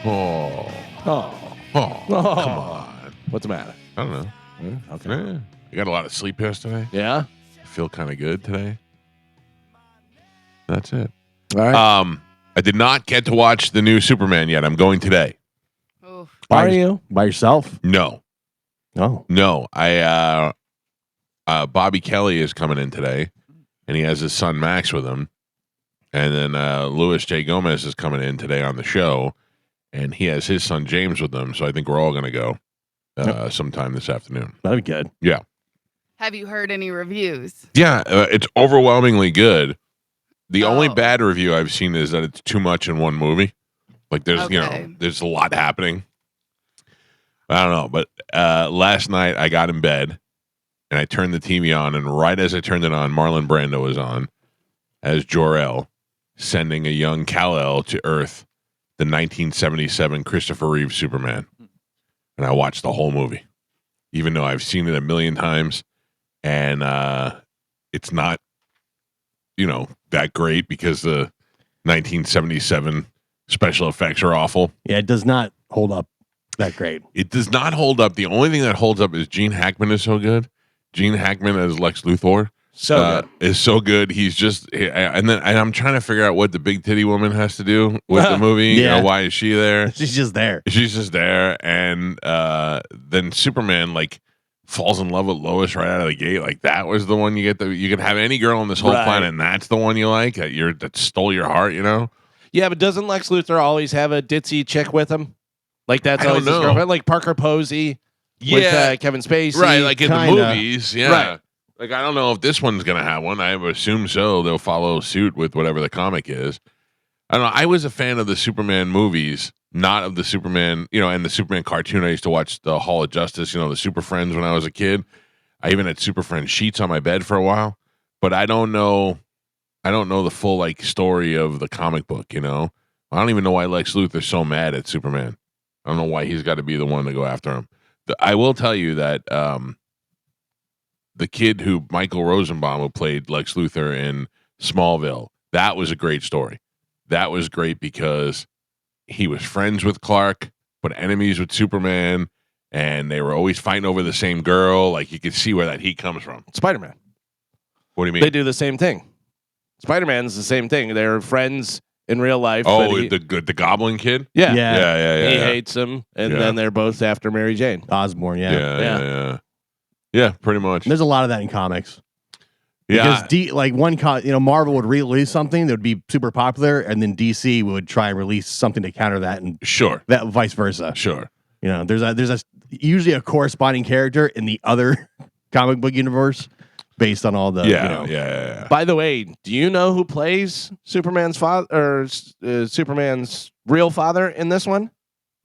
Oh. Oh. Oh. Come on. What's the matter? I don't know. Okay. Yeah. I got a lot of sleep yesterday. Yeah? I feel kind of good today. That's it. All right. I did not get to watch the new Superman yet. I'm going today. Oof. Are you? By yourself? No. Oh. No. Bobby Kelly is coming in today, and he has his son Max with him. And then Louis J. Gomez is coming in today on the show, and he has his son James with him. So I think we're all going to go sometime this afternoon. That'd be good. Yeah. Have you heard any reviews? Yeah, it's overwhelmingly good. The only bad review I've seen is that it's too much in one movie. Like there's there's a lot happening. I don't know, but last night I got in bed and I turned the TV on, and right as I turned it on, Marlon Brando was on as Jor-El, sending a young Kal-El to Earth, the 1977 Christopher Reeve Superman. And I watched the whole movie, even though I've seen it a million times, and it's not, that great because the 1977 special effects are awful. Yeah, it does not hold up that great. It does not hold up. The only thing that holds up is Gene Hackman is so good. Gene Hackman as Lex Luthor is so good. He's just, and I'm trying to figure out what the big titty woman has to do with the movie. Yeah. Why is she there? She's just there. She's just there, and then Superman falls in love with Lois right out of the gate. Like that was the one you can have any girl on this whole planet, and that's the one you like. That stole your heart. Yeah, but doesn't Lex Luthor always have a ditzy chick with him? Like that's always his girlfriend, like Parker Posey with Kevin Spacey, right? Like in kinda. the movies, yeah. Right. Like I don't know if this one's gonna have one. I would assume so. They'll follow suit with whatever the comic is. I don't know. I was a fan of the Superman movies, not of the Superman, and the Superman cartoon. I used to watch the Hall of Justice, the Super Friends when I was a kid. I even had Super Friends sheets on my bed for a while, but I don't know the full story of the comic book. I don't even know why Lex Luthor's so mad at Superman. I don't know why he's got to be the one to go after him. I will tell you that the kid Michael Rosenbaum, who played Lex Luthor in Smallville, that was a great story. That was great because he was friends with Clark, but enemies with Superman, and they were always fighting over the same girl. Like you could see where that heat comes from. Spider-Man. What do you mean? They do the same thing. Spider-Man's the same thing. They're friends in real life. Oh, the Goblin kid? Yeah. He hates him, and then they're both after Mary Jane. Osborn, Yeah, pretty much. And there's a lot of that in comics. Yeah. Because Marvel would release something that would be super popular, and then DC would try and release something to counter that, and that vice versa. Sure. There's usually a corresponding character in the other comic book universe based on all the Yeah. By the way, do you know who plays Superman's father or Superman's real father in this one?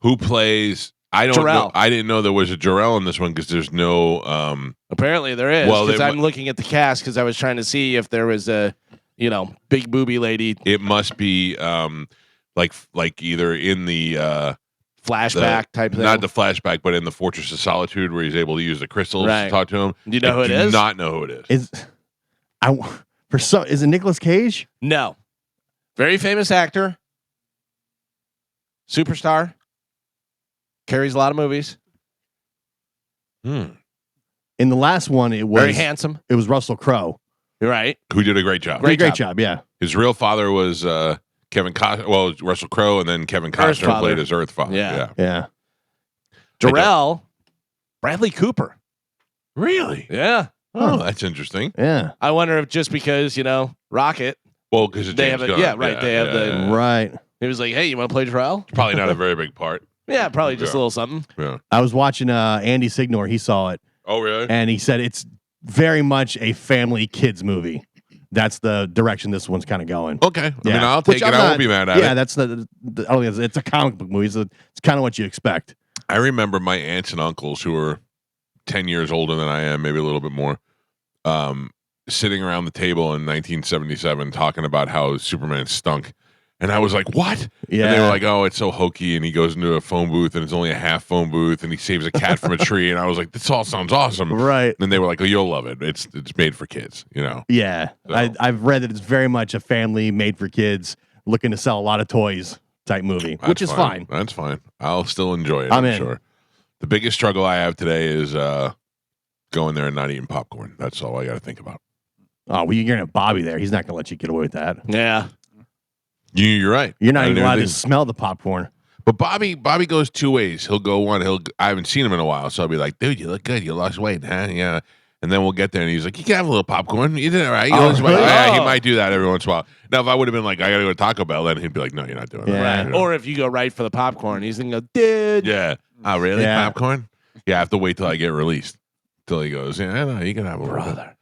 Who plays? I don't know. I didn't know there was a Jor-El in this one because there's no. Apparently there is. Well, because I'm looking at the cast because I was trying to see if there was a, big booby lady. It must be like either in the flashback type thing. Not the flashback, but in the Fortress of Solitude where he's able to use the crystals to talk to him. Do you know who it is? I do not know who it is. Is it Nicolas Cage? No. Very famous actor. Superstar. Carries a lot of movies. In the last one, it was... Very handsome. It was Russell Crowe. You're right. Who did a great job. Great job, yeah. His real father was Kevin Costner. Well, Russell Crowe, and then Kevin Costner played his Earth father. Yeah. Jor-El, Bradley Cooper. Really? Yeah. Oh, that's interesting. Yeah. I wonder if just because, Rocket... Well, because they have They have the... Right. He was like, hey, you want to play Jor-El? Probably not a very big part. Yeah, probably just a little something. Yeah. I was watching Andy Signor. He saw it. Oh, really? And he said it's very much a family kids movie. That's the direction this one's kind of going. Okay. I mean, I'll take it. I won't be mad at it. Yeah, that's I don't think it's a comic book movie. It's kind of what you expect. I remember my aunts and uncles who were 10 years older than I am, maybe a little bit more, sitting around the table in 1977 talking about how Superman stunk. And I was like, what? Yeah. And they were like, oh, it's so hokey. And he goes into a phone booth and it's only a half phone booth and he saves a cat from a tree. And I was like, this all sounds awesome. Right. And they were like, oh, you'll love it. It's made for kids, Yeah. So. I've read that it's very much a family made for kids looking to sell a lot of toys type movie, which is fine. That's fine. I'll still enjoy it. I'm sure. The biggest struggle I have today is going there and not eating popcorn. That's all I got to think about. Oh, well, you're going to have Bobby there. He's not going to let you get away with that. Yeah. You're right. You're not even allowed to smell the popcorn. But Bobby goes two ways. He'll go one. I haven't seen him in a while, so I'll be like, dude, you look good. You lost weight, huh? Yeah. And then we'll get there, and he's like, you can have a little popcorn. You did it right. Yeah, he might do that every once in a while. Now, if I would have been like, I got to go to Taco Bell, then he'd be like, no, you're not doing that. Right. You know? Or if you go right for the popcorn, he's going to go, dude. Yeah. Oh, really? Yeah. Popcorn? Yeah, I have to wait till I get released. Till he goes, yeah, no, you can have a brother.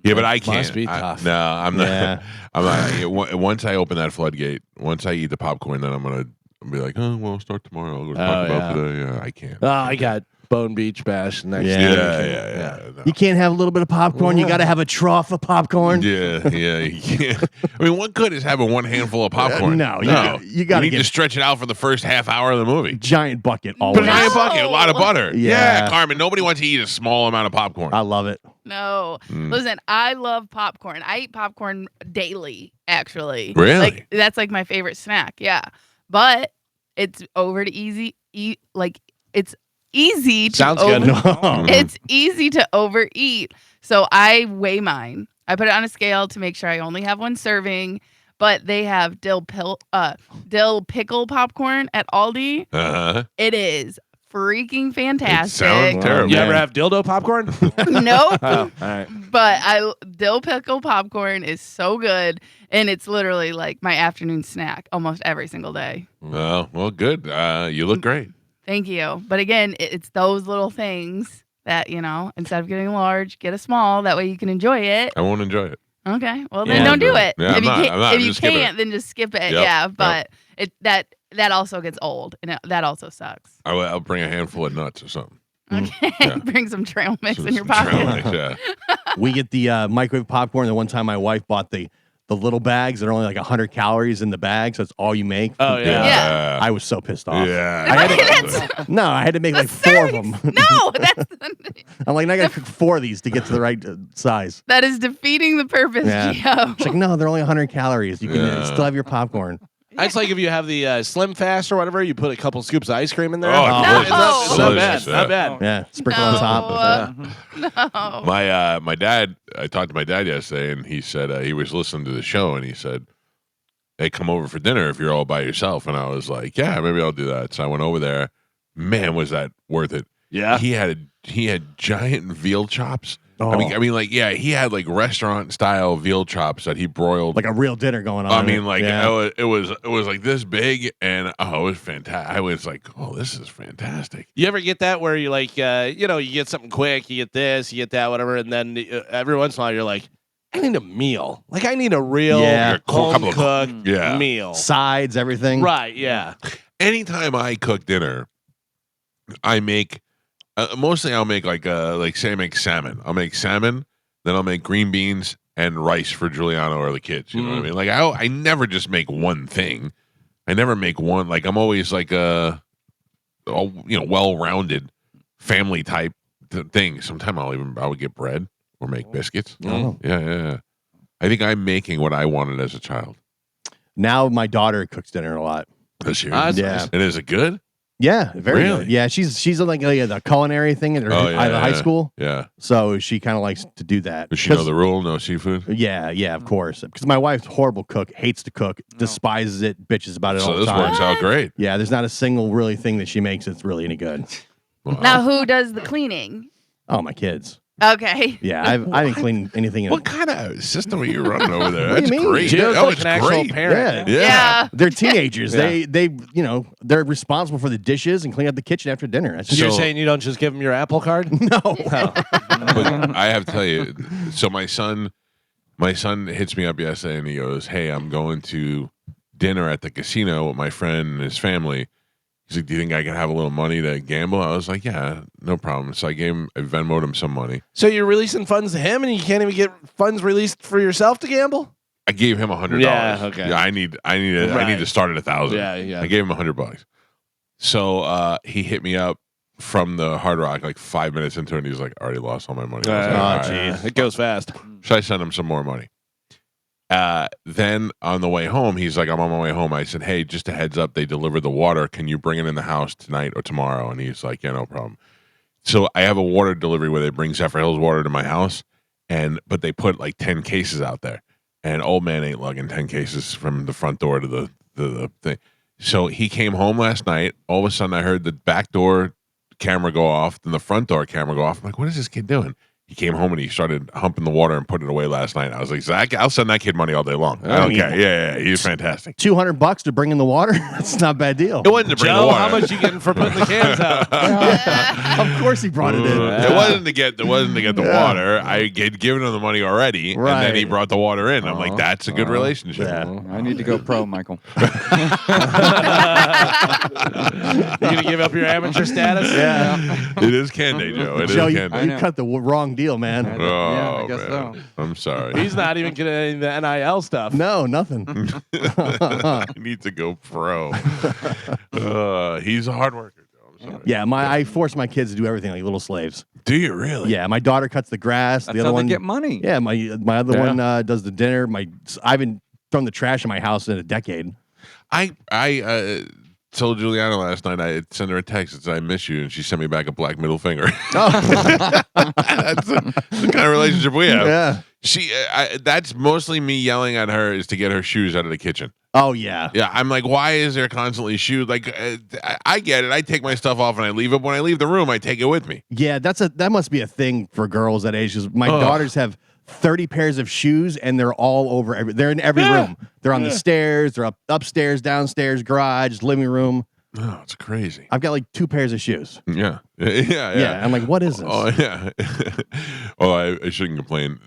Yeah, but I can't. Must be tough. No, I'm not. Yeah. I'm not. Once I open that floodgate, once I eat the popcorn, then I'm going to be like, oh, well, start tomorrow. I'll go to Taco Bell today. Yeah, I can't. Oh, I got Bone Beach Bash next year. Yeah. No. You can't have a little bit of popcorn. You got to have a trough of popcorn. Yeah. You can't. I mean, what good is having one handful of popcorn? No. You got to stretch it out for the first half hour of the movie. Giant bucket, always. Giant bucket, a lot of butter. Yeah, Carmen. Nobody wants to eat a small amount of popcorn. I love it. No. Listen, I love popcorn. I eat popcorn daily, actually. Really? Like, that's like my favorite snack. Yeah. But it's it's easy to Sounds good. It's easy to overeat. So I weigh mine. I put it on a scale to make sure I only have one serving. But they have dill pickle popcorn at Aldi. Uh-huh. It is freaking fantastic. It sounds terrible. You ever have dildo popcorn? Nope. All right. But dill pickle popcorn is so good, and it's literally like my afternoon snack almost every single day. Well, good. You look great. Thank you. But again, it's those little things that, instead of getting large, get a small. That way you can enjoy it. I won't enjoy it. Okay. Well, then don't do it. Yeah, if you can't, then just skip it. Yep. Yeah. But that also gets old, and that also sucks. I'll bring a handful of nuts or something. Okay. Yeah. Bring some trail mix in your pocket. We get the microwave popcorn. The one time my wife bought the little bags that are only like 100 calories in the bag, so it's all you make. Oh, yeah. I was so pissed off. Yeah. I had to make like 4 of them. No, that's... I'm like, I got to cook 4 of these to get to the right size. That is defeating the purpose, Gio. She's like, no, they're only 100 calories. You can still have your popcorn. It's like if you have the Slim Fast or whatever, you put a couple scoops of ice cream in there. Oh, not bad. Not bad. Yeah, sprinkle on top. No. My dad, I talked to my dad yesterday, and he said he was listening to the show, and he said, hey, come over for dinner if you're all by yourself. And I was like, yeah, maybe I'll do that. So I went over there. Man, was that worth it. Yeah. He had giant veal chops. Oh. I mean, he had like restaurant style veal chops that he broiled, like a real dinner going on. I mean, it was like this big, and it was fantastic. I was like, oh, this is fantastic. You ever get that where you like, you get something quick, you get this, you get that, whatever, and then every once in a while you're like, I need a meal. Like I need a real home cooked meal, sides, everything. Right? Yeah. Anytime I cook dinner, I make. Mostly I'll make say I make salmon. I'll make salmon, then I'll make green beans and rice for Giuliano or the kids. You know what I mean? Like I never just make one thing. I never make one. Like I'm always like a well-rounded family type thing. Sometimes I would get bread or make biscuits. Oh. Yeah. I think I'm making what I wanted as a child. Now my daughter cooks dinner a lot. This year. Yeah. Nice. And is it good? Yeah, very really? good. Yeah, she's like the culinary thing at her high school. Yeah. So she kind of likes to do that. Does she know the rule? No seafood? Yeah, of course. Because my wife's a horrible cook, hates to cook, despises it, bitches about it all the time. So this works out great. Yeah, there's not a single really thing that she makes that's really any good. Wow. Now, who does the cleaning? Oh, my kids. Okay. Yeah, I didn't clean anything. What kind of system are you running over there? What That's do you mean? great. It's an actual parent. Yeah. They're teenagers. They they're responsible for the dishes and clean up the kitchen after dinner. So you're saying you don't just give them your Apple Card? No. But I have to tell you, so my son hits me up yesterday and he goes, hey, I'm going to dinner at the casino with my friend and his family. He's like, do you think I can have a little money to gamble? I was like, yeah, no problem. So I Venmo'd him some money. So you're releasing funds to him and you can't even get funds released for yourself to gamble? I gave him $100. Yeah, okay. Yeah, I need to start at $1,000. Yeah. I gave him $100. So he hit me up from the Hard Rock like 5 minutes into it and he's like, I already lost all my money. Jeez. It goes fast. Should I send him some more money? Then on the way home, he's like, I'm on my way home. I said, hey, just a heads up, they delivered the water. Can you bring it in the house tonight or tomorrow? And he's like, yeah, no problem. So I have a water delivery where they bring Zephyr Hills water to my house, but they put like 10 cases out there. And old man ain't lugging 10 cases from the front door to the thing. So he came home last night. All of a sudden, I heard the back door camera go off, then the front door camera go off. I'm like, what is this kid doing? He came home and he started humping the water and putting it away last night. I was like, Zach, I'll send that kid money all day long. I don't care. Yeah, he's fantastic. $200 to bring in the water? That's not a bad deal. It wasn't to bring the water. How much you getting for putting the cans out? Of course he brought it in. It wasn't to get the water. I had given him the money already, and then he brought the water in. I'm like, that's a good relationship. Yeah. I need to go pro, Michael. You gonna give up your amateur status? Yeah. It is Candy, Joe. It Joe, is you Candy. cut the wrong deal, man. I guess man. so. I'm sorry. He's not even getting the NIL stuff. No, nothing. He needs to go pro. He's a hard worker, Joe. I'm sorry. Yeah, I force my kids to do everything like little slaves. Do you really? Yeah, my daughter cuts the grass. That's the other how one they get money. Yeah, my other one does the dinner. I haven't thrown the trash in my house in a decade. I told Juliana last night, I sent her a text that said I miss you, and she sent me back a black middle finger. That's the kind of relationship we have. Yeah. That's mostly me yelling at her is to get her shoes out of the kitchen. Oh yeah. Yeah, I'm like, why is there constantly shoes? Like, I get it. I take my stuff off and I leave it. When I leave the room, I take it with me. Yeah, that must be a thing for girls that age. 'Cause my daughters have 30 pairs of shoes, and they're all over. They're in every room. They're on the stairs. They're upstairs, downstairs, garage, living room. Oh, it's crazy. I've got like 2 pairs of shoes. Yeah. I'm like, what is this? Oh yeah. I shouldn't complain.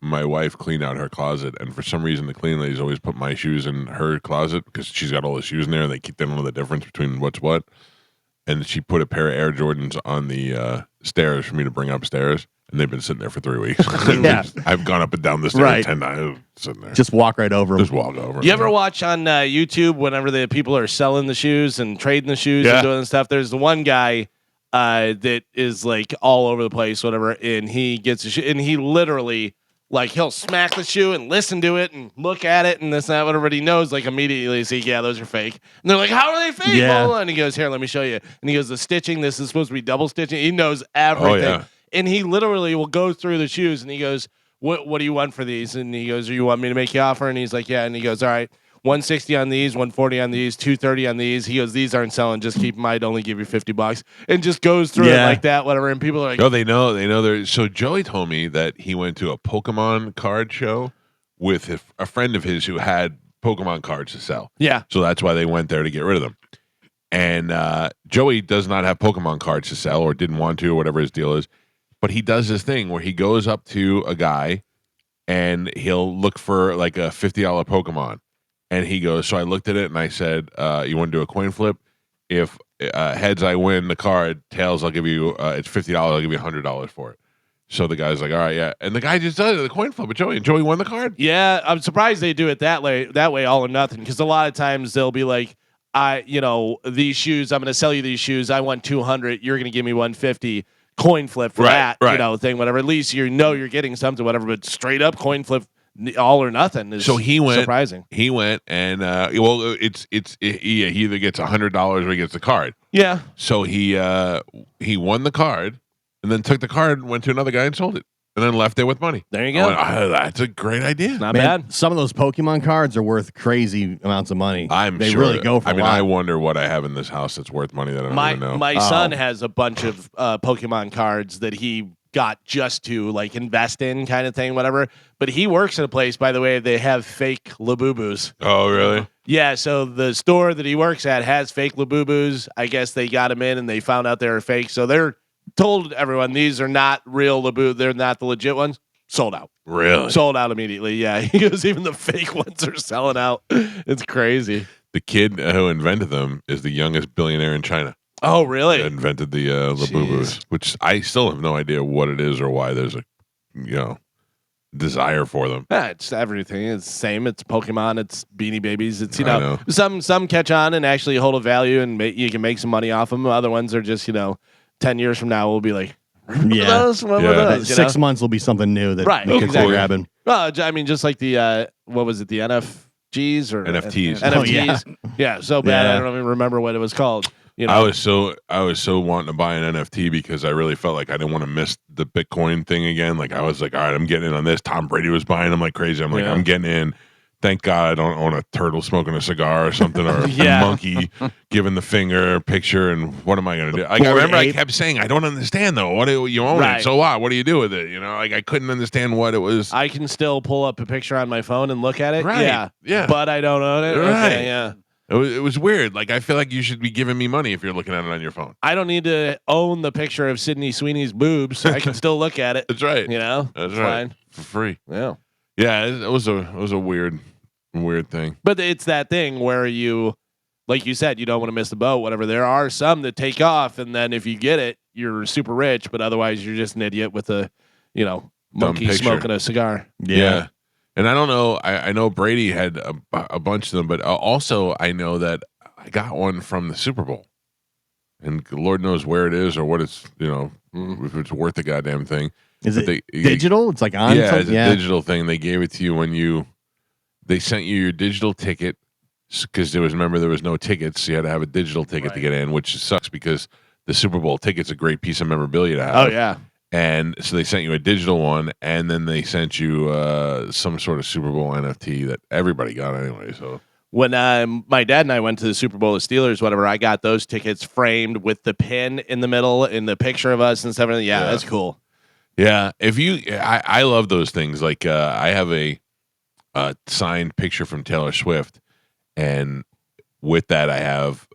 My wife cleaned out her closet, and for some reason, the cleaning ladies always put my shoes in her closet because she's got all the shoes in there. And they don't know the difference between what's what. And she put a pair of Air Jordans on the stairs for me to bring upstairs. And they've been sitting there for 3 weeks. Yeah. I've gone up and down the stairs 10 times sitting there. Just walk right over them. Just walk over. You ever watch on YouTube whenever the people are selling the shoes and trading the shoes and doing stuff? There's the one guy that is like all over the place, whatever, and he gets a shoe, and he literally like he'll smack the shoe and listen to it and look at it and this and that, whatever. But he knows like immediately, see, yeah, those are fake. And they're like, how are they fake? Yeah. And he goes, here, let me show you. And he goes, the stitching, this is supposed to be double stitching. He knows everything. Oh, yeah. And he literally will go through the shoes and he goes, what do you want for these? And he goes, you want me to make you an offer? And he's like, yeah. And he goes, all right, 160 on these, 140 on these, 230 on these. He goes, these aren't selling. Just keep them. I'd only give you $50. And just goes through it like that, whatever. And people are like, oh, they know. So Joey told me that he went to a Pokemon card show with a friend of his who had Pokemon cards to sell. Yeah. So that's why they went there to get rid of them. And Joey does not have Pokemon cards to sell or didn't want to or whatever his deal is. But he does this thing where he goes up to a guy and he'll look for like a $50 Pokemon. And he goes, so I looked at it and I said, you want to do a coin flip? If heads, I win the card. Tails, I'll give you, it's $50. I'll give you $100 for it. So the guy's like, all right, yeah. And the guy just does it, the coin flip with Joey. And Joey won the card. Yeah, I'm surprised they do it that way, all or nothing. Because a lot of times they'll be like, these shoes, I'm going to sell you these shoes. I want 200. You're going to give me 150. Coin flip for that, thing, whatever. At least you're getting something, whatever. But straight up coin flip, all or nothing is surprising. He went and he either gets $100 or he gets the card. Yeah. So he won the card and then took the card and went to another guy and sold it. And then left there with money. There you go. That's a great idea. Not bad. Some of those Pokemon cards are worth crazy amounts of money. They sure really go for a lot. I wonder what I have in this house that's worth money that I don't even know. My son has a bunch of Pokemon cards that he got just to like invest in kind of thing, whatever. But he works at a place, by the way, they have fake Labubus. Oh, really? Yeah, so the store that he works at has fake Labubus. I guess they got him in and they found out they were fake. So they're told everyone these are not real Labu. They're not the legit ones. Sold out. Really? Sold out immediately. Yeah. He goes, even the fake ones are selling out. It's crazy. The kid who invented them is the youngest billionaire in China. Oh, really? That invented the Labubus, which I still have no idea what it is or why there's a, desire for them. Yeah, it's everything. It's the same. It's Pokemon. It's Beanie Babies. It's, some catch on and actually hold a value and you can make some money off them. Other ones are just, 10 years from now, we'll be like, Yeah. those? What were those? 6 months will be something new that Right, the kids exactly. are grabbing. Well, I mean, just like the what was it? The NFGs or NFTs. NFTs. Yeah, so bad. Yeah. I don't even remember what it was called. You know? I was so wanting to buy an NFT because I really felt like I didn't want to miss the Bitcoin thing again. Like I was like, all right, I'm getting in on this. Tom Brady was buying them like crazy. I'm like, I'm getting in. Thank God I don't own a turtle smoking a cigar or something, or a monkey giving the finger picture. And what am I going to do? Like, I remember I kept saying, I don't understand though. What do you own it? So what? What do you do with it? You know, like I couldn't understand what it was. I can still pull up a picture on my phone and look at it. Right. Yeah. But I don't own it. Right. Okay, yeah. It was weird. Like I feel like you should be giving me money if you're looking at it on your phone. I don't need to own the picture of Sydney Sweeney's boobs. I can still look at it. That's right. You know, That's it's right. fine. For free. Yeah. Yeah. It was a weird thing. But it's that thing where you, like you said, you don't want to miss the boat, whatever. There are some that take off, and then if you get it, you're super rich, but otherwise you're just an idiot with a, monkey smoking a cigar. Yeah. And I don't know. I know Brady had a bunch of them, but also I know that I got one from the Super Bowl. And Lord knows where it is or what it's, if it's worth the goddamn thing. Is it digital? It's like on it's a digital thing. They gave it to you when they sent you your digital ticket because there was no tickets. So you had to have a digital ticket to get in, which sucks because the Super Bowl ticket's a great piece of memorabilia to have. Oh, yeah. And so they sent you a digital one, and then they sent you some sort of Super Bowl NFT that everybody got anyway. So when my dad and I went to the Super Bowl, the Steelers, whatever, I got those tickets framed with the pin in the middle and the picture of us and stuff. Yeah, that's cool. Yeah, I love those things. Like I have a signed picture from Taylor Swift, and with that I have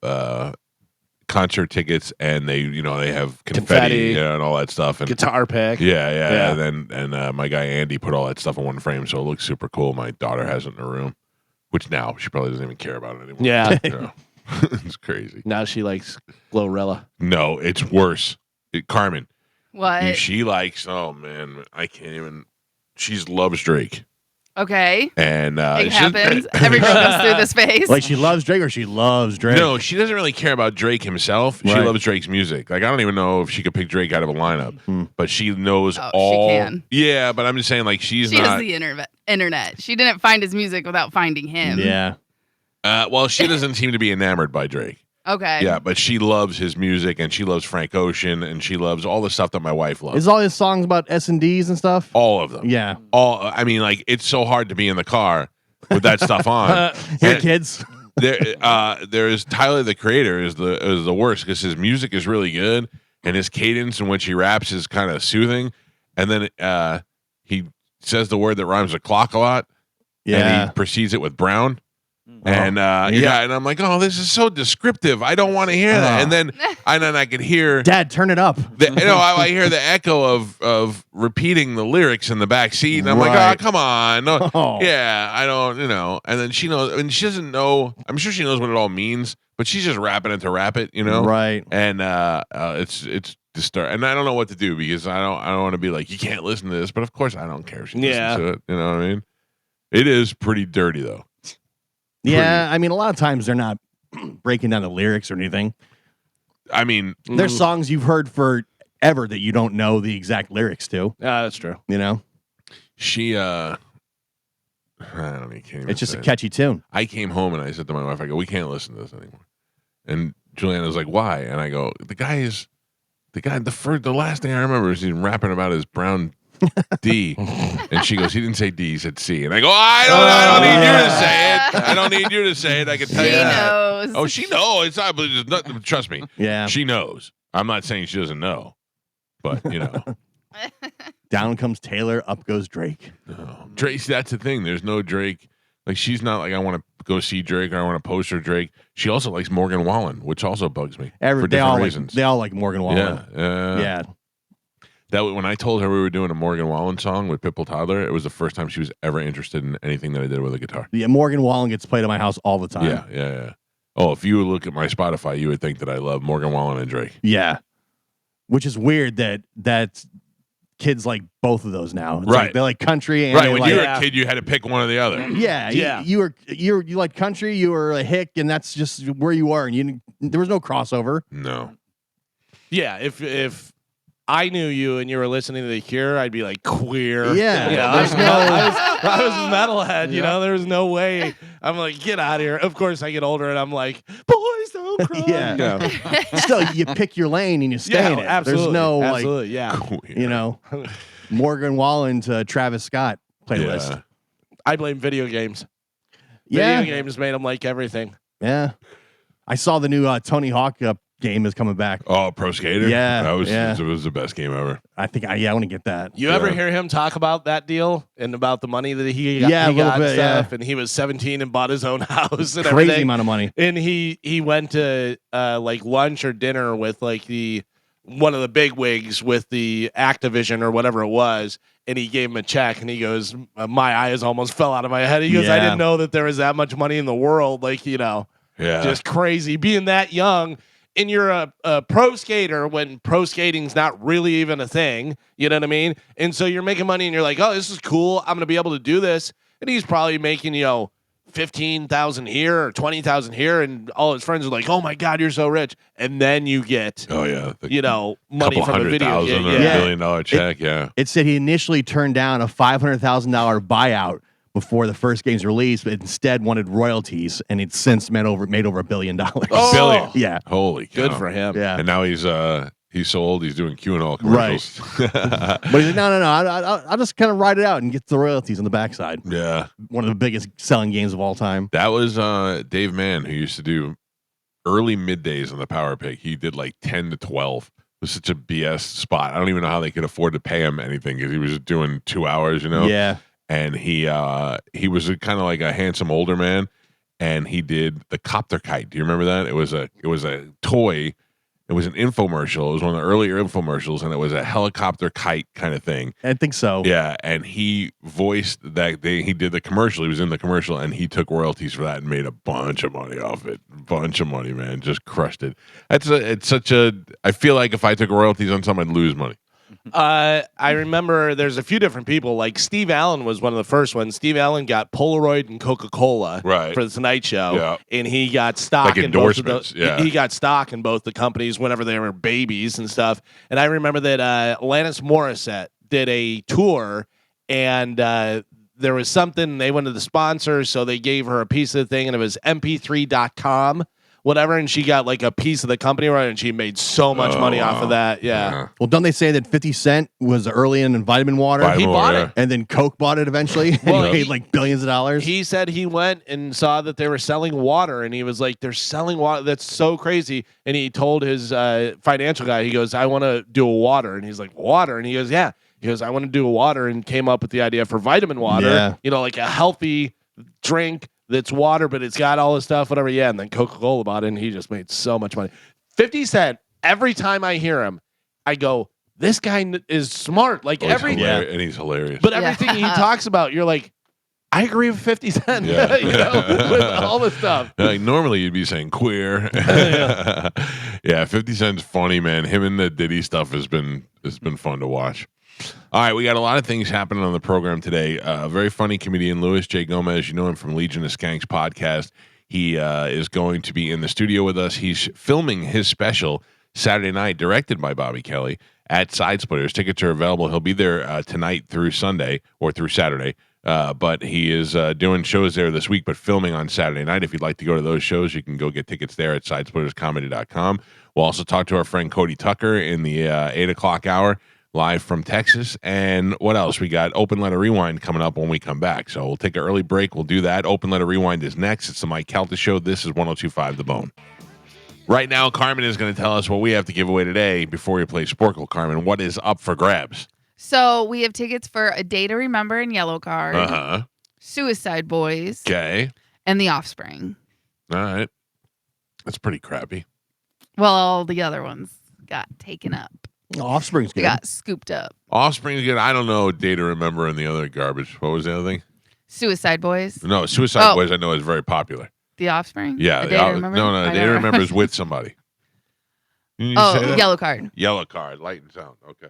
concert tickets, and they have confetti and all that stuff, and guitar pick. Yeah. And my guy Andy put all that stuff in one frame, so it looks super cool. My daughter has it in her room, which now she probably doesn't even care about it anymore. Yeah. It's crazy. Now she likes Glorilla. No, it's worse. Carmen. What? She likes, oh man, I can't even. She loves Drake. Okay. And it happens. Every girl goes through this phase. Like she loves Drake or she loves Drake? No, she doesn't really care about Drake himself. She loves Drake's music. Like I don't even know if she could pick Drake out of a lineup, but she knows all. She can. Yeah, but I'm just saying, like she has the internet. She didn't find his music without finding him. Yeah. Well, she doesn't seem to be enamored by Drake. Okay. Yeah, but she loves his music, and she loves Frank Ocean, and she loves all the stuff that my wife loves. Is all his songs about S&Ds and stuff? All of them. Yeah. I mean, like it's so hard to be in the car with that stuff on. Here, kids. There's Tyler the Creator is the worst because his music is really good, and his cadence in which he raps is kind of soothing, and then he says the word that rhymes with clock a lot, and he precedes it with brown. And and I'm like, oh, this is so descriptive. I don't want to hear that. And then I could hear Dad, turn it up. I hear the echo of repeating the lyrics in the back seat, and I'm like, oh, come on, no, I don't, And then she knows, and she doesn't know. I'm sure she knows what it all means, but she's just rapping it to rap it, Right. And it's disturbing, and I don't know what to do because I don't want to be like, you can't listen to this, but of course I don't care if she listens to it. You know what I mean? It is pretty dirty though. Yeah, I mean, a lot of times they're not breaking down the lyrics or anything. I mean, there's songs you've heard forever that you don't know the exact lyrics to. Yeah, that's true. She, I don't even. It's just a catchy tune. I came home and I said to my wife, I go, we can't listen to this anymore. And Juliana was like, why? And I go, the last thing I remember is he's rapping about his brown D. And she goes, he didn't say D, he said C. And I go, I don't need you to say it. I don't need you to say it. I can tell you that. She knows. Oh, she knows. It's not, but there's nothing, trust me. Yeah. She knows. I'm not saying she doesn't know. But, Down comes Taylor, up goes Drake. Drake, that's the thing. There's no Drake. Like, she's not like, I want to go see Drake or I want to poster Drake. She also likes Morgan Wallen, which also bugs me for different reasons. They all like Morgan Wallen. Yeah. That when I told her we were doing a Morgan Wallen song with Pitbull Toddler, it was the first time she was ever interested in anything that I did with a guitar. Yeah, Morgan Wallen gets played at my house all the time. Yeah. Oh, if you would look at my Spotify, you would think that I love Morgan Wallen and Drake. Yeah. Which is weird that kids like both of those now. It's right. Like they like country and right. When you were a kid, you had to pick one or the other. Yeah. You like country, you were a hick, and that's just where you are. And there was no crossover. No. Yeah, if I knew you and you were listening to The Cure, I'd be like, queer. Yeah. You know, There's I was metalhead, you know, there was no way. I'm like, get out of here. Of course, I get older and I'm like, boys don't cry. Yeah. Still, you pick your lane and you stay in it. Absolutely. There's no absolutely, yeah. you know, Morgan Wallen to Travis Scott playlist. Yeah. I blame video games. Yeah. Video games made them like everything. Yeah. I saw the new Tony Hawk game is coming back. Oh, Pro Skater. Yeah, that was yeah. it was the best game ever. I think I want to get that. You ever hear him talk about that deal and about the money that he got, Yeah, a he little got bit, and stuff? yeah. And he was 17 and bought his own house and Crazy everything. amount of money. And he went to like lunch or dinner with like one of the big wigs with the Activision or whatever it was, and he gave him a check, and he goes, "My eyes almost fell out of my head." He goes, "I Yeah. didn't know that there was that much money in the world." Like, you know, just crazy being that young. And you're a pro skater when pro skating's not really even a thing. You know what I mean? And so you're making money and you're like, oh, this is cool. I'm going to be able to do this. And he's probably making, 15,000 here or 20,000 here. And all his friends are like, oh my God, you're so rich. And then you get, money from a video game. $100,000 or $1 billion check. It said he initially turned down a $500,000 buyout before the first game's release, but instead wanted royalties, and it's since made over $1 billion. $1 billion. Yeah. Holy cow. Good for him. Yeah. And now he's so old he's doing Q&A commercials. Right. But he's like, no. I'll just kind of ride it out and get the royalties on the backside. Yeah. One of the biggest selling games of all time. That was Dave Mann, who used to do early middays on the Power Pick. He did like 10 to 12. It was such a BS spot. I don't even know how they could afford to pay him anything because he was doing 2 hours, Yeah. And he was kind of like a handsome older man, and he did the copter kite. Do you remember that? It was a toy. It was an infomercial. It was one of the earlier infomercials, and it was a helicopter kite kind of thing. I think so. Yeah, and he voiced that. He did the commercial. He was in the commercial, and he took royalties for that and made a bunch of money off it. Bunch of money, man. Just crushed it. It's such a. I feel like if I took royalties on something, I'd lose money. I remember there's a few different people. Like Steve Allen was one of the first ones. Steve Allen got Polaroid and Coca-Cola for the Tonight Show, and he got stock like in both of those. Yeah. He got stock in both the companies whenever they were babies and stuff. And I remember that Alanis Morissette did a tour, and there was something they wanted the sponsors, so they gave her a piece of the thing, and it was mp3.com. Whatever, and she got like a piece of the company, right? And she made so much money off of that. Yeah. Well, don't they say that 50 Cent was early in vitamin water? He bought it. And then Coke bought it eventually. Well, and he paid like billions of dollars. He said he went and saw that they were selling water, and he was like, they're selling water. That's so crazy. And he told his financial guy, he goes, I want to do a water. And he's like, water? And he goes, yeah. He goes, I want to do a water, and came up with the idea for vitamin water. Yeah. Like a healthy drink that's water, but it's got all this stuff, whatever. Yeah, and then Coca-Cola bought it, and he just made so much money. 50 Cent, every time I hear him, I go, this guy is smart. Like everything. And he's hilarious. But everything he talks about, you're like, I agree with 50 Cent. Yeah. With all the stuff. Like normally you'd be saying queer. Yeah, 50 Cent's funny, man. Him and the Diddy stuff has been fun to watch. All right, we got a lot of things happening on the program today. Very funny comedian Louis J. Gomez, you know him from Legion of Skanks podcast. He is going to be in the studio with us. He's filming his special Saturday night, directed by Bobby Kelly, at Side Splitters. Tickets are available. He'll be there tonight through Sunday or through Saturday. But he is doing shows there this week, but filming on Saturday night. If you'd like to go to those shows, you can go get tickets there at sidesplitterscomedy.com. We'll also talk to our friend Cody Tucker in the 8 o'clock hour, live from Texas. And what else? We got Open Letter Rewind coming up when we come back. So we'll take an early break. We'll do that. Open Letter Rewind is next. It's the Mike Calta Show. This is 102.5 The Bone. Right now, Carmen is going to tell us what we have to give away today before we play Sporkle. Carmen, what is up for grabs? So we have tickets for A Day to Remember in Yellow Card, Uh-huh. Suicide Boys, Okay. and The Offspring. All right. That's pretty crappy. Well, all the other ones got taken up. Offspring's They good. got scooped up. Offspring's good. I don't know. Day to Remember and the other garbage. What was the other thing? Suicide Boys. No, Suicide Boys I know is very popular. The Offspring? Yeah. A Day to Remember? No, I Day to never- Remember is with somebody. Didn't you say that? Yellow Card. Yellow Card, Light and Sound. Okay.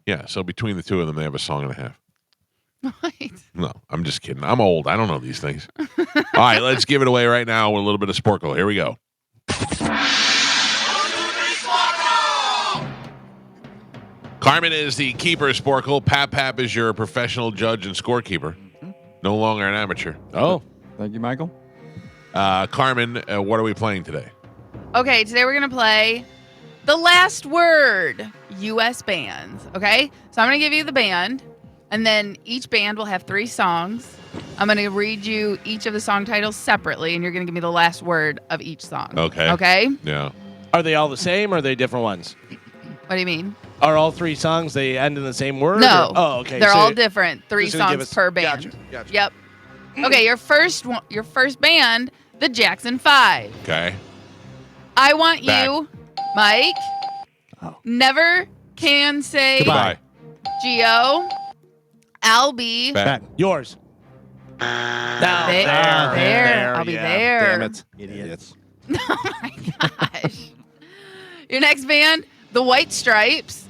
Yeah, so between the two of them, they have a song and a half. Right. No, I'm just kidding. I'm old. I don't know these things. All right, let's give it away right now with a little bit of Sporkle. Here we go. Carmen is the keeper, Sporkle. Pap is your professional judge and scorekeeper. No longer an amateur. Oh. Thank you, Michael. Carmen, what are we playing today? Okay, today we're going to play The Last Word, U.S. bands. Okay? So I'm going to give you the band, and then each band will have 3 songs. I'm going to read you each of the song titles separately, and you're going to give me the last word of each song. Okay. Okay? Yeah. Are they all the same or are they different ones? What do you mean? Are all 3 songs, they end in the same word? No. Or? Oh, okay. They're So all different. 3 just gonna give songs us- per band. Gotcha. Yep. Okay, your first band, the Jackson 5. Okay. I want Back. you, Mike. Oh. Never can say Goodbye. Geo. I'll be Back. Yours. There. I'll be there. Damn it. Idiots. Oh my gosh. Your next band, the White Stripes.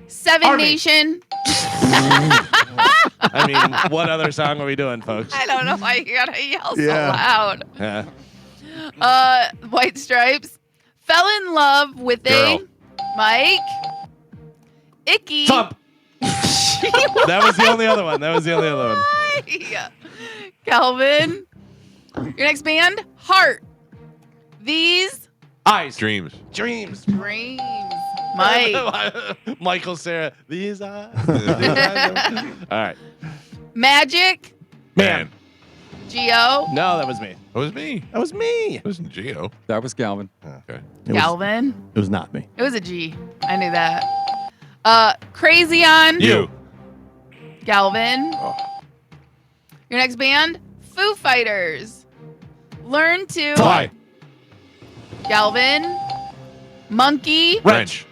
Seven Army. Nation. I mean, what other song are we doing, folks? I don't know why you gotta yell so Yeah. loud. Yeah. White Stripes. Fell in love with Girl. a Mike. Icky. Thump. That was the only other one. Calvin. Your next band, Heart. These Eyes. Dreams. Dreams. dreams. Mike. Michael, Sarah. These eyes. All right. Magic. Man. Geo. No, that was me. That was me. That was me. It wasn't Gio. That was Galvin. Okay. It was, Calvin. it was not me. It was a G. I knew that. Crazy on You. Galvin. Oh. Your next band, Foo Fighters. Learn to Fly. Galvin. Monkey. Wrench.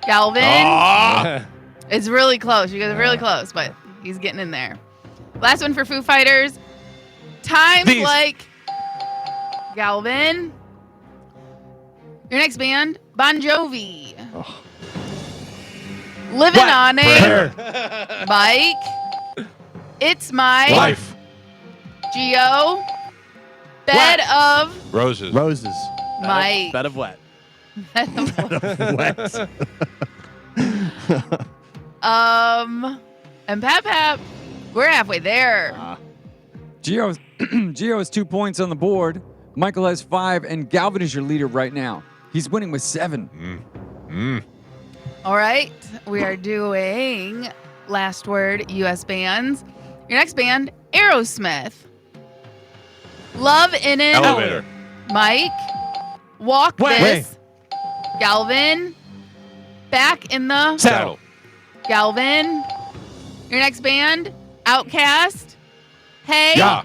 Galvin. Ah. It's really close. You guys are really close, but he's getting in there. Last one for Foo Fighters. Times These. like Galvin. Your next band, Bon Jovi. Oh. Living What? on Prayer. it, Mike. It's my Life. Geo. Bed of Roses. Roses. Mike. Bed of wet. Wet. And Pap, we're halfway there. Gio has 2 points on the board. Michael has 5, and Galvin is your leader right now. He's winning with 7. All right, we are doing last word U.S. bands. Your next band, Aerosmith. Love in an Elevator. Mike. Walk Way. this. Galvin. Back in the Saddle. Galvin. Your next band, Outcast. Hey. Yeah.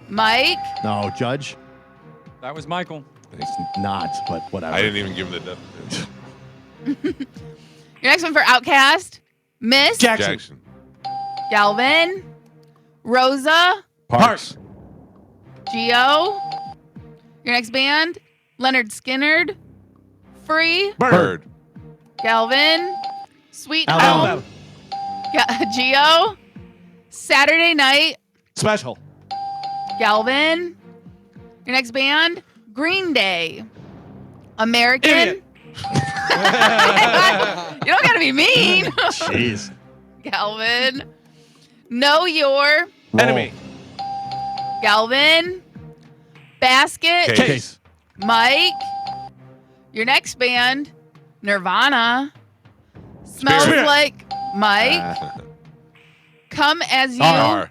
Mike. No, Judge. That was Michael. It's not, but whatever. I didn't even give him the definition. Your next one for Outcast, Miss. Jackson. Galvin. Rosa. Parks. Geo. Your next band, Leonard Skinnerd. Free. Bird. Galvin. Sweet Alabama. Home. Geo. Saturday Night. Special. Galvin. Your next band, Green Day. American. Idiot. You don't gotta be mean. Jeez. Galvin. Know Your. Enemy. Galvin. Basket. Case. Mike. Your next band, Nirvana. Smells Spirit. Like Mike. Come As You. R.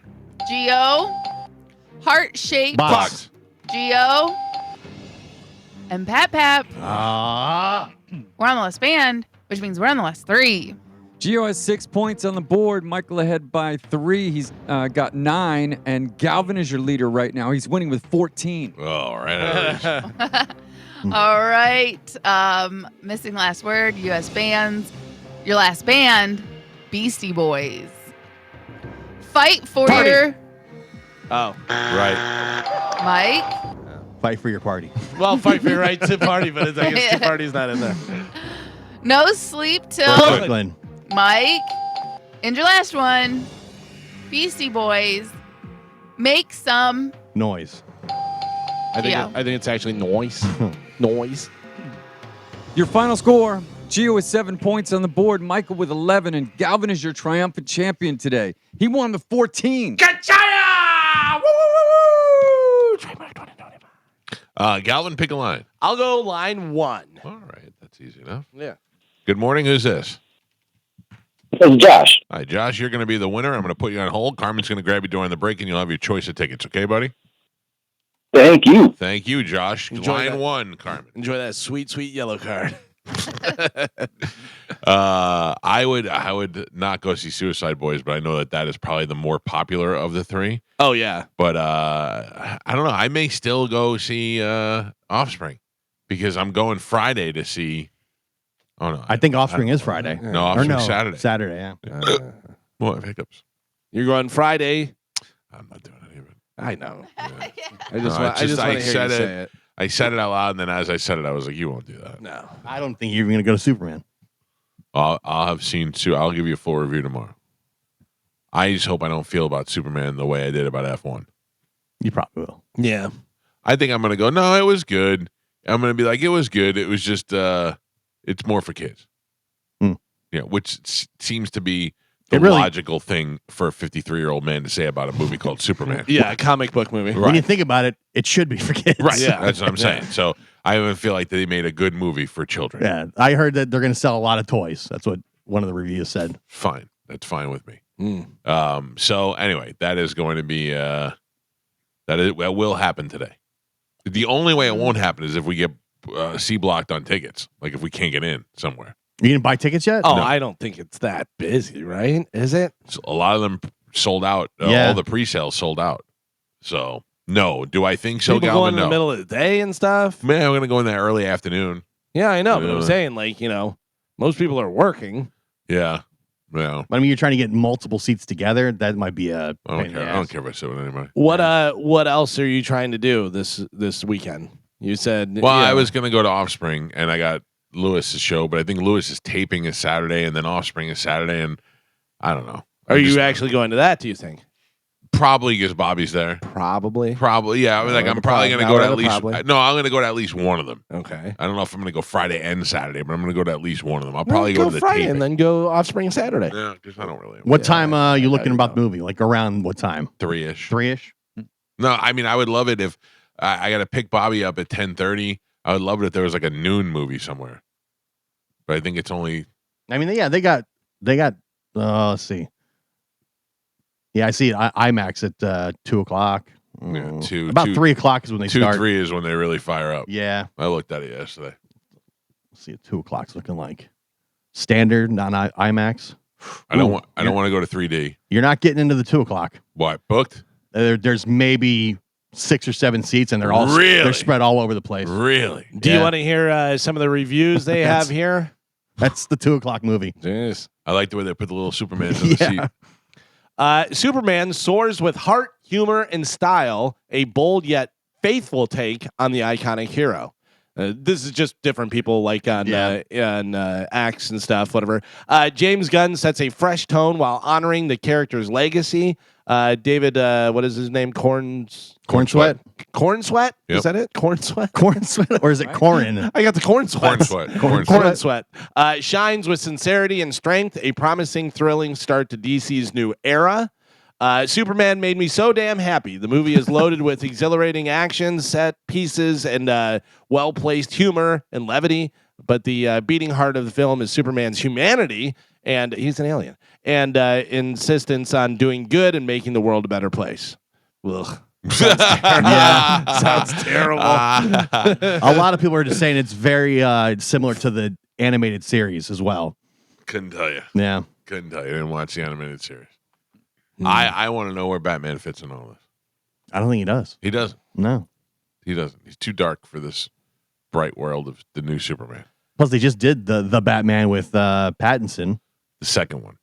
Geo. Heart Shaped. Box. Geo. And Pap. Ah. We're on the last band, which means we're on the last 3. Gio has 6 points on the board. Michael ahead by 3. He's got 9, and Galvin is your leader right now. He's winning with 14. Oh, right. All right. Missing last word, U.S. bands. Your last band, Beastie Boys. Fight for Party. your Oh. Right. Mike. Fight for your party. Well, fight for your right to party, but I guess the party's not in there. No Sleep Till Brooklyn. Mike. And your last one, Beastie Boys. Make some. Noise. I think Yeah. I think it's actually noise. Noise. Your final score, Gio with 7 points on the board. Michael with 11. And Galvin is your triumphant champion today. He won the 14. Kachaya! Woo! Trademark 2025. Galvin, pick a line. I'll go line 1. All right, that's easy enough. Yeah. Good morning. Who's this? This is Josh. Hi, Josh. You're going to be the winner. I'm going to put you on hold. Carmen's going to grab you during the break, and you'll have your choice of tickets. Okay, buddy? Thank you. Thank you, Josh. Enjoy line that. 1, Carmen. Enjoy that sweet, sweet yellow card. I would not go see Suicide Boys, but I know that is probably the more popular of the 3. Oh, yeah. But I don't know. I may still go see Offspring because I'm going Friday to see. Oh no, I think Offspring is Friday. No, Or Offspring no, Saturday. Saturday, yeah. Well, I have hiccups. You're going Friday. I'm not doing any of it. I know. Yeah. I just No, want it's just to I hear you said say it. it. I said it out loud, and then as I said it, I was like, "You won't do that." No. I don't think you're even going to go to Superman. I'll have seen. I'll give you a full review tomorrow. I just hope I don't feel about Superman the way I did about F1. You probably will. Yeah. I think I'm going to go, no, it was good. I'm going to be like, it was good. It was just, it's more for kids. Yeah, which seems to be the logical thing for a 53-year-old man to say about a movie called Superman. Yeah, a comic book movie. Right. When you think about it, it should be for kids. Right. Yeah. That's what I'm saying. So I even feel like they made a good movie for children. Yeah, I heard that they're going to sell a lot of toys. That's what one of the reviews said. Fine. That's fine with me. Mm. So anyway, that is going to be, that will happen today. The only way it won't happen is if we get C-blocked on tickets. Like if we can't get in somewhere. You didn't buy tickets yet? Oh, No. I don't think it's that busy, right? Is it? So a lot of them sold out. Yeah. All the pre-sales sold out. So no, do I think so, People Galvin? going in No. the middle of the day and stuff. Man, I'm going to go in that early afternoon. Yeah, I know. But Yeah. I'm saying, like, most people are working. Yeah. Yeah. I mean, you're trying to get multiple seats together. That might be a. I don't care. I don't care if I sit with anybody. What else are you trying to do this weekend? You said. Well, I was going to go to Offspring, and I got Lewis's show, but I think Lewis is taping is Saturday, and then Offspring is Saturday, and I don't know. Are you actually going to that? Do you think? Probably because Bobby's there. Probably. Probably, yeah. I mean, like I'm probably going to go to at least. No, I'm going to go to at least one of them. Okay. I don't know if I'm going to go Friday and Saturday, but I'm going to go to at least one of them. I'll probably go to the Friday taping. and then go Offspring Saturday. Yeah, because I don't really. What time you I looking don't about know. the movie? Like around what time? 3-ish. 3-ish? No, I mean I would love it if I got to pick Bobby up at 10:30. I would love it if there was like a noon movie somewhere. But I think it's only. I mean, yeah, they got. Let's see. Yeah, I see it. IMAX at 2 o'clock. Yeah, About 3 o'clock is when they 2, start. 3 is when they really fire up. Yeah, I looked at it yesterday. let's see. At 2 o'clock's looking like standard, not IMAX. I don't want to go to 3D. You're not getting into the 2 o'clock. What, booked? There's maybe 6 or 7 seats, and they're all Really? they're spread all over the place. Really? Do you Yeah. want to hear some of the reviews they have here? That's the 2 o'clock movie. Jeez. I like the way they put the little Supermans in the Yeah. seat. Superman soars with heart, humor, and style, a bold yet faithful take on the iconic hero. This is just different people like on Axe and stuff, whatever. James Gunn sets a fresh tone while honoring the character's legacy. David, what is his name? Corn sweat. Corn Sweat? Yep. Is that it? Corn Sweat? Corn sweat, or is it Corin? I got the Corn Sweat. Corn sweat. Corn Corn sweat. Sweat shines with sincerity and strength, a promising, thrilling start to DC's new era. Superman made me so damn happy. The movie is loaded with exhilarating action, set pieces, and well-placed humor and levity. But the beating heart of the film is Superman's humanity, and he's an alien, and insistence on doing good and making the world a better place. Ugh. Sounds terrible. A lot of people are just saying it's very similar to the animated series as well. Couldn't tell you. Yeah. Couldn't tell you. I didn't watch the animated series. I want to know where Batman fits in all this. I don't think he does. He doesn't. No. He doesn't. He's too dark for this bright world of the new Superman. Plus, they just did the Batman with Pattinson. The second one,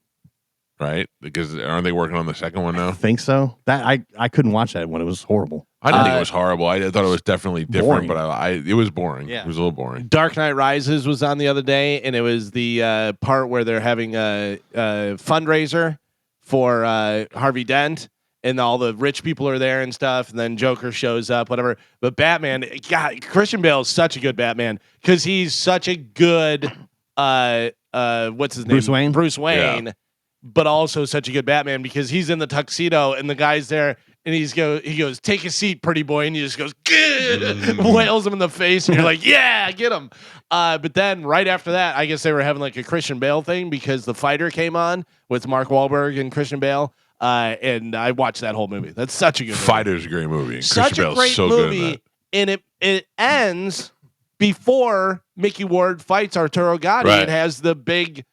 right? Because aren't they working on the second one I now? think so. That I couldn't watch that one. It was horrible. I didn't think it was horrible. I thought it was definitely different, Boring. but it was boring. Yeah. It was a little boring. Dark Knight Rises was on the other day, and it was the part where they're having a fundraiser for Harvey Dent, and all the rich people are there and stuff, and then Joker shows up, whatever. But Batman, God, Christian Bale is such a good Batman because he's such a good what's his Bruce name? Wayne? Bruce Wayne, but also such a good Batman because he's in the tuxedo and the guy's there and he goes, take a seat, pretty boy, and he just goes, wails him in the face, and you're like, yeah, get him. But then right after that, I guess they were having like a Christian Bale thing because The Fighter came on with Mark Wahlberg and Christian Bale. And I watched that whole movie. That's such a good movie. Fighter's a great movie. And Such Christian a Bale's great so good in movie. that. And it ends before Mickey Ward fights Arturo Gatti Right. and has the big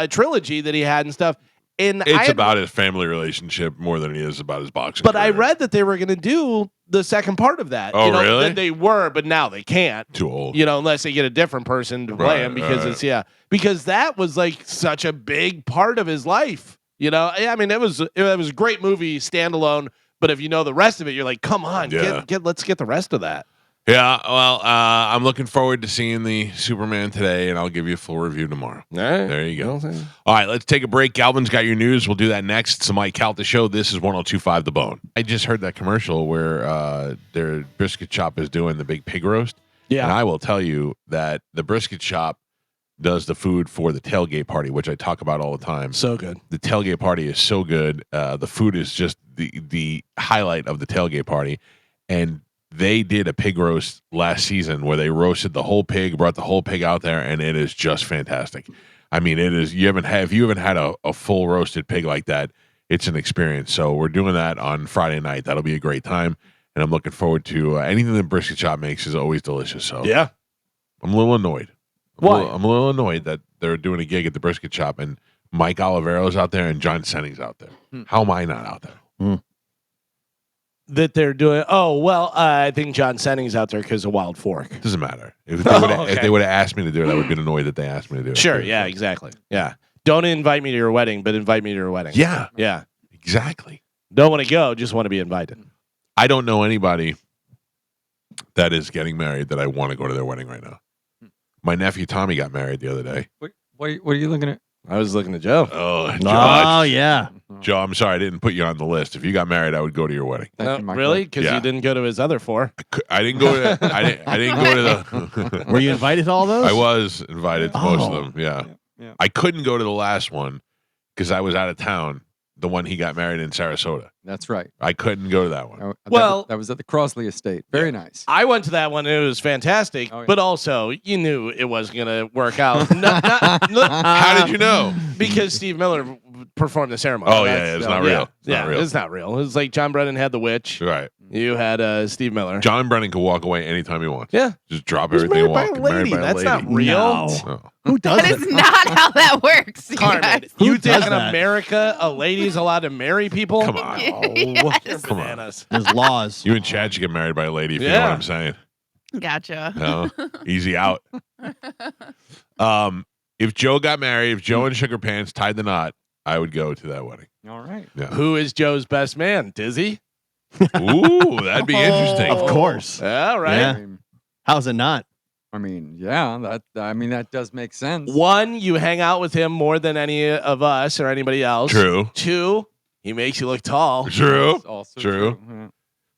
trilogy that he had and stuff. And It's about his family relationship more than it is about his boxing. But I career. read that they were going to do the second part of that. Oh, really? That they were, but now they can't. Too old. Unless they get a different person to play him because because that was like such a big part of his life. I mean, it was a great movie standalone. But if you know the rest of it, you're like, come on, let's get the rest of that. Yeah, well, I'm looking forward to seeing the Superman today, and I'll give you a full review tomorrow. All right. There you go. All right, let's take a break. Galvin's got your news. We'll do that next. It's the Mike Calta Show. This is 102.5 The Bone. I just heard that commercial where their brisket shop is doing the big pig roast. Yeah. And I will tell you that the brisket shop does the food for the tailgate party, which I talk about all the time. So good. The tailgate party is so good. The food is just the highlight of the tailgate party. And they did a pig roast last season where they roasted the whole pig, brought the whole pig out there, and it is just fantastic. I mean, it is. If you haven't had a full roasted pig like that, it's an experience. So we're doing that on Friday night. That'll be a great time, and I'm looking forward to anything the brisket shop makes is always delicious. So yeah, I'm a little annoyed. Why? I'm a little annoyed that they're doing a gig at the brisket shop and Mike Olivero's out there and John Senning's out there. How am I not out there? That they're doing. Oh well, I think John Senning's out there because of Wild Fork. Doesn't matter. If they would have asked me to do it, I would have been annoyed that they asked me to do it. Sure. Yeah. Exactly. Yeah. Don't invite me to your wedding, but invite me to your wedding. Yeah. Yeah. Exactly. Don't want to go. Just want to be invited. I don't know anybody that is getting married that I want to go to their wedding right now. My nephew Tommy got married the other day. What are you looking at? I was looking at Joe. Oh, Oh, yeah. Joe, I'm sorry I didn't put you on the list. If you got married, I would go to your wedding. Thank you, Michael. Really? Because Yeah. you didn't go to his other four. I didn't go to. I didn't go to the. Were you invited to all those? I was invited to most of Oh. them. Yeah. Yeah. I couldn't go to the last one because I was out of town. The one he got married in Sarasota. That's right. I couldn't go to that one. Well- that was at the Crossley Estate. Very nice. I went to that one and it was fantastic, Oh, yeah. but also you knew it wasn't going to work out. How did you know? Because Steve Miller performed the ceremony. Oh yeah, it's not real. It's Yeah, not real. it's not real. It was like John Brennan had the witch. Right. You had Steve Miller. John Brennan can walk away anytime he wants. Yeah. Just drop He's everything and married walk. by a lady. Married by a That's lady. not real. No. Oh. Who does That it? is not how that works. you Carmen, guys. you Who think does in that? America a lady's allowed to marry people? Come on. Yes. Come on. Bananas. There's laws. You and Chad should get married by a lady if you know Yeah. what I'm saying. Gotcha. No? Easy out. If Joe got married, if Joe and Sugar Pants tied the knot, I would go to that wedding. All right. Yeah. Who is Joe's best man? Dizzy? Ooh, that'd be interesting. Of course. All right. Yeah. How's it not? Yeah, that does make sense. One, you hang out with him more than any of us or anybody else. True. Two, he makes you look tall. True. That's also True. Yeah.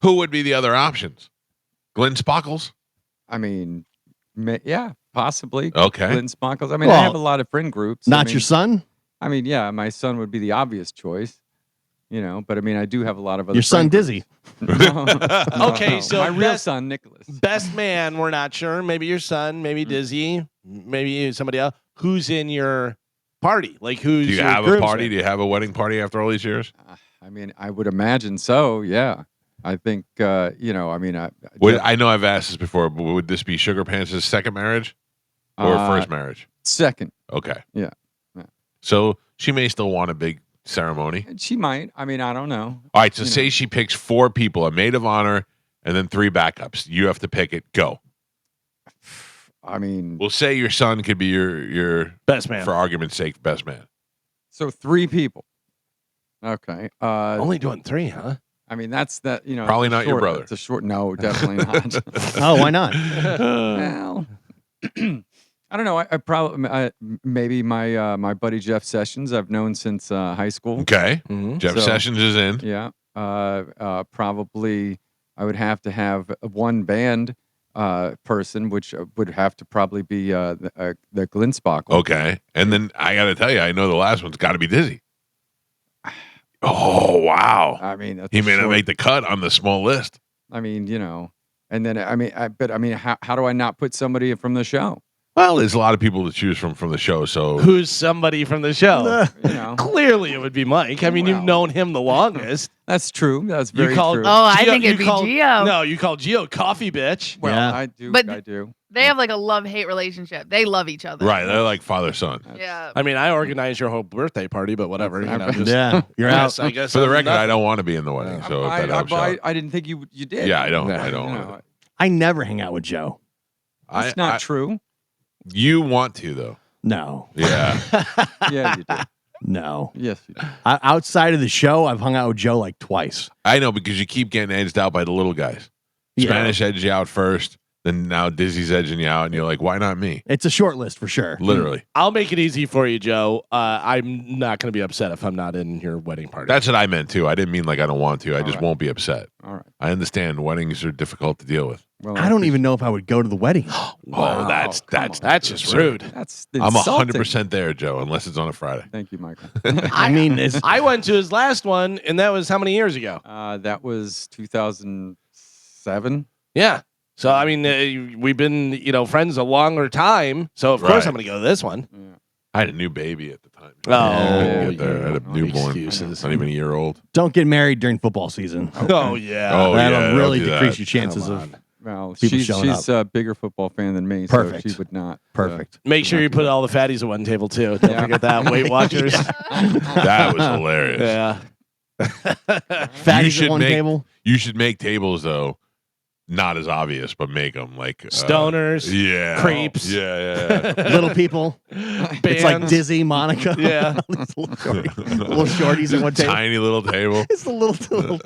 Who would be the other options? Glenn Spockles? Yeah, possibly. Okay. Glenn Spockles. I Well, have a lot of friend groups. Not your son? Yeah, my son would be the obvious choice. But I do have a lot of other Your son friend Dizzy. groups. No, Okay, no. so my real that's- son Nicholas. Best man, we're not sure. Maybe your son, maybe Dizzy, maybe somebody else. Who's in your party? Like who's Do you your have a groomsman? party? Do you have a wedding party after all these years? I would imagine so. Yeah, I think I know I've asked this before, but would this be Sugar Pants' second marriage or first marriage? second. Okay. Yeah. So she may still want a big ceremony. She might. I don't know. All right. So say she picks 4 people, a maid of honor, and then 3 backups. You have to pick it. Go. We'll say your son could be your Best man. for argument's sake, best man. So 3 people. Okay. Only doing 3, huh? That's that. Probably it's a not your short- brother. It's a short. No, definitely not. Oh, why not? Well, I don't know. I probably maybe my buddy Jeff Sessions I've known since high school. Okay. Mm-hmm. Jeff So- Sessions is in. Yeah. Probably I would have to have one band, person, which would have to probably be the Glinspockle. Okay. And then I got to tell you, I know the last one's got to be Dizzy. Oh, wow. I mean, that's He may not make the cut on the small list. I mean, and then how do I not put somebody from the show? Well, there's a lot of people to choose from the show. So who's somebody from the show? Clearly, it would be Mike. I mean, you've known him the longest. That's true. That's very true. Oh, I think it'd be Gio. No, you call Gio coffee bitch. Well, yeah. I do. But I do. They have like a love-hate relationship. They love each other. right, they're like father-son. Yeah. I mean, I organized your whole birthday party, but whatever. Yeah, you're out. I guess For the other than record, I that- don't want to be in the wedding. So if that helps out. I didn't think you did. Yeah, I don't. Yeah. I don't. I never hang out with Joe. That's not true. You want to though? No, Yeah. Yeah, you do. no. Yes, you do. Outside of the show, I've hung out with Joe like twice. I know because you keep getting edged out by the little guys. Spanish edged you out first, then now Dizzy's edging you out, and you're like, why not me? It's a short list for sure. Literally. I'll make it easy for you, Joe. I'm not going to be upset if I'm not in your wedding party. That's what I meant too. I didn't mean like I don't want to. I just right. won't be upset. All right. I understand weddings are difficult to deal with. Well, I don't even know if I would go to the wedding. Oh, that's just absurd. rude. That's I'm insulting. 100% there, Joe, unless it's on a Friday. Thank you, Michael. I mean, I went to his last one, and that was how many years ago? That was 2007. Yeah. So I mean, we've been friends a longer time. So of course Right. I'm going to go to this one. Yeah. I had a new baby at the time. Oh, I didn't get there. I had a yeah. newborn. Excuses. Not even a year old. don't get married during football season. Oh yeah. Oh, That'll yeah, really don't do decrease that. your chances Come of on. Well, People she's showing a bigger football fan than me, Perfect. so she would not. perfect. Make sure you put all the fatties at one table too. Don't Yeah. forget that. Weight Watchers. That was hilarious. Yeah. Fatties at one table. You should make tables though, not as obvious, but make them like Stoners. Yeah. Creeps. Yeah. Little people. It's like Bands. Dizzy, Monica. Yeah. These little shorties at one table. Tiny little table. It's a little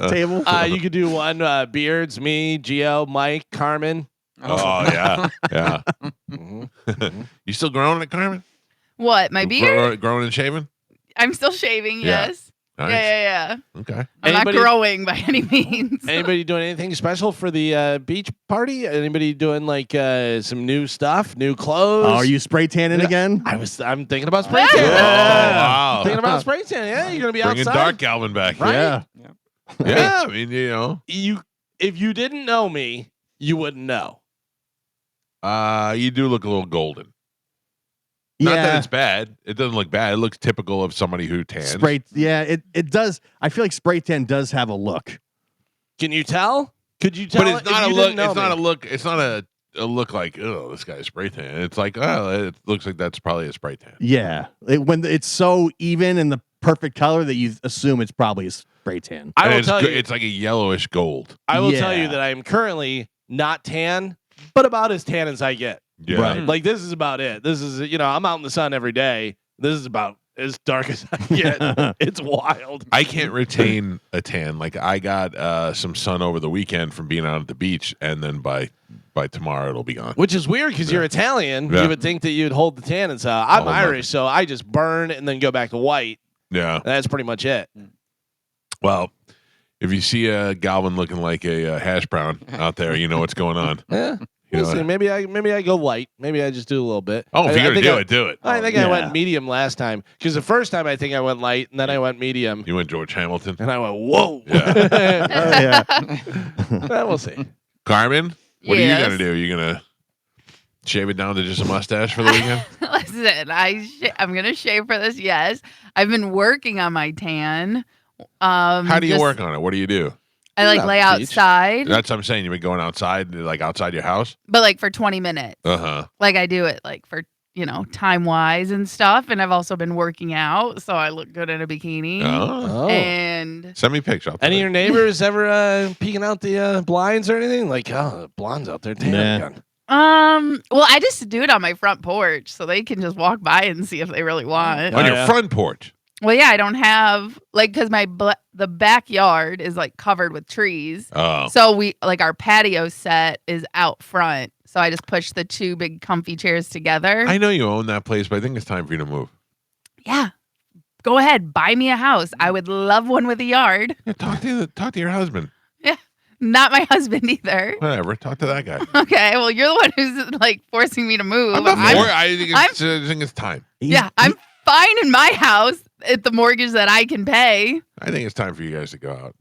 table. You could do one Beards, me, Gio, Mike, Carmen. Oh yeah. Yeah. Mhm. You still growing it, Carmen? What? My beard? Growing and shaving? I'm still shaving. Yeah. Yes. Nice. Yeah. Okay. I'm Anybody- not growing by any means. Anybody doing anything special for the beach party? Anybody doing like some new stuff, new clothes? Oh, are you spray tanning again? I'm thinking about spray Oh, tan. wow. Thinking about spray tan. Yeah, you're gonna be Bringing outside. Dark Calvin back. Right? Yeah. Yeah. I mean, If you didn't know me, you wouldn't know. you do look a little golden. Not that it's bad. It doesn't look bad. It looks typical of somebody who tans. Spray. Yeah, it does. I feel like spray tan does have a look. Can you tell? Could you tell? But it's not if a you look. didn't know It's not a me? look. It's not a look like, oh, this guy's spray tan. It's like, oh, it looks like that's probably a spray tan. Yeah, when it's so even and the perfect color that you assume it's probably a spray tan. I will And tell you. it's like a yellowish gold. I will tell you Yeah. that I am currently not tan, but about as tan as I get. Yeah. Right. Like this is about it. This is I'm out in the sun every day. This is about as dark as I get. It's wild. I can't retain a tan. Like I got some sun over the weekend from being out at the beach, and then by tomorrow it'll be gone. Which is weird because you're Italian. Yeah. You would think that you'd hold the tan and stuff. I'm Oh, my. Irish, so I just burn and then go back to white. Yeah. That's pretty much it. Well, if you see a Galvin looking like a hash brown out there, you know what's going on. Yeah. You We'll know see. Maybe I go light. Maybe I just do a little bit. Oh, if I you're think gonna do it. I think I Yeah. went medium last time because the first time I think I went light and then I went medium You went George Hamilton. and I went whoa. Yeah. Well, we'll see. Carmen, what are you Yes. gonna do? You gonna shave it down to just a mustache for the weekend? Listen, I'm gonna shave for this. Yes, I've been working on my tan. How do you just- work on it? What do you do? I like Not lay the beach. outside, That's what I'm saying. You've been going outside, like outside your house. but like for 20 minutes. Uh-huh. Like I do it like for time wise and stuff. And I've also been working out, so I look good in a bikini. Oh. And Send me a picture. I'll put Any of it. your neighbors ever peeking out the blinds or anything? Like, oh, the blondes out there. Damn. Nah. well, I just do it on my front porch, so they can just walk by and see if they really want. on Oh, your yeah. front porch. Well, yeah, I don't have because the backyard is like covered with trees. Oh. So our patio set is out front. So I just push the two big comfy chairs together. I know you own that place, but I think it's time for you to move. Yeah. Go ahead, buy me a house. I would love one with a yard. Yeah, talk to your husband. Not my husband either. Whatever. Talk to that guy. Okay, well, you're the one who's like forcing me to move. I think it's time. Yeah, I'm fine in my house at the mortgage that I can pay. I think it's time for you guys to go out.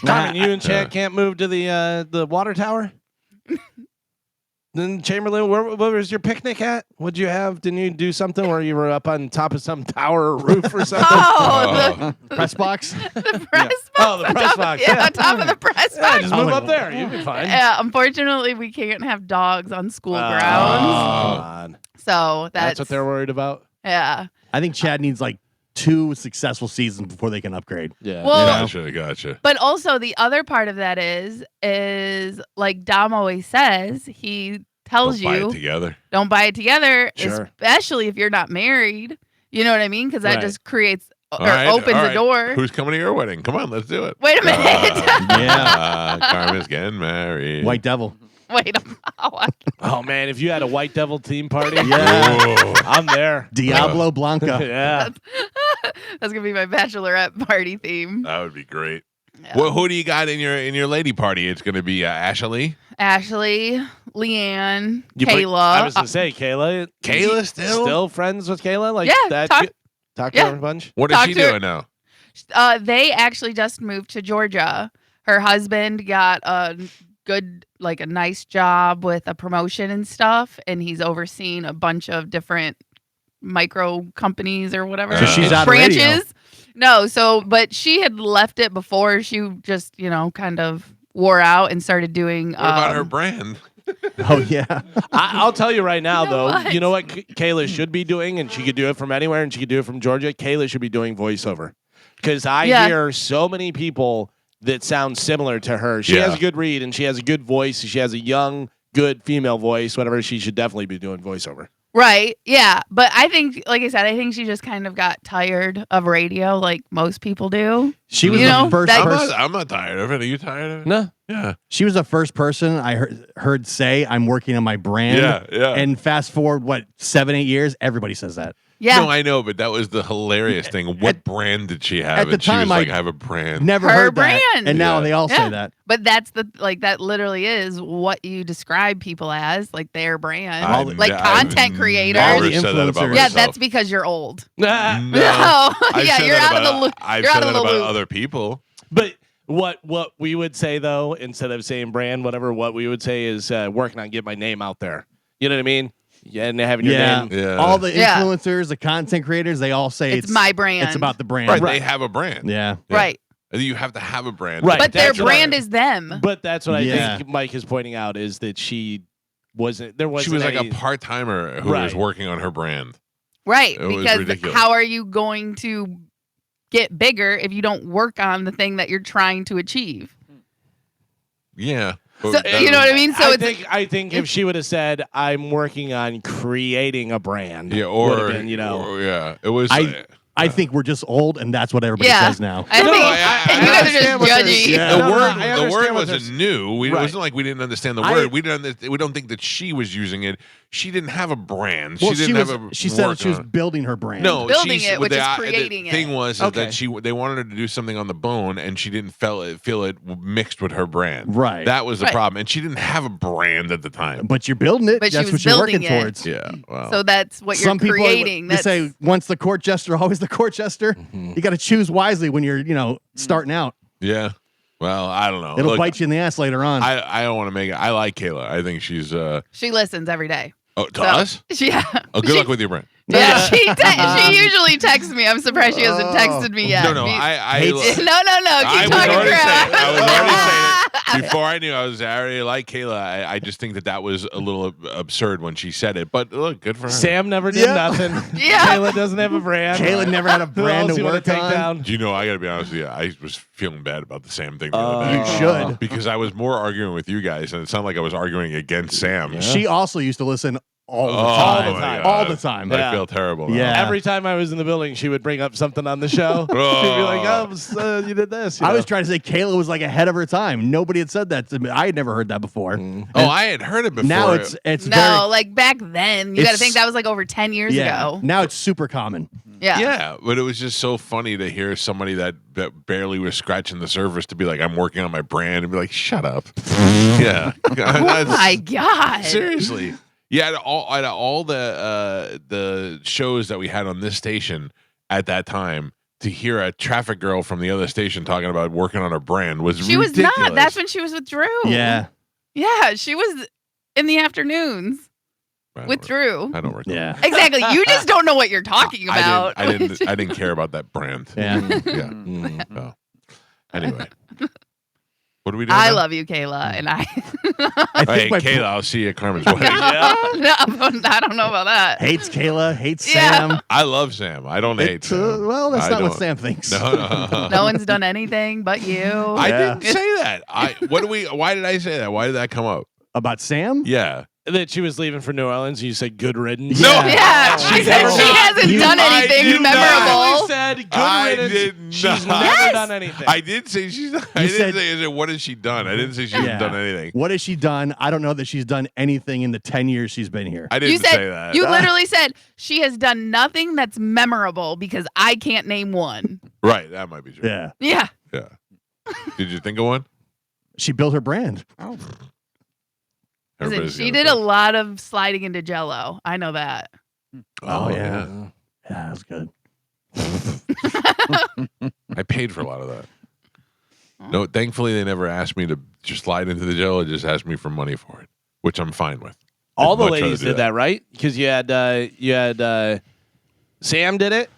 Tommy, you and Chad can't move to the water tower? Then Chamberlain, where was your picnic at? What'd you have? Didn't you do something where you were up on top of some tower or roof or something? Oh, the press box. The press box. Oh, the press box. Yeah, on top of the press Yeah, box. just move up there. You'll be fine. Yeah, unfortunately, we can't have dogs on school grounds. Come on. So That's what they're worried about? Yeah. I think Chad needs like 2 successful seasons before they can upgrade. Yeah. Well, Gotcha. but also the other part of that is like Dom always says, he tells Don't buy you it together. don't buy it together, Sure. especially if you're not married. You know what I mean? Because that Right. just creates or All opens right. the door. Who's coming to your wedding? Come on, let's do it. Wait a minute. Carmen's getting married. White Devil. Wait. Oh, man, if you had a White Devil theme party, Yeah. I'm there. Diablo Blanca. Yeah. That's gonna be my bachelorette party theme. That would be great. Yeah. Well, who do you got in your lady party? It's going to be Ashley. Ashley, Leanne, You Kayla. I was going to say, Kayla. Kayla still? Still friends with Kayla? Like Yeah, that? Talk to yeah. her a bunch? What is Talk she to her. doing now? They actually just moved to Georgia. Her husband got a nice job with a promotion and stuff, and he's overseen a bunch of different micro companies or whatever. So she's out of branches. radio. No, but she had left it before. She just, kind of wore out and started doing. What about her brand? Oh, yeah. I'll tell you right now, You know though. what? You know what Kayla should be doing, and she could do it from anywhere, and she could do it from Georgia. Kayla should be doing voiceover, because I hear so many people that sound similar to her. She has a good read, and she has a good voice. She has a young, good female voice. Whatever, she should definitely be doing voiceover. Right. Yeah. But I think, like I said, I think she just kind of got tired of radio, like most people do. She was You know, the first that- person. I'm not tired of it. Are you tired of it? No. Yeah. She was the first person I heard say, "I'm working on my brand." Yeah. And fast forward, 7-8 years, everybody says that. Yeah. No, I know, but that was the hilarious thing. What brand did she have? at the And she time, was like, I I have a brand. Never Her heard that. brand. And now Yeah. they all Yeah. say that. But that's that literally is what you describe people as, like their brand. I've like I've content creators. never All the said that about influencers. Yeah, myself. that's because you're old. No. No. I've Yeah, said you're that out of the about- loop. I've You're said out of that the about loop. other people. But what we would say, though, instead of saying brand, whatever, what we would say is working on getting my name out there. You know what I mean? Yeah, and having your name. Yeah. All the Yeah. influencers, the content creators, they all say It's my brand. It's about the brand. Right. They have a brand. Yeah. Right. You have to have a brand. Right. But their That's what brand I- is them. But that's what I Yeah. think Mike is pointing out is that she wasn't. She was like any- a part timer who was Right. working on her brand. Right. It was Because ridiculous. how are you going to get bigger if you don't work on the thing that you're trying to achieve? Yeah. So, you know what I mean? So I think if she would have said, "I'm working on creating a brand," Yeah, would or, have been, or yeah, it was. I think we're just old, and that's what everybody Yeah. says now. I No, think I you guys are understand what just they're- judgy. Yeah. the No, no, word, I the understand word what wasn't new. It Right. wasn't like we didn't understand the I- word. We don't think that she was using it. She didn't have a brand. Well, she didn't have a. she said that work she was on it. building her brand. No, Building she's- it, which is the creating it. thing was is Okay. that they wanted her to do something on the bone, and she didn't feel it mixed with her brand. Right. That was the Right. problem, and she didn't have a brand at the time. But you're building it. But she that's was what you're building working it. towards. Yeah. Wow. So that's what you're Some people creating. they say once the court jester, always the court jester. Mm-hmm. You got to choose wisely when you're, starting out. yeah. Well, I don't know. It'll Look, bite you in the ass later on. I don't want to make it. I like Kayla. I think she's she listens every day. to So- us. Yeah. Oh, good luck with your brand. Yeah, she usually texts me. I'm surprised she hasn't texted me yet. No, I No, was keep talking already crap. saying it. I was already saying it before I knew. I already like Kayla. I just think that was a little absurd when she said it. But look, good for her. Sam never did Yeah. nothing. Yeah. Kayla doesn't have a brand. Kayla never had a Who brand else to you wanna work take on. down? Do you know? I got to be honest with you. I was feeling bad about the Sam thing the other day. You should. Because I was more arguing with you guys, and it sounded like I was arguing against Sam. She also used to listen all the Oh, time. my God. All the time. I Yeah. feel terrible. now. Yeah. Every time I was in the building, she would bring up something on the show. She'd be like, "Oh, you did this." I was trying to say Kayla was like ahead of her time. Nobody had said that to me. I had never heard that before. Oh, I had heard it before. Now it's No, very, like back then. You got to It's- think that was like over 10 years yeah. ago. Now it's super common. Yeah, but it was just so funny to hear somebody that barely was scratching the surface to be like, I'm working on my brand, and be like, shut up. Yeah. Oh my God. Seriously. Yeah, out of all the shows that we had on this station at that time, to hear a traffic girl from the other station talking about working on her brand was ridiculous. She was not. That's when she was with Drew. Yeah. Yeah, she was in the afternoons with Drew. I don't recall. Yeah. Exactly. You just don't know what you're talking about. I didn't care about that brand. Yeah. Yeah. Oh. Anyway. What are we doing? I now? love you, Kayla, and I. Hey, Kayla, I'll see you at Carmen's wedding. No, I don't know about that. Hates Kayla, hates Yeah. Sam. I love Sam. I don't hate Sam. Well, that's I not what don't. Sam thinks. No. No one's done anything but you. I Yeah. didn't say that. Why did I say that? Why did that come up? About Sam? Yeah. That she was leaving for New Orleans. You said good riddance. No. Yeah, she said she hasn't done anything memorable. Said good I riddance. did She's not. never done anything. I did say she's. I didn't say what has she done. I didn't say she hasn't done anything. What has she done? I don't know that she's done anything in the 10 years she's been here. I didn't You said say that. you literally said she has done nothing that's memorable because I can't name one. Right. That might be true. Yeah. Yeah. Yeah. Did you think of one? She built her brand. Listen, Everybody's she gonna did a think. lot of sliding into Jello. I know that. Oh, yeah. Yeah, that was good. I paid for a lot of that. No, thankfully they never asked me to just slide into the Jello. They just asked me for money for it, which I'm fine with. All I'd the much rather ladies do did that, right? Because you had Sam did it,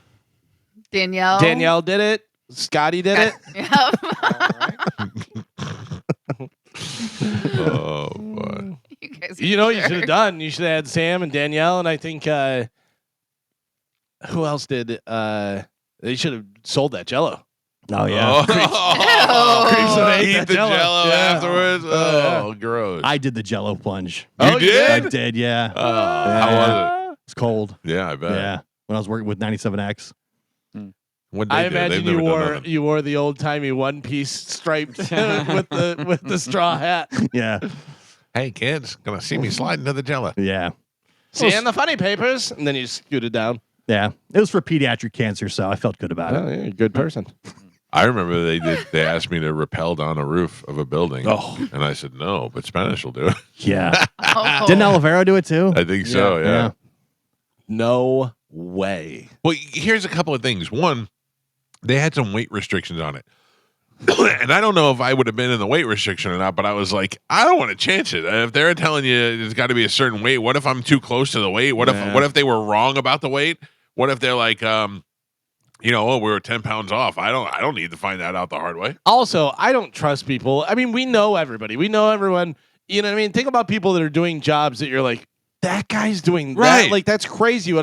Danielle. Danielle did it, Scotty did it. Yep. Oh, boy. You guys You know what you sure. should have done? You should have had Sam and Danielle, and I think who else did? They should have sold that Jello. Oh, yeah. Oh, Eat eat the Jello Yeah. afterwards. Oh, gross. I did the Jello plunge. You did? I did, yeah. How was It's cold. it? Yeah, I bet. Yeah. When I was working with 97X. What I they do, imagine they've you never done wore nothing. you wore the old timey one piece striped with the straw hat. Yeah. Hey, kids, gonna see me slide into the Jello. Yeah. Seeing the funny papers, and then you scooted down. Yeah. It was for pediatric cancer, so I felt good about it. Oh, you're a good person. I remember they asked me to rappel down a roof of a building. Oh. And I said no, but Spanish will do it. Yeah. Oh. Didn't Olivero do it too? I think so, yeah. No way. Well, here's a couple of things. One, they had some weight restrictions on it. And I don't know if I would have been in the weight restriction or not, but I was like, I don't want to chance it. If they're telling you it's got to be a certain weight, what if I'm too close to the weight? What if they were wrong about the weight? What if they're like, we were 10 pounds off? I don't need to find that out the hard way. Also, I don't trust people. I mean, we know everybody. We know everyone. You know what I mean? Think about people that are doing jobs that you're like, that guy's doing Right. that. Like, that's crazy.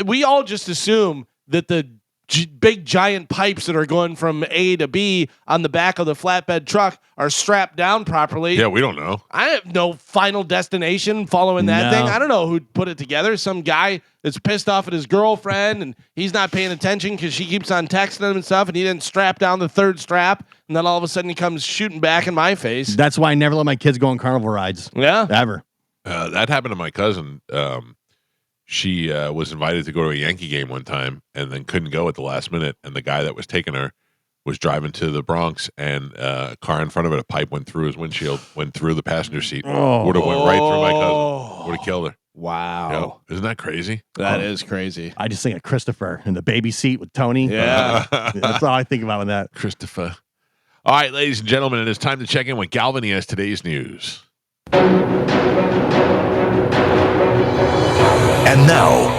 We all just assume that the big giant pipes that are going from A to B on the back of the flatbed truck are strapped down properly. Yeah, we don't know. I have no final destination following that No. thing. I don't know who put it together. Some guy that's pissed off at his girlfriend and he's not paying attention because she keeps on texting him and stuff, and he didn't strap down the third strap, and then all of a sudden he comes shooting back in my face. That's why I never let my kids go on carnival rides. Yeah. Ever. That happened to my cousin. She was invited to go to a Yankee game one time and then couldn't go at the last minute. And the guy that was taking her was driving to the Bronx, and a car in front of it, a pipe went through his windshield, went through the passenger seat. Oh. Would have went right through my cousin. Would have killed her. Wow. Isn't that crazy? That is crazy. I just think of Christopher in the baby seat with Tony. Yeah. That's all I think about with that. Christopher. All right, ladies and gentlemen, it is time to check in with Galvin. He has today's news. And now,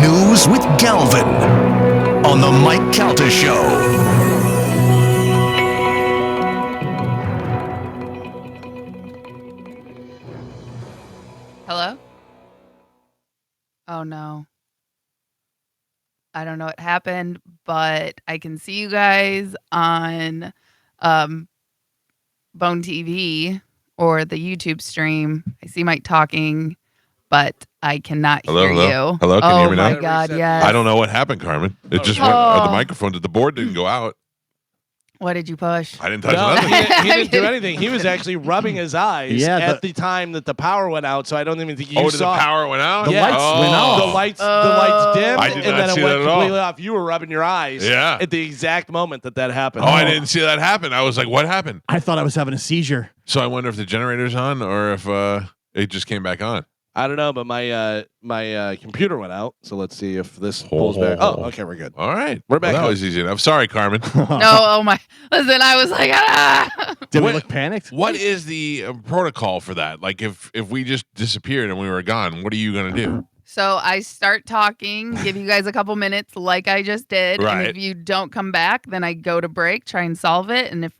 news with Galvin on the Mike Calta Show. Hello? Oh no. I don't know what happened, but I can see you guys on Bone TV or the YouTube stream. I see Mike talking, but I cannot hear you. Hello, can you hear me now? Oh my God, yes. I don't know what happened, Carmen. It just went. The microphone. The board didn't go out. What did you push? I didn't touch No, nothing. he didn't do anything. He was actually rubbing his eyes at the time that the power went out. So I don't even think you saw. The power went out? The lights went off. The lights dimmed, I did and not then see it went that at all. completely off. You were rubbing your eyes at the exact moment that happened. Oh, I didn't see that happen. I was like, what happened? I thought I was having a seizure. So I wonder if the generator's on or if it just came back on. I don't know, but my computer went out. So let's see if this pulls back. Oh, okay, we're good. All right. We're back. Well, that was easy enough. Sorry, Carmen. No, oh my. Listen, I was like, Did we look panicked? What is the protocol for that? Like if we just disappeared and we were gone, what are you going to do? So I start talking, give you guys a couple minutes like I just did. Right. And if you don't come back, then I go to break, try and solve it. And if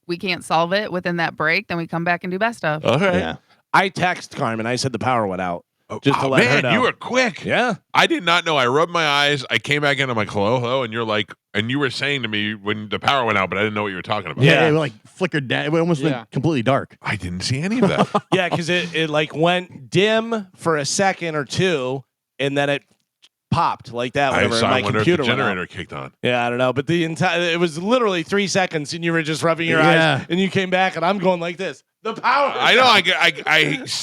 we can't solve it within that break, then we come back and do best of. Okay. Yeah. I text Carmen. I said the power went out. Just to let her know. You were quick. Yeah. I did not know. I rubbed my eyes. I came back in. I'm like, hello. And you're like, and you were saying to me when the power went out, but I didn't know what you were talking about. Yeah, it like flickered down. It almost went completely dark. I didn't see any of that. Yeah, because it like went dim for a second or two, and then it popped like that. Whenever my wonder computer if the went out. generator kicked on. Yeah, I don't know, but it was literally 3 seconds, and you were just rubbing your eyes, and you came back, and I'm going like this. The power. I know.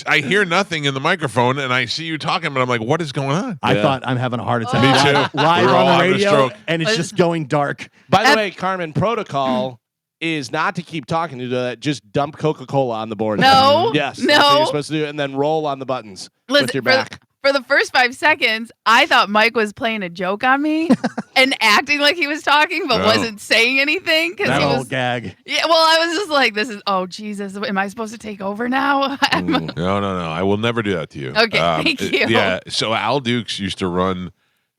I hear nothing in the microphone, and I see you talking, but I'm like, what is going on? I thought I'm having a heart attack. Me too. Live We're all on the having a radio, stroke. and it's just going dark. By the way, Carmen, protocol is not to keep talking to that. Just dump Coca-Cola on the board. No. Yes. No. That's what you're supposed to do, and then roll on the buttons with your back. For the first 5 seconds, I thought Mike was playing a joke on me and acting like he was talking, but wasn't saying anything because That he old was gag. Yeah, well, I was just like, "This is Jesus. Am I supposed to take over now?" No. I will never do that to you. Okay, thank you. Yeah. So Al Dukes used to run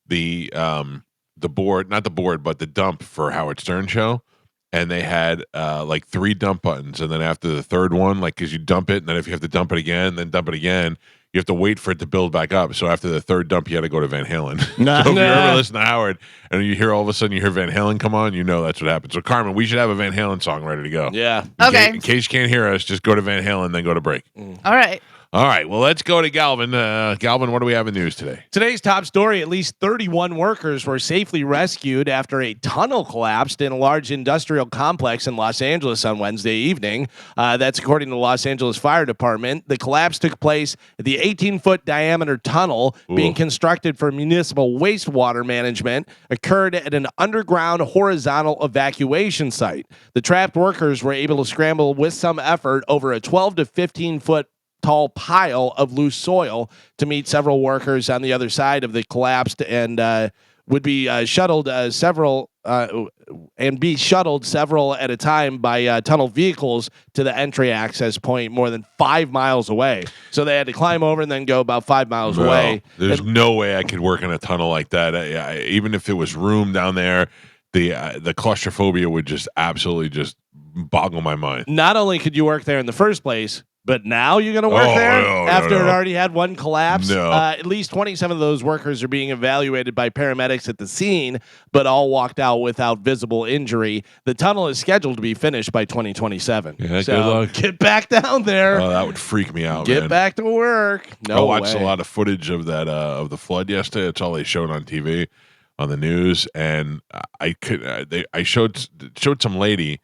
the board, not the board, but the dump for Howard Stern show. And they had like 3 dump buttons. And then after the third one, like, because you dump it, and then if you have to dump it again, then dump it again, you have to wait for it to build back up. So after the third dump, you had to go to Van Halen. So if you ever listen to Howard and you hear all of a sudden you hear Van Halen come on, you know that's what happens. So Carmen, we should have a Van Halen song ready to go. Yeah. In case you can't hear us, just go to Van Halen, then go to break. All right. All right. Well, let's go to Galvin. Galvin, what do we have in news today? Today's top story, at least 31 workers were safely rescued after a tunnel collapsed in a large industrial complex in Los Angeles on Wednesday evening. That's according to the Los Angeles Fire Department. The collapse took place at the 18-foot diameter tunnel being constructed for municipal wastewater management occurred at an underground horizontal evacuation site. The trapped workers were able to scramble with some effort over a 12 to 15-foot tall pile of loose soil to meet several workers on the other side of the collapsed and would be shuttled several at a time by tunnel vehicles to the entry access point more than 5 miles away. So they had to climb over and then go about 5 miles away. There's no way I could work in a tunnel like that. Even if it was room down there, the claustrophobia would just absolutely just boggle my mind. Not only could you work there in the first place, but now you're going to work there after it already had one collapse. No. At least 27 of those workers are being evaluated by paramedics at the scene, but all walked out without visible injury. The tunnel is scheduled to be finished by 2027. Yeah, so good luck. Get back down there. Oh, that would freak me out. Get man. back to work. I watched a lot of footage of that of the flood yesterday. It's all they showed on TV, on the news, and I showed some lady.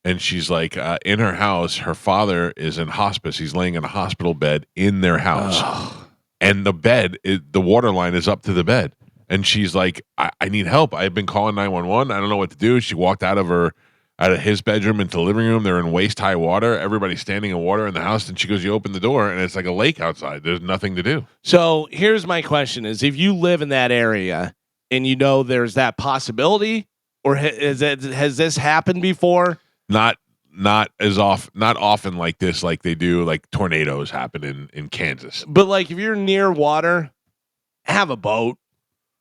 And she's like, in her house, her father is in hospice. He's laying in a hospital bed in their house. And the bed, the water line is up to the bed. And she's like, I need help. I've been calling 911. I don't know what to do. She walked out of his bedroom into the living room. They're in waist-high water. Everybody's standing in water in the house. And she goes, you open the door, and it's like a lake outside. There's nothing to do. So here's my question is, if you live in that area and you know there's that possibility, or has this happened before? Not often like this, like they do, like tornadoes happen in Kansas. But like if you're near water, have a boat.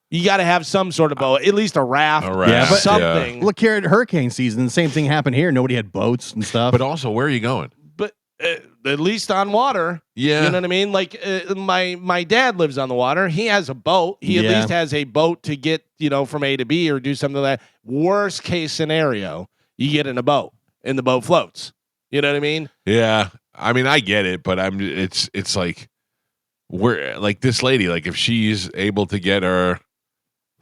You got to have some sort of boat, at least a raft. Yeah, but something. Look here at hurricane season. The same thing happened here. Nobody had boats and stuff. But also, where are you going? But at least on water. Yeah. You know what I mean? Like my dad lives on the water. He has a boat. He at least has a boat to get, from A to B or do something like that. Worst case scenario, you get in a boat and the boat floats. You know what I mean? Yeah. I mean, I get it, but it's like we're like this lady, like if she's able to get her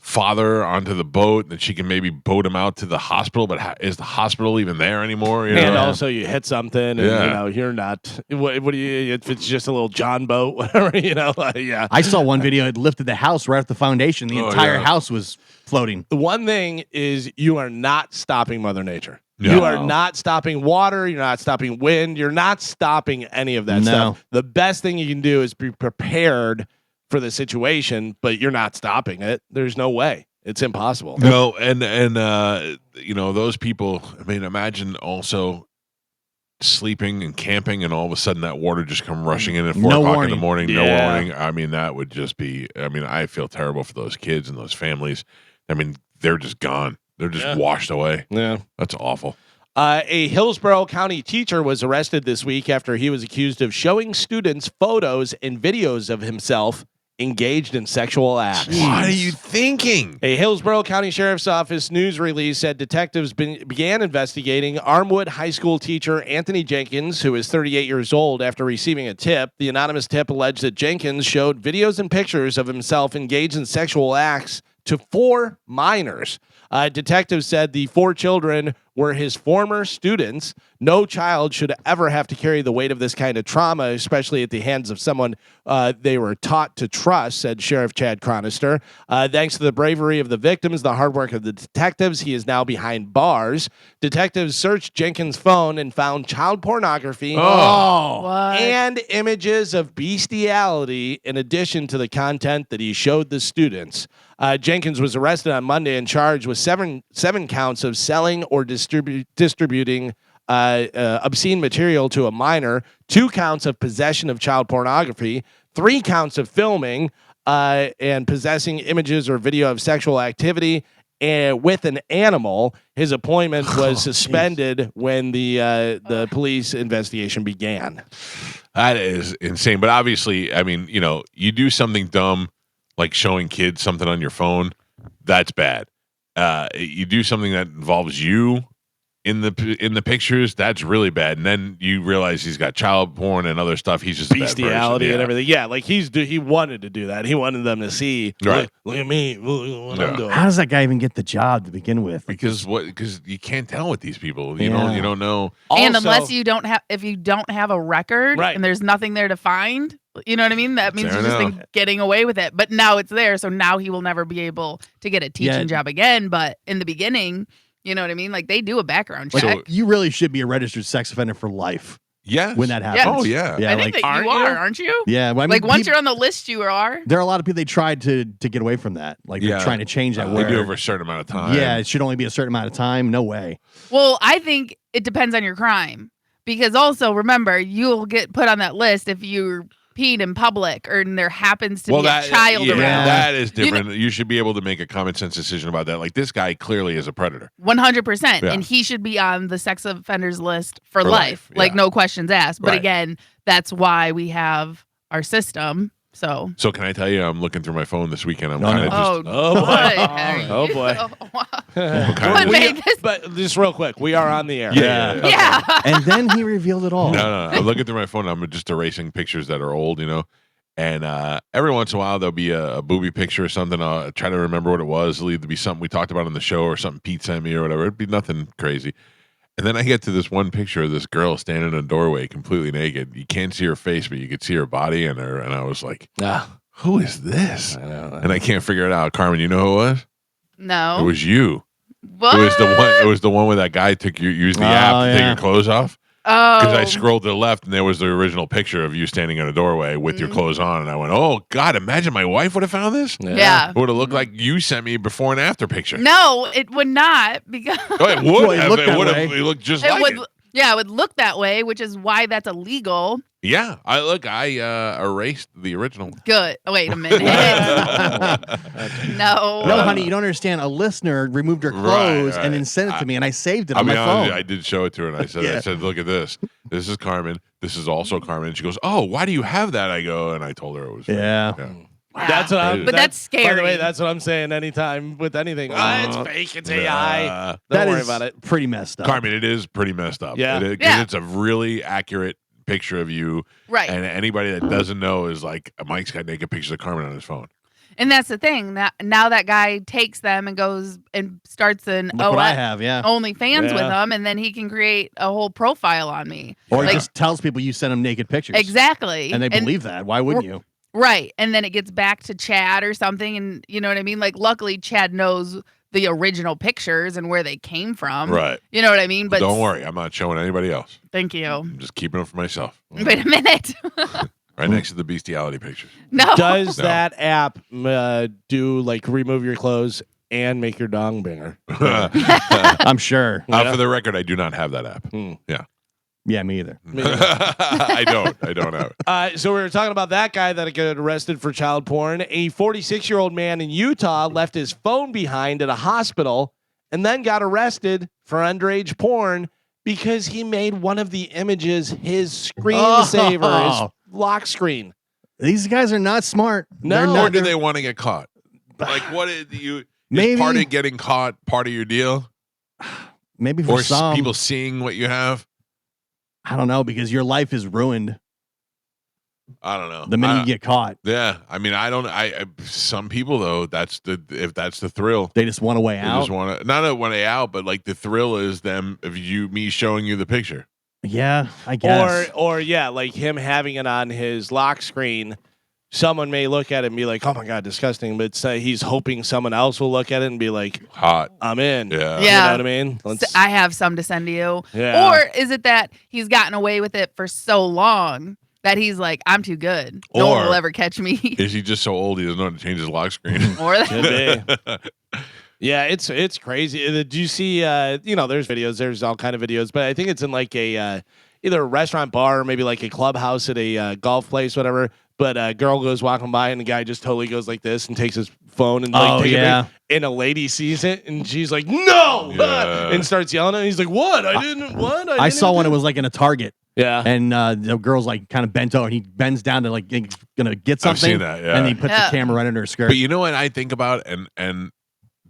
father onto the boat, and that she can maybe boat him out to the hospital. But is the hospital even there anymore? You And know? also, you hit something, and you're not. What do you? If it's just a little John boat, whatever, yeah. I saw one video. It lifted the house right off the foundation. The entire house was floating. The one thing is, you are not stopping Mother Nature. No. You are not stopping water. You're not stopping wind. You're not stopping any of that stuff. The best thing you can do is be prepared for the situation, but you're not stopping it. There's no way. It's impossible. No, and those people. I mean, imagine also sleeping and camping, and all of a sudden that water just come rushing in at 4 o'clock in the morning. Yeah. No warning. I mean, that would just be. I mean, I feel terrible for those kids and those families. I mean, they're just gone. They're just washed away. Yeah, that's awful. A Hillsborough County teacher was arrested this week after he was accused of showing students photos and videos of himself engaged in sexual acts. What are you thinking? A Hillsborough County Sheriff's Office news release said detectives began investigating Armwood High School teacher Anthony Jenkins, who is 38 years old, after receiving a tip. The anonymous tip alleged that Jenkins showed videos and pictures of himself engaged in sexual acts to 4 minors. Detectives said the 4 children were his former students. No child should ever have to carry the weight of this kind of trauma, especially at the hands of someone they were taught to trust, said Sheriff Chad Chronister. Thanks to the bravery of the victims, the hard work of the detectives, he is now behind bars. Detectives searched Jenkins' phone and found child pornography and images of bestiality in addition to the content that he showed the students. Jenkins was arrested on Monday and charged with seven counts of selling or distributing obscene material to a minor, 2 counts of possession of child pornography, 3 counts of filming and possessing images or video of sexual activity with an animal. His appointment was suspended when the police investigation began. That is insane. But obviously, I mean, you do something dumb like showing kids something on your phone, that's bad. You do something that involves you in the pictures, that's really bad. And then you realize he's got child porn and other stuff. He's just bestiality and everything. Yeah, like he wanted to do that. He wanted them to see. Right. Look at me. What I'm doing. How does that guy even get the job to begin with? Because you can't tell with these people. You don't know. And Also, unless you don't have a record, right, and there's nothing there to find. You know what I mean? That means you're just getting away with it. But now it's there, so now he will never be able to get a teaching job again. But in the beginning, you know what I mean? Like, they do a background check. So you really should be a registered sex offender for life. Yeah. When that happens. Oh, yeah. Yeah, I think that you are, aren't you? Yeah. Well, I mean, like, once you're on the list, you are. There are a lot of people, they tried to get away from that. Like, they're trying to change that. They do over a certain amount of time. Yeah, it should only be a certain amount of time. No way. Well, I think it depends on your crime. Because also, remember, you'll get put on that list if you're peed in public or there happens to be a child around. That is different. You should be able to make a common sense decision about that. Like, this guy clearly is a predator. 100%. And he should be on the sex offenders list for life. Like, no questions asked. But again, that's why we have our system. So can I tell you, I'm looking through my phone this weekend. I'm boy. But just real quick, we are on the air. Yeah. And then he revealed it all. No. I'm looking through my phone. I'm just erasing pictures that are old, And every once in a while, there'll be a booby picture or something. I'll try to remember what it was. It'll either be something we talked about on the show or something Pete sent me or whatever. It'd be nothing crazy. And then I get to this one picture of this girl standing in a doorway completely naked. You can't see her face, but you could see her body and her. And I was like, who is this? I know. And I can't figure it out. Carmen, you know who it was? No. It was you. What? It was the one where that guy used the app to take your clothes off. Because I scrolled to the left and there was the original picture of you standing in a doorway with your clothes on, and I went, "Oh God! Imagine my wife would have found this. Yeah, it would have looked like you sent me before and after picture. No, it would not because it would have. It would have looked just like it. Yeah, it would look that way, which is why that's illegal. Yeah, I erased the original. Good. Oh, wait a minute. No, honey, you don't understand. A listener removed her clothes and then sent it to me, and I saved it on my phone. I did show it to her, and I said, "Look at this. This is Carmen. This is also Carmen." And she goes, "Oh, why do you have that?" I go, and I told her it was. Yeah. Wow. That's what I'm. But that's scary. By the way, that's what I'm saying. Anytime with anything, it's fake. It's AI. Don't worry about it. Pretty messed up. Carmen, it is pretty messed up. Yeah, because it's a really accurate picture of you. Right. And anybody that doesn't know is like, Mike's got naked pictures of Carmen on his phone. And that's the thing. Now that guy takes them and goes and starts an Look what I have, yeah. OnlyFans Yeah. with them, and then he can create a whole profile on me. Or Like, he just tells people you send him naked pictures. exactly. And they believe that. Why wouldn't you? Right. And then it gets back to Chad or something. And you know what I mean? Like, luckily, Chad knows the original pictures and where they came from. Right. You know what I mean? But don't worry, I'm not showing anybody else. Thank you. I'm just keeping them for myself. Wait a minute. Right next to the bestiality pictures. No. Does No. that app do like remove your clothes and make your dong bigger? I'm sure. For the record, I do not have that app. Yeah. Yeah, me either. I don't have it. So we were talking about that guy that got arrested for child porn. A 46-year-old man in Utah left his phone behind at a hospital and then got arrested for underage porn because he made one of the images his screensaver, his lock screen. These guys are not smart. No. They're Or not, do they want to get caught? Like, what is you? Maybe. Is part of getting caught part of your deal? maybe for Or some people seeing what you have? I don't know, because your life is ruined I don't know. the minute you get caught. Yeah, I mean, I don't. I some people though, if that's the thrill. They just want a way They out. just want to not a way out, but like the thrill is me showing you the picture. Yeah, I guess. Or yeah, like him having it on his lock screen. Someone may look at it and be like, "Oh my god, disgusting!" But he's hoping someone else will look at it and be like, Hot. "I'm in." Yeah. You Yeah. know what I mean? I have some to send to you. Yeah. Or is it that he's gotten away with it for so long that he's like, I'm too good. No one Or- will ever catch me. Is he just so old he doesn't know how to change his lock screen? Or that. Could be. Yeah, it's crazy. Do you see? There's videos. There's all kind of videos, but I think it's in like a either a restaurant, bar, or maybe like a clubhouse at a golf place, whatever. But a girl goes walking by, and the guy just totally goes like this and takes his phone and like take a pic, and a lady sees it, and she's like, "No!" Yeah. and starts yelling. And he's like, "What? I didn't. What? I saw didn't one. do-" It was like in a Target, Yeah. and the girl's like kind of bent over, and he bends down to like gonna get something. I've seen that, yeah. And he puts Yeah. the camera right under her skirt. But you know what I think about, and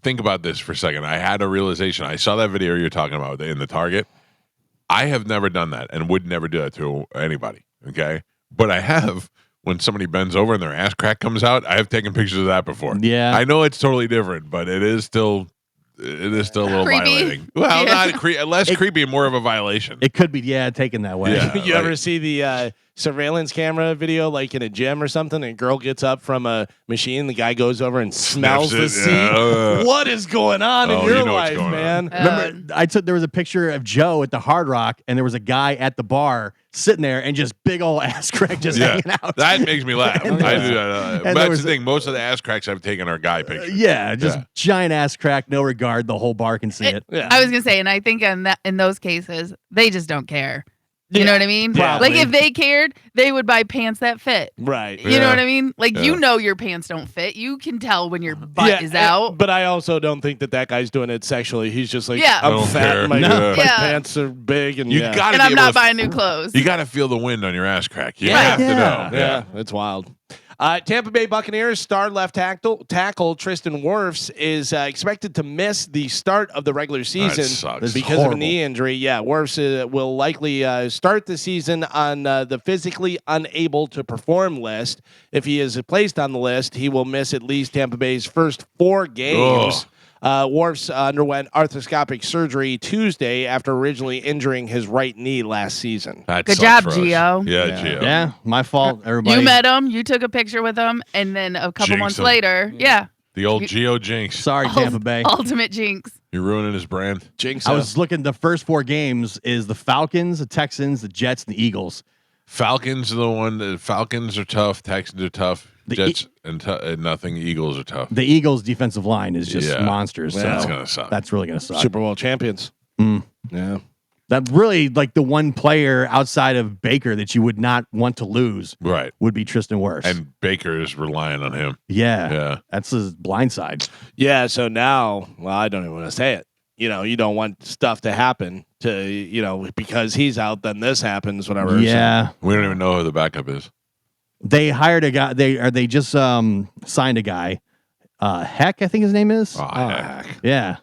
think about this for a second. I had a realization. I saw that video you're talking about in the Target. I have never done that and would never do that to anybody. Okay, but I have. When somebody bends over and their ass crack comes out, I have taken pictures of that before. Yeah. I know it's totally different, but it is still a little Creepy. violating. Well, Yeah. not less creepy, more of a violation. It could be, taken that way. Yeah. You ever see the surveillance camera video, like in a gym or something, and a girl gets up from a machine, the guy goes over and smells the Sniffs it, yeah. seat? What is going on in Oh, your you know what's life, going man? Remember, there was a picture of Joe at the Hard Rock, and there was a guy at the bar sitting there, and just big old ass crack just hanging out. That makes me laugh. And I there do. was- That's the thing. Most of the ass cracks I've taken are guy pictures. Just giant ass crack, no regard. The whole bar can see it. Yeah. I was gonna say, and I think in those cases, they just don't care. You know what I mean? Probably. Like if they cared, they would buy pants that fit. Right. You know what I mean? Like Yeah. you know your pants don't fit. You can tell when your butt is and- out. But I also don't think that guy's doing it sexually. He's just like, Yeah. I I'm don't fat, care. and my, No. my Yeah. pants are big, and You yeah. got to And be I'm able not to. buying new clothes. You got to feel the wind on your ass crack. You Right. have to Yeah. know. Yeah, it's wild. Tampa Bay Buccaneers star left tackle Tristan Wirfs is expected to miss the start of the regular season sucks. This is because of a horrible. knee injury. Yeah, Wirfs will likely start the season on the physically unable to perform list. If he is placed on the list, he will miss at least Tampa Bay's first 4 games. Wirfs underwent arthroscopic surgery Tuesday after originally injuring his right knee last season. That Good sucks job, for us. Gio. Yeah, Yeah. Gio. Yeah, my fault. Everybody. You met him. You took a picture with him, and then a couple Jinx months him. later, yeah, The old Gio jinx. Sorry, Tampa Bay. ultimate jinx. You're ruining his brand. Jinx. I was looking. The first 4 games is the Falcons, the Texans, the Jets, and the Eagles. Falcons are the one. The Falcons are tough. Texans are tough. The Jets and nothing. Eagles are tough. The Eagles' defensive line is just Yeah. monsters. Yeah. So That's gonna suck. That's really gonna suck. Super Bowl champions. Mm. Yeah. That really, like the one player outside of Baker that you would not want to lose Right. would be Tristan Wirfs. And Baker is relying on him. yeah, that's his blind side. Yeah, so now, well, I don't even want to say it. You don't want stuff to happen to, because he's out, then this happens, whatever. Yeah, We don't even know who the backup is. they hired a guy. They just signed a guy. Heck, I think his name is. Oh, heck. Yeah,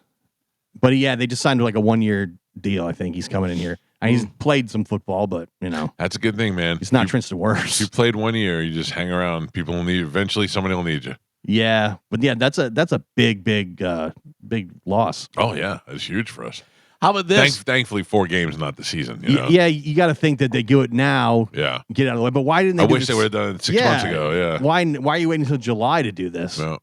but they just signed like a 1-year deal. I think he's coming in here. And he's played some football, but That's a good thing, man. he's not You, Tristan if you Wirfs. played 1 year, you just hang around. People will need. Eventually, somebody will need you. Yeah, but yeah, that's a big loss. Oh yeah, it's huge for us. How about this? Thankfully, 4 games, not the season. You know? Yeah, you got to think that they do it now. Yeah. Get out of the way. But why didn't they? I wish they would have done it 6 months ago. Yeah. Why are you waiting until July to do this? No.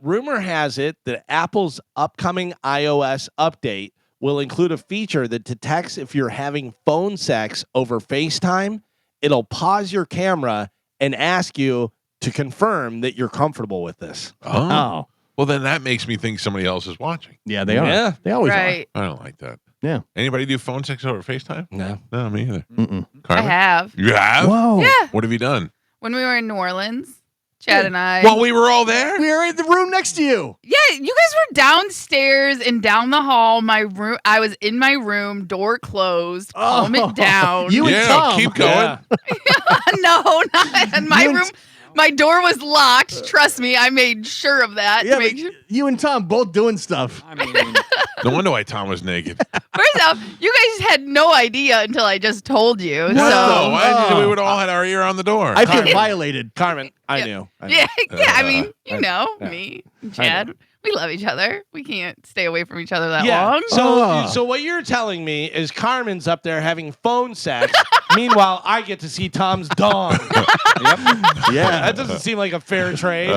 Rumor has it that Apple's upcoming iOS update will include a feature that detects if you're having phone sex over FaceTime. It'll pause your camera and ask you to confirm that you're comfortable with this. Oh. Well, then that makes me think somebody else is watching. Yeah, they are. Yeah. They always Right. I don't like that. Yeah. Anybody do phone sex over FaceTime? No. No, me either. are. I have. You have? Whoa. Yeah. What have you done? When we were in New Orleans, Chad and I. Well, we were all there. We are in the room next to you. Yeah, you guys were downstairs and down the hall. My room. I was in my room, door closed, calm it down. You and Yeah, Tom. keep going. Yeah. No, not in my You and- room. My door was locked. Trust me, I made sure of that. Yeah, to make but sure. you and Tom both doing stuff. I mean, No wonder why Tom was naked. First off, you guys had no idea until I just told you. No, So we would all had our ear on the door. I feel violated. Carmen, I Yeah. knew. yeah, I mean, you know, yeah. me, and Chad, we love each other. We can't stay away from each other that Yeah. long. So what you're telling me is Carmen's up there having phone sex. Meanwhile, I get to see Tom's dong. Yeah. That doesn't seem like a fair trade.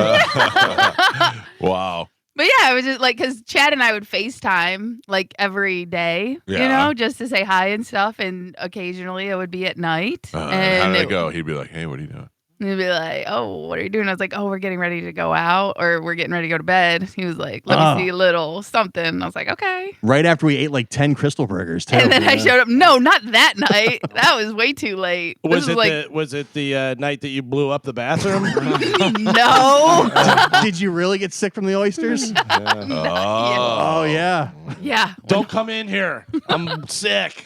Wow. But yeah, it was just like because Chad and I would FaceTime like every day, you Yeah. know, just to say hi and stuff. And occasionally it would be at night. How and did it go? He'd be like, "Hey, what are you doing?" he'd be like, "Oh, what are you doing?" I was like, "Oh, we're getting ready to go out or we're getting ready to go to bed." He was like, "Let me see a little something." I was like, "Okay." Right after we ate like 10 Crystal Burgers, too. And then I showed up. No, not that night. That was way too late. Was This it was the night that you blew up the bathroom? no. Did you really get sick from the oysters? Oh, yeah. Yeah. Don't come in here. I'm sick.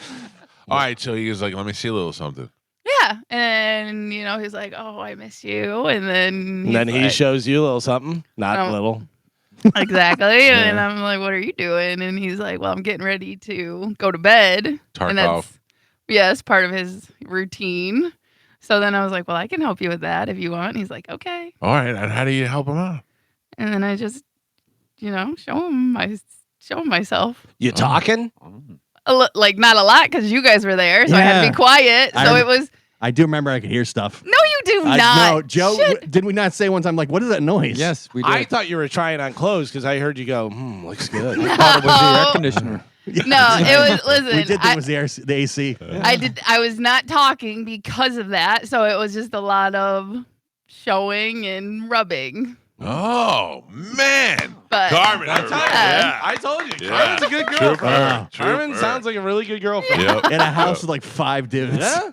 All right, so he was like, "Let me see a little something." Yeah. And, you know, he's like, "Oh, I miss you." And then, And then he like, shows you a little something. Not Oh. little. exactly. And I'm like, "What are you doing?" And he's like, "Well, I'm getting ready to go to bed." And Tarkov. that's part of his routine. So then I was like, "Well, I can help you with that if you want." And he's like, "Okay." All right, and how do you help him out? And then I just, you know, show him myself. You talking? Like not a lot because you guys were there, so I had to Yeah. be quiet. So it was. I do remember I could hear stuff. No, you do not. No, Joe, Shit. did we not say one time, like, what is that noise? yes, we did. I thought you were trying on clothes because I heard you go, looks good. I thought it was the air No. conditioner. No, it was. Listen, We did think it was the AC. I was not talking because of that, so it was just a lot of showing and rubbing. Oh man, But Carmen, Yeah. I told you. Yeah. Carmen's a good Trooper. girlfriend. Carmen Trooper. sounds like a really good girlfriend. Yep. In a house with like 5 dudes. Yeah.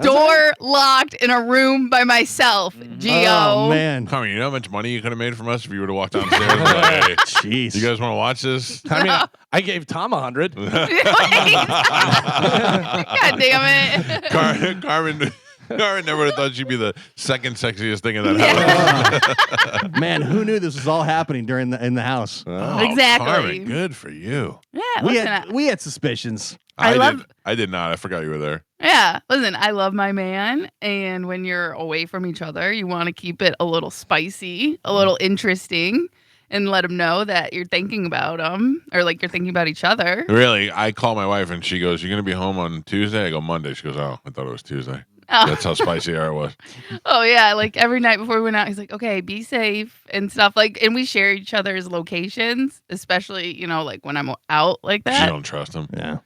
door locked in a room by myself. Geo. Oh, man. Carmen, you know how much money you could have made from us if you were to walk downstairs and be like, "Hey, Jeez. you guys want to watch this?" I mean, I gave Tom 100. God damn it. Carmen never would have thought she'd be the second sexiest thing in that house. Man, who knew this was all happening in the house? Oh, Exactly. Carmen, good for you. Yeah, We listen, had suspicions. I did not. I forgot you were there. listen, I love my man, and when you're away from each other, you want to keep it a little spicy, a little interesting, and let him know that you're thinking about him, or like you're thinking about each other. Really, I call my wife and she goes, "You're gonna be home on Tuesday?" I go, "Monday." She goes, "Oh, I thought it was Tuesday." Oh. That's how spicy ours was. Oh yeah, like every night before we went out, he's like, "Okay, be safe" and stuff. Like, and we share each other's locations, especially like when I'm out like She that. don't trust him. Yeah.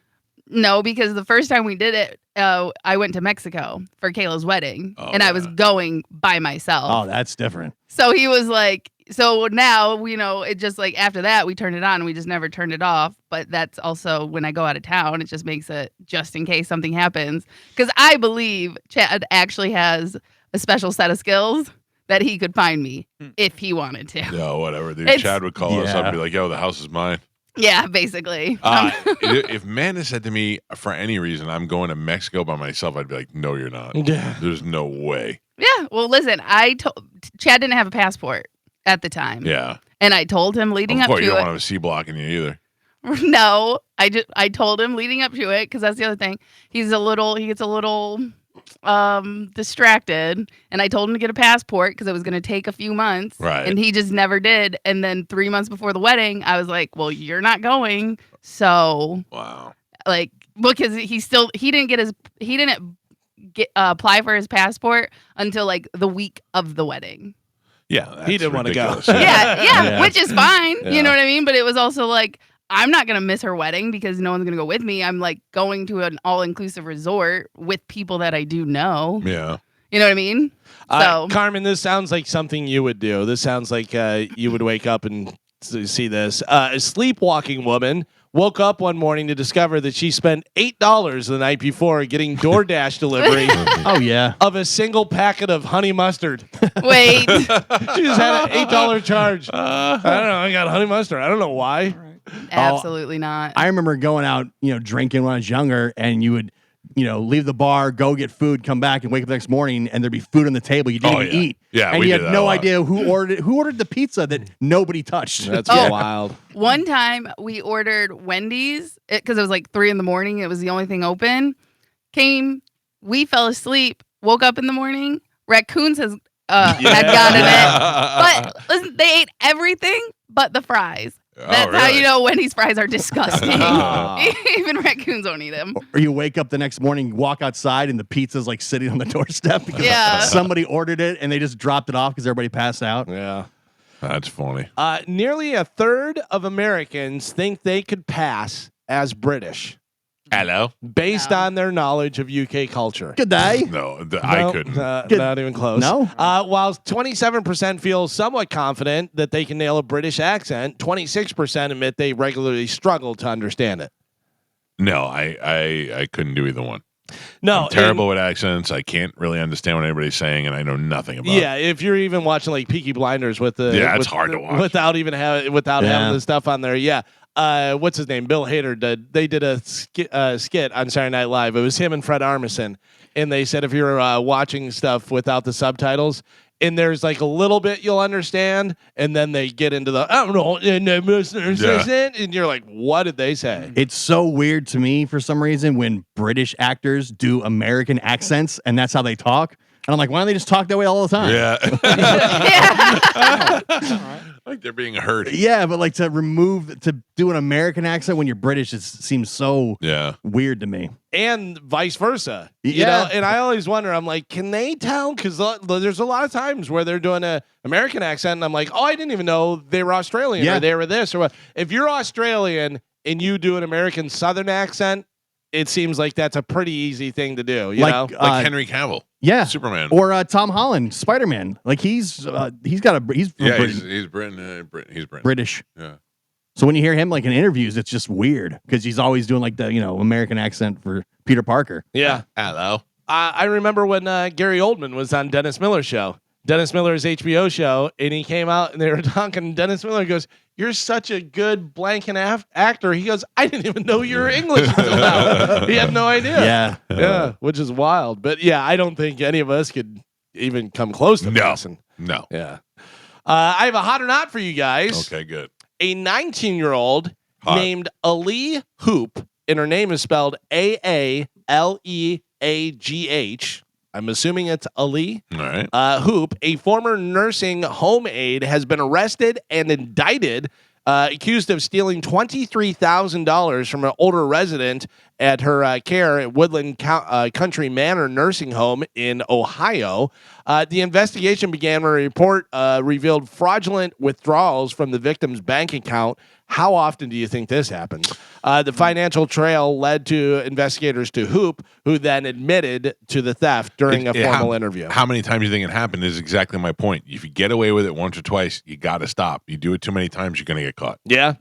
No, because the first time we did it, I went to Mexico for Kayla's wedding, Oh, and I was yeah. going by myself. Oh, that's different. So he was like, so now, it just like after that, we turned it on and we just never turned it off. But that's also when I go out of town, it just makes it just in case something happens. Because I believe Chad actually has a special set of skills that he could find me if he wanted to. No, whatever, dude. It's- Chad would call us up Yeah. and be like, "Yo, the house is mine." Yeah, basically. If Amanda said to me for any reason, "I'm going to Mexico by myself," I'd be like, "No, you're not. Yeah. There's no way." Yeah. Well, listen, Chad didn't have a passport at the time. Yeah. And I told him leading Of up course, to you don't it. want to have a C block in you either. No, I told him leading up to it because that's the other thing. He gets a little distracted, and I told him to get a passport because it was going to take a few months, Right. and he just never did. And then 3 months before the wedding, I was like, "Well, you're not going." So, Wow. like, because he didn't apply for his passport until like the week of the wedding. Yeah, He didn't want to go. Yeah, which is fine. Yeah. You know what I mean? But it was also like, I'm not going to miss her wedding because no one's going to go with me. I'm like going to an all-inclusive resort with people that I do know. Yeah. You know what I mean? So, Carmen, this sounds like something you would do. This sounds like you would wake up and see this. A sleepwalking woman woke up one morning to discover that she spent $8 the night before getting DoorDash delivery Oh yeah. of a single packet of honey mustard. wait. She just had an $8 charge. I don't know. I got honey mustard. I don't know why. Absolutely not. I remember going out, drinking when I was younger, and you would, leave the bar, go get food, come back, and wake up the next morning, and there'd be food on the table you didn't even eat. Yeah, and we you did had that no a lot. idea who ordered the pizza that nobody touched. That's Oh. wild. One time we ordered Wendy's because it was like 3 a.m. It was the only thing open. We fell asleep, woke up in the morning. Raccoons had gotten it. But listen, they ate everything but the fries. That's how you know Wendy's fries are disgusting. Even raccoons don't eat them. Or you wake up the next morning, walk outside, and the pizza's like sitting on the doorstep because somebody ordered it and they just dropped it off because everybody passed out. Yeah. That's funny. Nearly a third of Americans think they could pass as British Hello. based on their knowledge of UK culture. Good day. No, I couldn't. Not even close. No? While 27% feel somewhat confident that they can nail a British accent, 26% admit they regularly struggle to understand it. No, I couldn't do either one. No, I'm terrible with accents. I can't really understand what anybody's saying, and I know nothing about it. Yeah, if you're even watching like Peaky Blinders with the it's hard to watch without even having the stuff on there. Yeah. What's his name? Bill Hader did a skit on Saturday Night Live. It was him and Fred Armisen, and they said if you're watching stuff without the subtitles, and there's like a little bit you'll understand, and then they get into the I don't know, and you're like, what did they say? It's so weird to me for some reason when British actors do American accents and that's how they talk. And I'm like, why don't they just talk that way all the time? Yeah. Yeah. Like they're being heard. Yeah, but like to do an American accent when you're British, it seems so weird to me. And vice versa. Yeah. You know, and I always wonder, I'm like, can they tell? Because there's a lot of times where they're doing an American accent, and I'm like, oh, I didn't even know they were Australian or they were this or what. If you're Australian and you do an American Southern accent, it seems like that's a pretty easy thing to do. You know? Like Henry Cavill. Yeah. Superman. Or Tom Holland, Spider-Man. Like he's Britain. He's Britain. He's British. Yeah. So when you hear him like in interviews, it's just weird because he's always doing like the American accent for Peter Parker. Yeah. Hello. I remember when Gary Oldman was on Dennis Miller's show, Dennis Miller's HBO show, and he came out and they were talking. Dennis Miller goes, "You're such a good blank and actor." He goes, "I didn't even know you were English until now." He had no idea. Yeah, which is wild. But yeah, I don't think any of us could even come close to passing. No. Yeah. I have a hot or not for you guys. Okay, good. A 19-year-old named Ali Hoop, and her name is spelled Aaleagh. I'm assuming it's Ali. All right. Hoop, a former nursing home aide, has been arrested and indicted, accused of stealing $23,000 from an older resident at her care at Woodland Country Manor Nursing Home in Ohio. The investigation began when a report revealed fraudulent withdrawals from the victim's bank account. How often do you think this happens? The financial trail led to investigators to Hoop, who then admitted to the theft during a formal interview. How many times you think it happened is exactly my point. If you get away with it once or twice, you got to stop. You do it too many times, you're going to get caught. Yeah,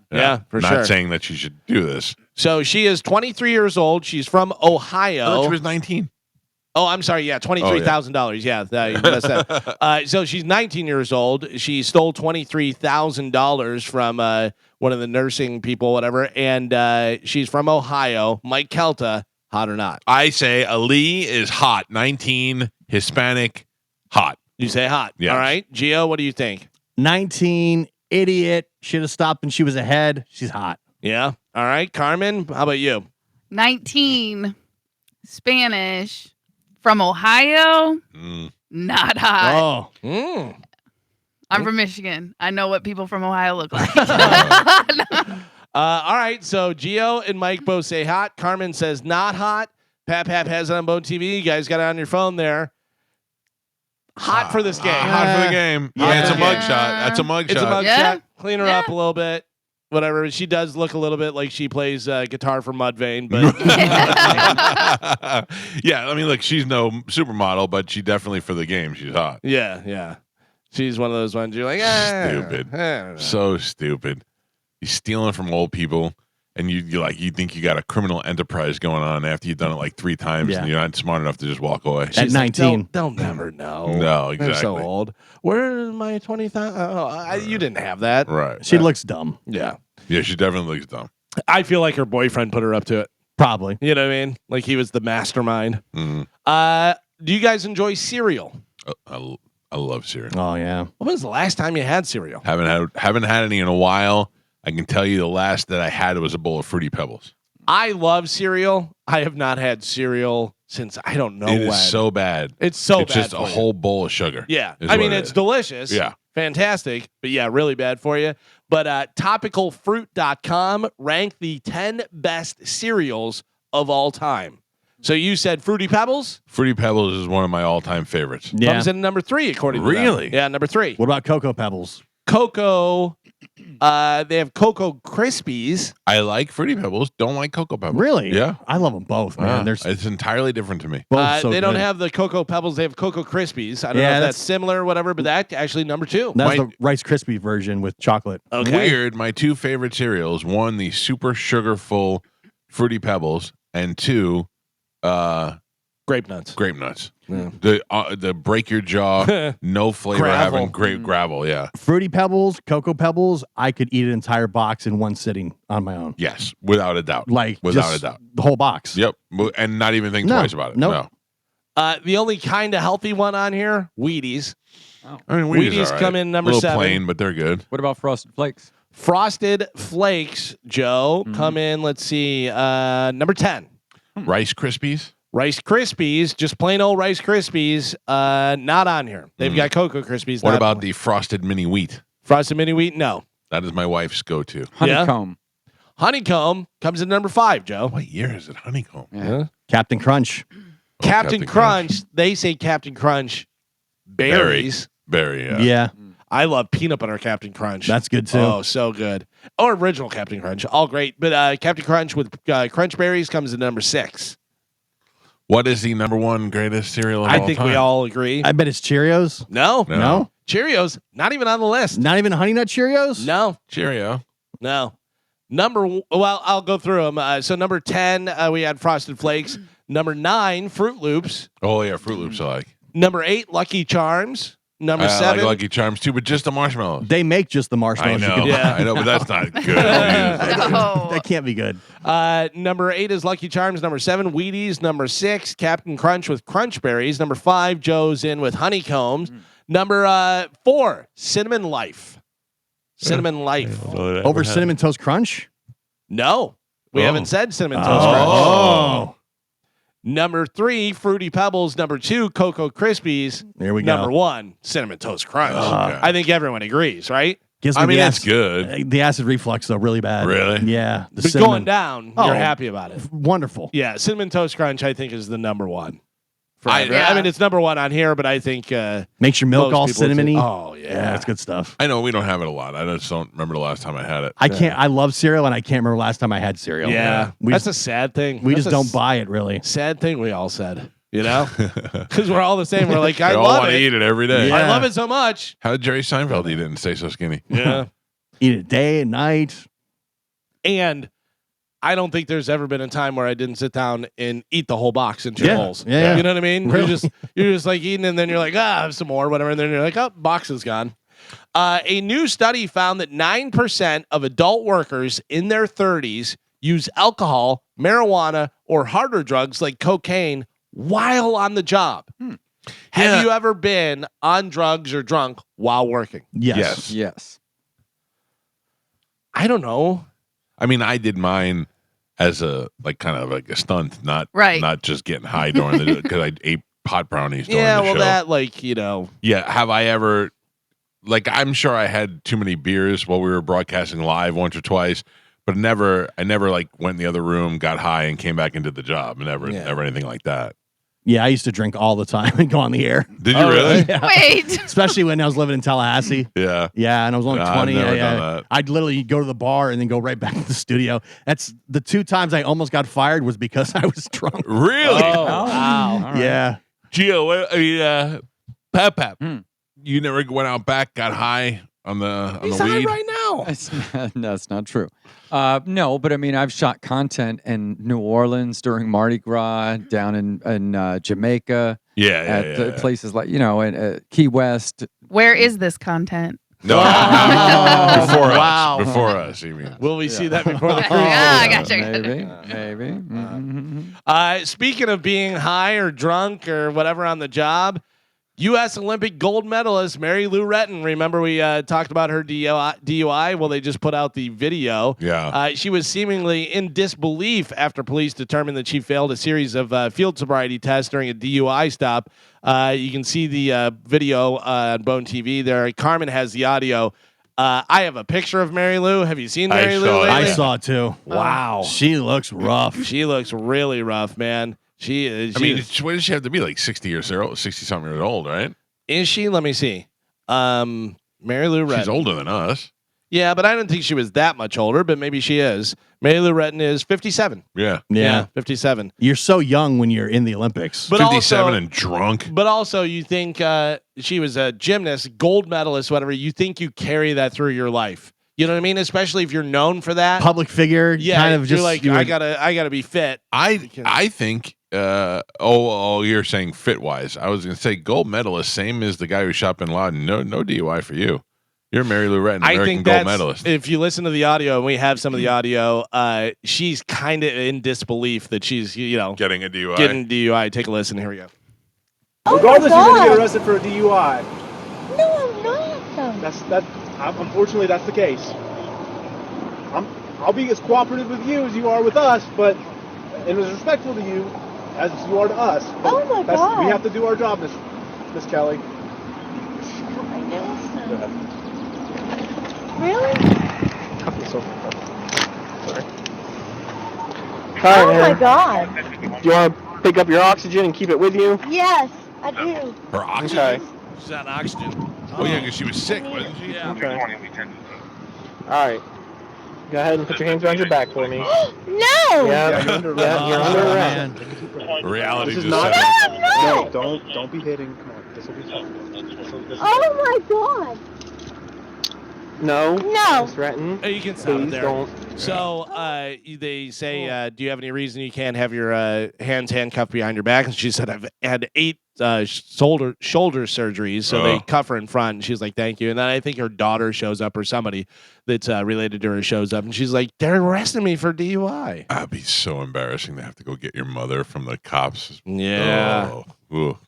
for sure. Not saying that you should do this. So she is 23 years old. She's from Ohio. She was 19. Oh, I'm sorry. Yeah, $23,000. Yeah, that's that. So she's 19 years old. She stole $23,000 from one of the nursing people, whatever, and she's from Ohio. Mike Calta, hot or not? I say Ali is hot. 19, Hispanic, hot. You say hot. Yes. All right. Gio, what do you think? 19, idiot. Should have stopped when she was ahead. She's hot. Yeah. All right. Carmen, how about you? 19, Spanish, From Ohio, not hot. Oh. I'm from Michigan. I know what people from Ohio look like. All right, so Gio and Mike both say hot. Carmen says not hot. Pap has it on Bone TV. You guys got it on your phone there. Hot for this game. Hot for the game. Yeah. It's a mug shot. That's a mug It's a shot. mug Yeah. shot. Clean her up a little bit. Whatever. She does look a little bit like she plays guitar for Mudvayne, but Yeah, I mean, look, she's no supermodel, but she definitely for the game, she's hot. yeah. She's one of those ones you're like, Stupid. I don't know. So stupid. You're stealing from old people, and you think you got a criminal enterprise going on after you've done it like 3 times, Yeah. and you're not smart enough to just walk away. At She's like, 19. they'll never know. No, They're so exactly. old. Where's my 20,000? Oh, you didn't have that. Right. She looks dumb. Yeah. Yeah, she definitely looks dumb. I feel like her boyfriend put her up to it. Probably. You know what I mean? Like he was the mastermind. Mhm. Do you guys enjoy cereal? I love cereal. Oh, yeah. When was the last time you had cereal? Haven't had any in a while. I can tell you the last that I had was a bowl of Fruity Pebbles. I love cereal. I have not had cereal since I don't know It when. is so bad. It's so It's bad just a for you. whole bowl of sugar. Yeah. is I mean, what it it's is. delicious. Yeah. Fantastic. But yeah, really bad for you. But topicalfruit.com ranked the 10 best cereals of all time. So you said Fruity Pebbles? Fruity Pebbles is one of my all-time favorites. Yeah. Comes in number 3, according to them. Really? Yeah, number 3. What about Cocoa Pebbles? Cocoa. They have Cocoa Krispies. I like Fruity Pebbles. Don't like Cocoa Pebbles. Really? Yeah. I love them both, man. They're It's entirely different to me. both so They don't good. have the Cocoa Pebbles. They have Cocoa Krispies. I don't Yeah, know if that's- that's similar or whatever, but that's actually number 2. That's My- the Rice Krispie version with chocolate. Okay. Weird. My 2 favorite cereals: 1, the super sugar-full Fruity Pebbles, and 2, Grape nuts. grape nuts. Yeah. The break your jaw, no flavor, Gravel. having grape gravel. Yeah. Fruity Pebbles, Cocoa Pebbles, I could eat an entire box in one sitting on my own. Yes, without a doubt. Like, Without just a doubt. the whole box. Yep. And not even think No. twice about it. Nope. No. The only kind of healthy one on here, Wheaties. I mean, Wheaties all right. come in number a little 7. plain, but they're good. What about Frosted Flakes? Frosted Flakes, Joe, come in, let's see, number 10. Rice Krispies. Rice Krispies, just plain old Rice Krispies, not on here. They've got Cocoa Krispies. What not about the Frosted Mini Wheat? Frosted Mini Wheat? No. That is my wife's go-to. Honeycomb. Honeycomb comes in number 5, Joe. What year is it? Honeycomb. Yeah. Captain Crunch. Captain Captain Crunch, they say Captain Crunch berries. Berry. Yeah. Yeah, I love peanut butter Captain Crunch. that's good too. Oh, so good. Or original Captain Crunch, all great. But Captain Crunch with Crunch berries comes in number 6. What is the number 1 greatest cereal of I all think time? we all agree. I bet it's Cheerios. No. No? Cheerios, not even on the list. Not even Honey Nut Cheerios? No. Cheerio. No. Well, I'll go through them. So number 10, we had Frosted Flakes. Number 9, Fruit Loops. Oh yeah, Fruit Loops I like. Number 8, Lucky Charms. Number I 7, like Lucky Charms too, but just the marshmallows. They make just the I marshmallows. you know. can- Yeah. I know, but that's not good. No. That can't be good. number 8 is Lucky Charms. Number 7, Wheaties. Number 6, Captain Crunch with Crunch Berries. Number 5, Joe's in with Honeycombs. Number 4, Cinnamon Life. Cinnamon Life. Over Cinnamon Toast Crunch? No, we Oh. haven't said Cinnamon Toast Crunch. Oh. Number 3, Fruity Pebbles. Number 2, Cocoa Krispies. There we go. Number 1, Cinnamon Toast Crunch. Okay. I think everyone agrees, right? Gives me I mean, the that's acid- good. The acid reflux, though, really bad. Really? Yeah. The But cinnamon. going down, Oh. you're happy about it. Wonderful. Yeah, Cinnamon Toast Crunch, I think, is the number 1. Yeah. I mean, it's number 1 on here, but I think Makes your milk most all people would say- cinnamony. Oh, yeah. Yeah, that's good stuff. I know we don't have it a lot. I just don't remember the last time I had it. I love cereal, and I can't remember last time I had cereal. Yeah, We that's just, a sad thing. we That's just a don't buy it, really. Sad thing we all said, you know, because we're all the same. We're like, I They all love want to it. eat it every day. Yeah. I love it so much. How did Jerry Seinfeld eat it and stay so skinny? Yeah, Eat it day and night. and I don't think there's ever been a time where I didn't sit down and eat the whole box in 2 Yeah. bowls. Yeah. You know what I mean? Really? You're just like eating, and then you're like, have some more, whatever, and then you're like, oh, box is gone. A new study found that 9% of adult workers in their 30s use alcohol, marijuana, or harder drugs like cocaine while on the job. Have you ever been on drugs or drunk while working? Yes. Yes. I don't know. I mean, I did mine as a kind of like a stunt, not Right. not just getting high during the because I ate pot brownies. During Yeah, the well, show. that like you know. Yeah, have I ever? Like, I'm sure I had too many beers while we were broadcasting live once or twice, but I never like went in the other room, got high, and came back into the job. Never anything like that. Yeah, I used to drink all the time and go on the air. Did you really? Yeah. Wait. Especially when I was living in Tallahassee. Yeah. Yeah, and I was only 20. I've never done that. I'd literally go to the bar and then go right back to the studio. That's the 2 times I almost got fired was because I was drunk. Really? Oh, wow. All right. Yeah. Gio, Pap, you never went out back, got high on the He's weed? high right now. That's not true. No, but I mean, I've shot content in New Orleans during Mardi Gras, down in Jamaica, at places like in Key West. Where is this content? No, before us. Before us, you mean? Will we see that before the fall? Yeah, I gotcha. Maybe. Mm-hmm. Speaking of being high or drunk or whatever on the job, U.S. Olympic gold medalist Mary Lou Retton. Remember we talked about her DUI? Well, they just put out the video. Yeah. She was seemingly in disbelief after police determined that she failed a series of field sobriety tests during a DUI stop. You can see the video on Bone TV there. Carmen has the audio. I have a picture of Mary Lou. Have you seen Mary Lou lately? I saw it too. Wow. She looks rough. She looks really rough, man. She is. I mean, what does she have to be, like 60 something years old, right? Is she? Let me see. Mary Lou Retton. She's older than us. Yeah, but I don't think she was that much older, but maybe she is. Mary Lou Retton is 57. Yeah. 57. You're so young when you're in the Olympics. But 57 also, and drunk. But also, you think she was a gymnast, gold medalist, whatever. You think you carry that through your life. You know what I mean? Especially if you're known for that. Public figure. Yeah, kind of you're just like, I gotta be fit. I think. You're saying fit wise. I was gonna say gold medalist, same as the guy who shot Bin Laden. No DUI for you. You're Mary Lou Retton, American gold medalist. If you listen to the audio, and we have some of the audio, she's kind of in disbelief that she's getting a DUI. Take a listen. Here we go. Regardless, you're going to get arrested for a DUI. No, I'm not. Unfortunately, that's the case. I'll be as cooperative with you as you are with us, but and as respectful to you as you are to us. Oh my God! We have to do our job, Miss Kelly. Oh my goodness. Go ahead. Really? Sorry. Oh my God! Do you want to pick up your oxygen and keep it with you? Yes, I do. Her oxygen. Okay. She's on oxygen. Oh yeah, because she was sick, wasn't she? Yeah. Okay. All right. Go ahead and put your hands around your back for me. No! Yeah, you're under arrest. You're under arrest. Reality This is just not. set in. No! Don't be hitting. Come on, this will be fun. Oh my God! No. No! Miss Retton. You can stop Please there. don't. So they say, do you have any reason you can't have your hands handcuffed behind your back? And she said, I've had 8 shoulder surgeries. So they cuff her in front. And she's like, thank you. And then I think her daughter shows up or somebody that's related to her shows up. And she's like, they're arresting me for DUI. That'd be so embarrassing to have to go get your mother from the cops. Yeah. Oh.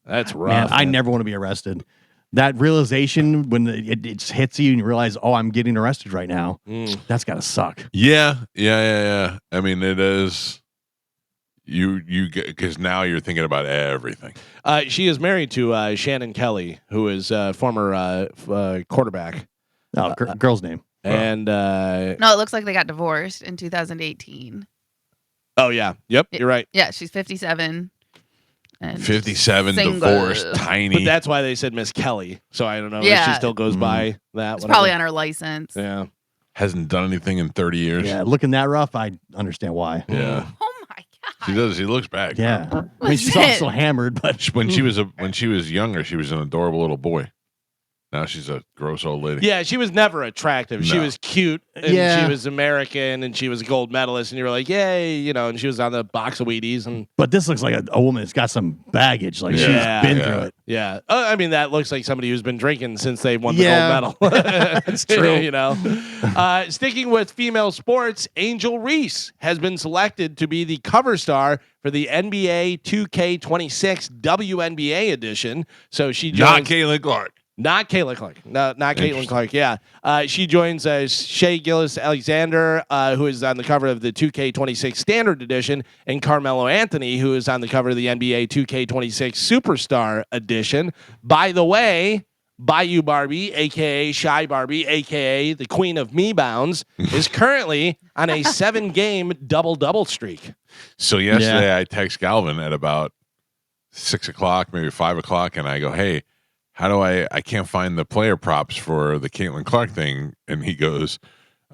That's rough. Man, I never want to be arrested. That realization when it hits you and you realize, oh, I'm getting arrested right now. That's gotta suck. Yeah. I mean, it is. You get because now you're thinking about everything. She is married to Shannon Kelly, who is former quarterback. Oh, girl's name. And No, it looks like they got divorced in 2018. oh yeah, yep, you're right. Yeah, she's 57. And 57, single. divorced, tiny. But that's why they said Miss Kelly. So I don't know if Yeah. she still goes by that. It's whatever. probably on her license. Yeah. Hasn't done anything in 30 years. Yeah, looking that rough, I understand why. Yeah. Oh my God. She does. He looks back. Yeah. I mean, she's Listen. also hammered, but When she was younger, she was an adorable little boy. Now she's a gross old lady. Yeah, she was never attractive. She No. was cute, and Yeah. she was American, and she was a gold medalist, and you were like, yay, and she was on the box of Wheaties, and but this looks like a woman that's got some baggage. Like Yeah. she's been Yeah. through it. yeah. I mean, that looks like somebody who's been drinking since they won the Yeah. gold medal. That's true. Sticking with female sports, Angel Reese has been selected to be the cover star for the NBA 2K26 WNBA edition. So she Not joins. Caitlin Clark. Not Caitlin Clark. No, not Caitlin Clark. Yeah. She joins Shea Gilgeous-Alexander, who is on the cover of the 2K26 Standard Edition, and Carmelo Anthony, who is on the cover of the NBA 2K26 Superstar Edition. By the way, Bayou Barbie, a.k.a. Shy Barbie, a.k.a. the Queen of Me Bounds, is currently on a 7-game double-double streak. So yesterday I text Galvin at about 6 o'clock, maybe 5 o'clock, and I go, hey, how do I can't find the player props for the Caitlin Clark thing. And he goes,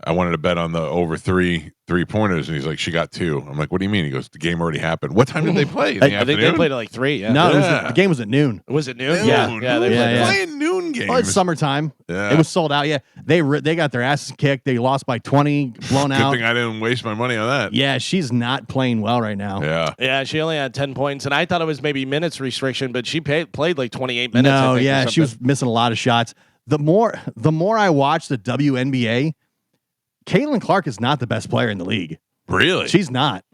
I wanted to bet on the over 3-pointers. And he's like, she got 2. I'm like, what do you mean? He goes, the game already happened. What time did they play? In the I think they played at like 3. Yeah. No, the game was at noon. Was it noon? Yeah. They playing noon games. Well, it's summertime. Yeah. It was sold out. Yeah. They got their asses kicked. They lost by 20, blown out. Good thing I didn't waste my money on that. Yeah, she's not playing well right now. Yeah. Yeah, she only had 10 points, and I thought it was maybe minutes restriction, but she played like 28 minutes. No, I think, yeah, she was missing a lot of shots. The more I watch the WNBA, Caitlin Clark is not the best player in the league. Really? She's not.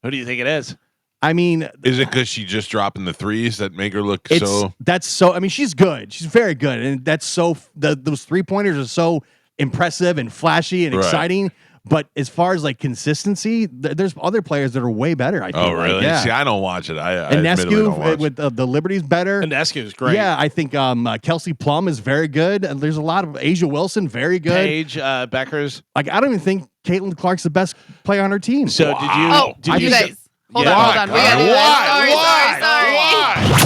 Who do you think it is? I mean, is it because she's just dropping the threes that make her look so? That's so. I mean, she's good. She's very good, and that's so. Those 3-pointers are so impressive and flashy and exciting. But as far as like consistency, there's other players that are way better. I think. Oh, really? Yeah. See, I don't watch it. And Nescu with the Liberty's better. And Nescu is great. Yeah, I think Kelsey Plum is very good. And there's a lot of Asia Wilson, very good. Paige Beckers. Like, I don't even think Caitlin Clark's the best player on her team. So did you guys? Hold on. We gotta do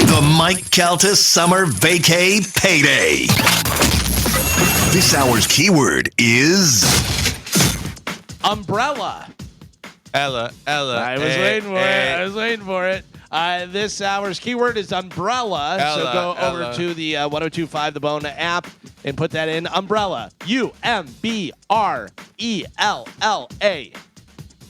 The Sorry. Mike Calta Summer Vacay Payday. This hour's keyword is umbrella. Ella. I was waiting for it. This hour's keyword is umbrella. So go over to the 1025 The Bone app and put that in. Umbrella. UMBRELLA.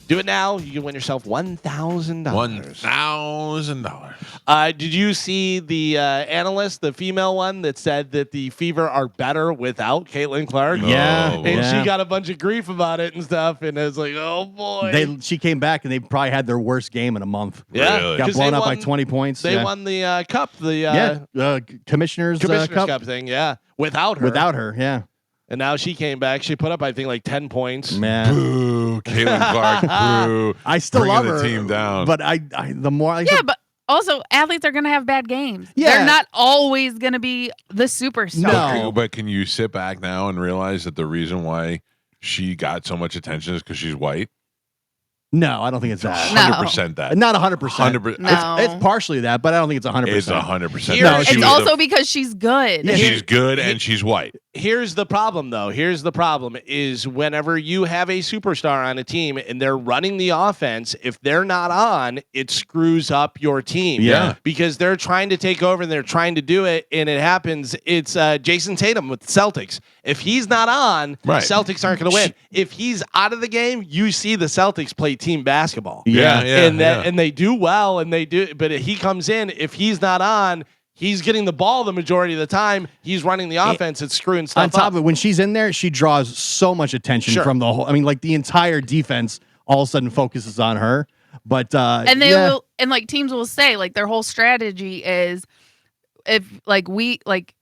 Do it now. You can win yourself $1,000. $1,000. Did you see the analyst, the female one, that said that the Fever are better without Caitlin Clark? Yeah. And she got a bunch of grief about it and stuff. And it was like, oh, boy. She came back, and they probably had their worst game in a month. Yeah. Really? Got blown out by 20 points. They won the cup. The Commissioner's Cup thing, yeah. Without her. Yeah. And now she came back. She put up, I think, like 10 points. Man. Boo. Caitlin Clark. Boo. I still Bringing love her. the team down. But the more I but also athletes are going to have bad games. Yeah. They're not always going to be the superstar. No. But can you sit back now and realize that the reason why she got so much attention is because she's white? No, I don't think it's that. 100% that. Not 100%. 100%. No. It's partially that, but I don't think it's 100%. It's 100%. No, It's also because she's good. Yeah, she's good and she's white. Here's the problem, though. Is whenever you have a superstar on a team and they're running the offense, if they're not on, it screws up your team. Yeah. Because they're trying to take over and they're trying to do it, and it happens. It's Jason Tatum with the Celtics. If he's not on, Celtics aren't going to win. If he's out of the game, you see the Celtics play team basketball. And they do well, but if he comes in, if he's not on, he's getting the ball the majority of the time. He's running the offense. It's screwing stuff up. On top of it, when she's in there, she draws so much attention from the whole. I mean, like the entire defense all of a sudden focuses on her. But and they will, and like teams will say, like their whole strategy is if like we like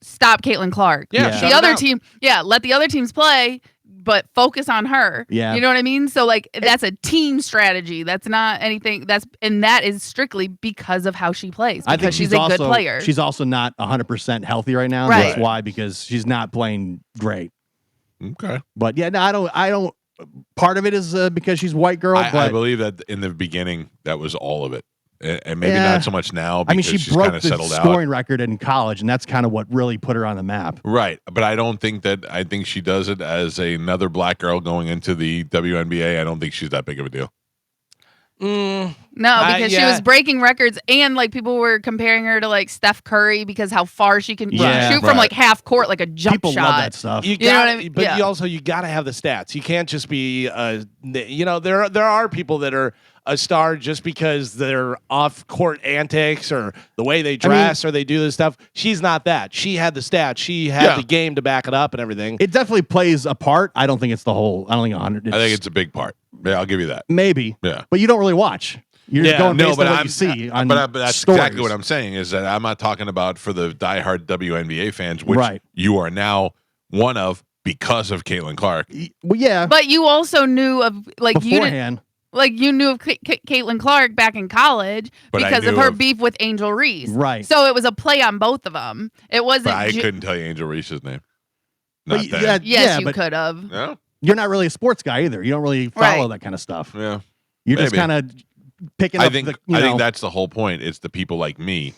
stop Caitlin Clark. The other team, let the other teams play, but focus on her. Yeah. You know what I mean? So like that's a team strategy. That's not anything and that is strictly because of how she plays. Because I think she's a good player. She's also not 100% healthy right now. Right. That's why, because she's not playing great. Okay. But yeah, no, I don't part of it is because she's white girl. I believe that in the beginning that was all of it. And maybe not so much now because she she's broke kind of the settled scoring out. record in college, and that's kind of what really put her on the map. Right. But I don't think that I think she does it as another black girl going into the WNBA. I don't think she's that big of a deal. No, because she was breaking records, and like people were comparing her to like Steph Curry because how far she can shoot from like half court, like a jump People shot. love that stuff. You know what I mean? But you got to have the stats. You can't just be there are people that are a star just because they're off court antics or the way they dress or they do this stuff. She's not that. She had the stats. She had the game to back it up and everything. It definitely plays a part. I don't think it's the whole. I don't think 100. I think it's a big part. Yeah, I'll give you that. Maybe. Yeah. But you don't really watch. You're just going based on what I'm, you see. But that's stories. exactly what I'm saying is that I'm not talking about for the diehard WNBA fans, which Right. you are now one of because of Caitlin Clark. Well, yeah. But you also knew of beforehand. You knew of Caitlin Clark back in college But because of her beef with Angel Reese. Right. So it was a play on both of them. It wasn't. But I couldn't tell you Angel Reese's name. Not But then. Yes, you could have. Yeah. You're not really a sports guy either. You don't really follow that kind of stuff. Yeah. You're just Maybe. kind of picking I up think the, I think that's the whole point. It's the people like me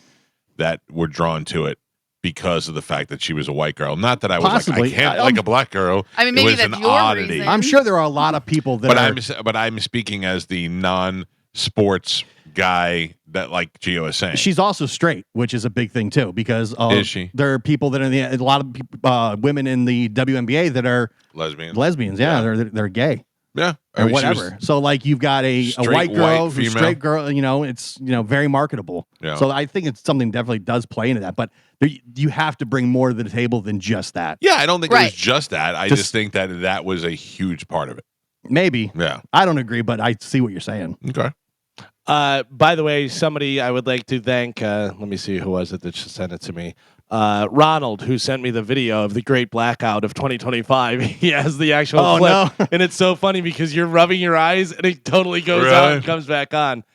that were drawn to it because of the fact that she was a white girl. Not that I was Possibly. like, I can't like a black girl. I mean, it maybe was that's an your oddity. reason. I'm sure there are a lot of people that But I'm speaking as the non-sports guy that like Gio is saying. She's also straight, which is a big thing too, because Is she? there are people that are a lot of women in the WNBA that are lesbians. Yeah, they're gay. Yeah, or whatever. So like you've got a white girl, who's straight girl. It's very marketable. Yeah. So I think it's something definitely does play into that, but you have to bring more to the table than just that. Yeah, I don't think it was just that. I just think that was a huge part of it. Maybe. Yeah. I don't agree, but I see what you're saying. Okay. By the way, somebody I would like to thank, let me see who was it that sent it to me. Ronald, who sent me the video of the Great Blackout of 2025. He has the actual clip. No. And it's so funny because you're rubbing your eyes and it totally goes out and comes back on.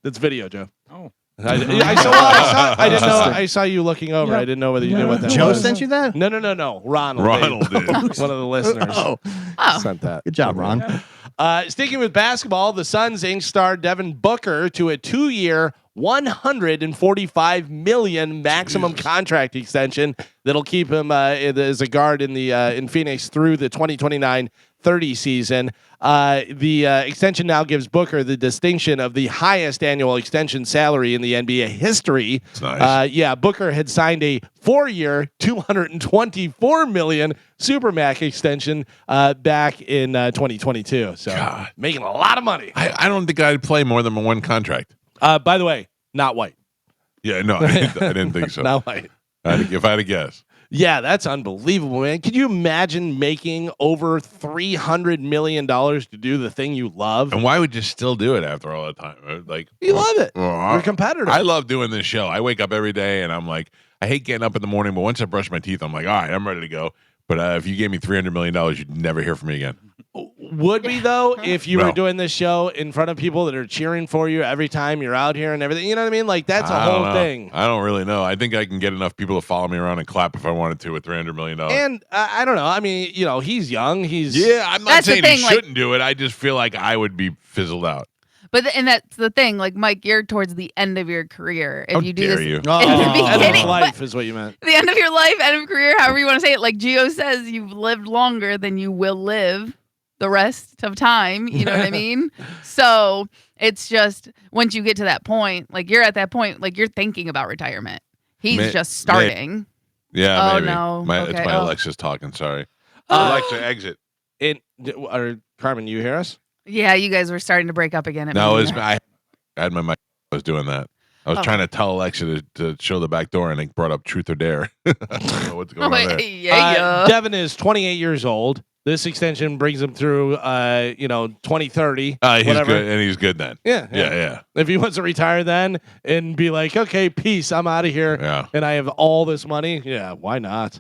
That's video, Joe. Oh. I saw you looking over. I didn't know whether you knew what that Joe was. sent you that? No. Ronald did. One of the listeners sent that. Good job, Ron. Sticking with basketball, the Suns inked star Devin Booker to a 2-year, $145 million maximum contract extension that'll keep him as a guard in Phoenix through the 2029-30 season. The extension now gives Booker the distinction of the highest annual extension salary in the NBA history. That's nice. Booker had signed a 4-year, $224 million Supermax extension back in 2022. So making a lot of money. I don't think I'd play more than one contract. By the way, not white. Yeah, no, I didn't think so. Not white. If I had to guess. Yeah, that's unbelievable, man. Could you imagine making over $300 million to do the thing you love? And why would you still do it after all that time? Like you love it. You're a competitor. I love doing this show. I wake up every day and I'm like, I hate getting up in the morning, but once I brush my teeth, I'm like, all right, I'm ready to go. But if you gave me $300 million, you'd never hear from me again. Would we, though, if you were doing this show in front of people that are cheering for you every time you're out here and everything? You know what I mean? Like, that's a whole thing. I don't really know. I think I can get enough people to follow me around and clap if I wanted to with $300 million. And I don't know. I mean, he's young. I'm not saying he shouldn't do it. I just feel like I would be fizzled out. But and that's the thing, like Mike, you're towards the end of your career. If you do this you. in the beginning, End of life is what you meant. The end of your life, end of career, however you want to say it. Like Gio says, you've lived longer than you will live the rest of time. You know what I mean? So it's just once you get to that point, like you're at that point, like you're thinking about retirement. He's just starting. Yeah, maybe. No. It's my Alexa's talking. Sorry. Alexa, exit. Carmen, you hear us? Yeah, you guys were starting to break up again. I had my mic. I was doing that. I was trying to tell Alexa to show the back door, and it brought up Truth or Dare. I don't know what's going on there. Yeah. Devin is 28 years old. This extension brings him through, 2030. He's whatever. good, and he's good then. Yeah. If he wants to retire then and be like, okay, peace, I'm out of here, and I have all this money, why not?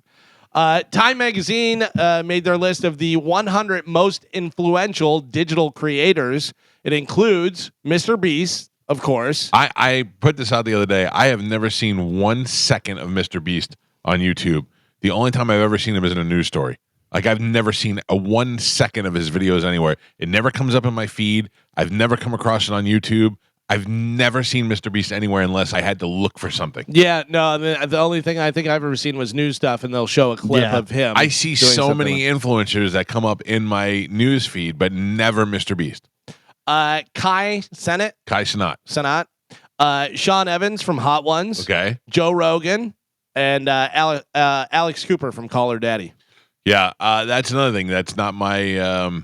Time Magazine made their list of the 100 most influential digital creators. It includes Mr. Beast, of course. I put this out the other day. I have never seen 1 second of Mr. Beast on YouTube. The only time I've ever seen him is in a news story. Like, I've never seen 1 second of his videos anywhere. It never comes up in my feed. I've never come across it on YouTube. I've never seen Mr. Beast anywhere unless I had to look for something. Yeah, no, the only thing I think I've ever seen was news stuff, and they'll show a clip of him. I see so many influencers that come up in my news feed, but never Mr. Beast. Kai Cenat, Sean Evans from Hot Ones, Joe Rogan, and Alex Cooper from Call Her Daddy. Yeah, that's another thing. That's not my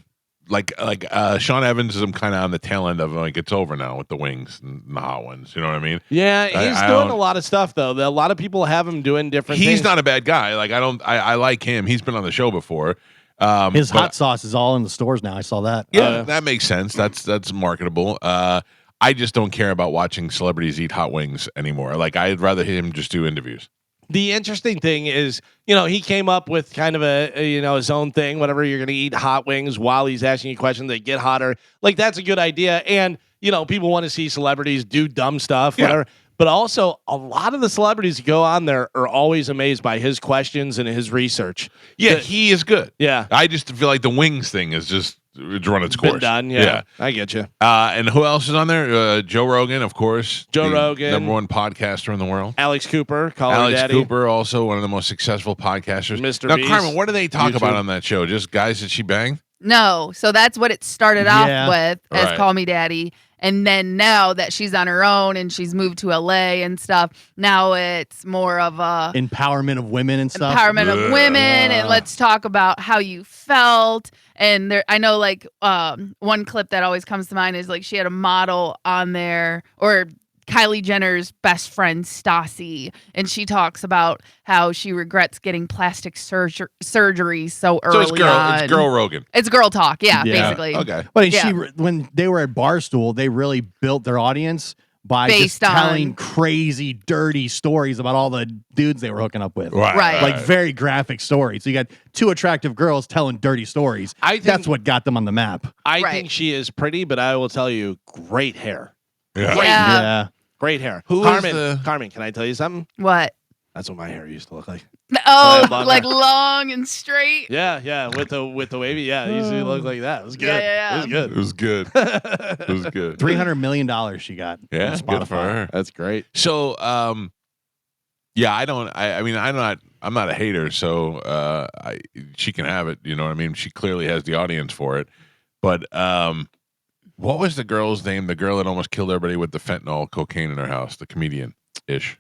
Sean Evans is kind of on the tail end of like it's over now with the Wings and the Hot Ones. You know what I mean? Yeah, he's doing a lot of stuff though. A lot of people have him doing different things. He's not a bad guy. Like I like him. He's been on the show before. His hot sauce is all in the stores now. I saw that. Yeah, that makes sense. That's marketable. I just don't care about watching celebrities eat hot wings anymore. Like I'd rather him just do interviews. The interesting thing is, he came up with kind of his own thing. Whatever, you're going to eat hot wings while he's asking you questions that get hotter. Like that's a good idea. And people want to see celebrities do dumb stuff, whatever. But also, a lot of the celebrities who go on there are always amazed by his questions and his research. Yeah, he is good. Yeah, I just feel like the wings thing is just run its course. Been done. Yeah, I get you. And who else is on there? Joe Rogan, of course. Joe Rogan, #1 podcaster in the world. Alex Cooper, Alex Cooper, also one of the most successful podcasters. Mr. Now, Beast, Carmen, what do they talk YouTube. about on that show? Just guys that she banged? No, so that's what it started off with as Right. Call Me Daddy. And then now that she's on her own and she's moved to LA and stuff, now it's more of a empowerment of women and stuff. Empowerment of women, and let's talk about how you felt. And there, I know, like one clip that always comes to mind is like she had a model on there, or Kylie Jenner's best friend Stassi, and she talks about how she regrets getting plastic surgery so early. So it's girl Rogan. It's girl talk, basically. Okay. But when they were at Barstool, they really built their audience by Based just telling crazy, dirty stories about all the dudes they were hooking up with. Right. Like very graphic stories. So you got two attractive girls telling dirty stories. That's what got them on the map. I think she is pretty, but I will tell you, great hair. Yeah. Great hair. Who Carmen, is Carmen, can I tell you something? What? That's what my hair used to look like. Oh, like long and straight. Yeah, with the wavy. Yeah, it used to look like that. It was good. Yeah. It was good. It was good. It was good. $300 million she got. Yeah, from good for Spotify. her. That's great. So, I'm not a hater, so she can have it. You know what I mean? She clearly has the audience for it. But what was the girl's name? The girl that almost killed everybody with the fentanyl cocaine in her house, the comedian-ish.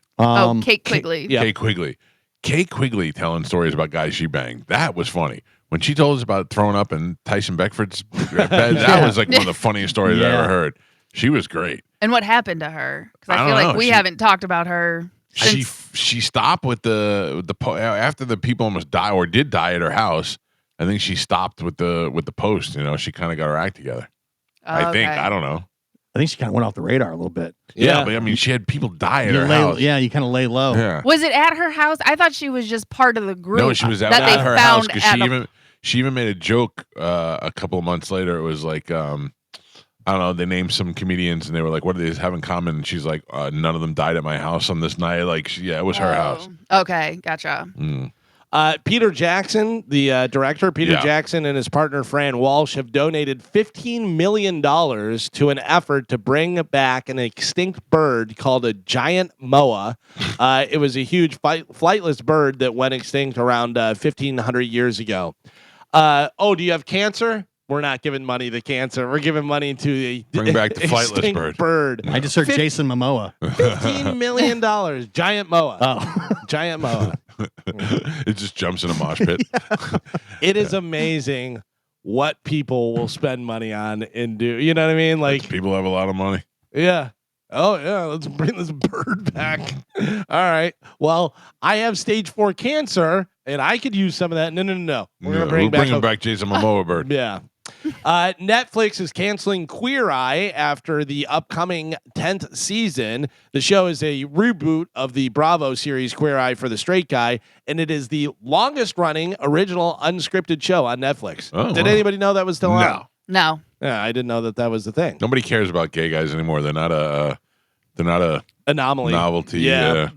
Kate Quigley. Kate Quigley. Kate Quigley telling stories about guys she banged. That was funny. When she told us about throwing up in Tyson Beckford's bed, that was like one of the funniest stories I ever heard. She was great. And what happened to her? Because I I feel don't like know. we haven't talked about her. She stopped with the after the people almost died or did die at her house. I think she stopped with the post. She kind of got her act together. I think. I don't know. I think she kind of went off the radar a little bit. Yeah, but I mean, she had people die at her house. Yeah, you kind of lay low. Yeah. Was it at her house? I thought she was just part of the group. No, she was at her house because she even made a joke a couple of months later. It was like I don't know. They named some comedians and they were like, "What do they have in common?" And she's like, "None of them died at my house on this night." Like, it was her house. Okay, gotcha. Peter Jackson, the director, Jackson and his partner Fran Walsh have donated $15 million to an effort to bring back an extinct bird called a giant moa. It was a huge flightless bird that went extinct around 1,500 years ago. Do you have cancer? We're not giving money to cancer. We're giving money to the Bring back the flightless bird. I just heard Jason Momoa. $15 million. Giant moa. Oh. Giant moa. It just jumps in a mosh pit. It is amazing what people will spend money on and do. You know what I mean? Like people have a lot of money. Yeah. Oh yeah. Let's bring this bird back. All right. Well, I have stage 4 cancer, and I could use some of that. No. We're gonna bring back Jason Momoa bird. Yeah. Netflix is canceling Queer Eye after the upcoming 10th season. The show is a reboot of the Bravo series Queer Eye for the Straight Guy, and it is the longest running original unscripted show on Netflix. Did anybody know that was still on? No. Yeah, I didn't know that was the thing. Nobody cares about gay guys anymore. They're not a anomaly. Novelty. Yeah.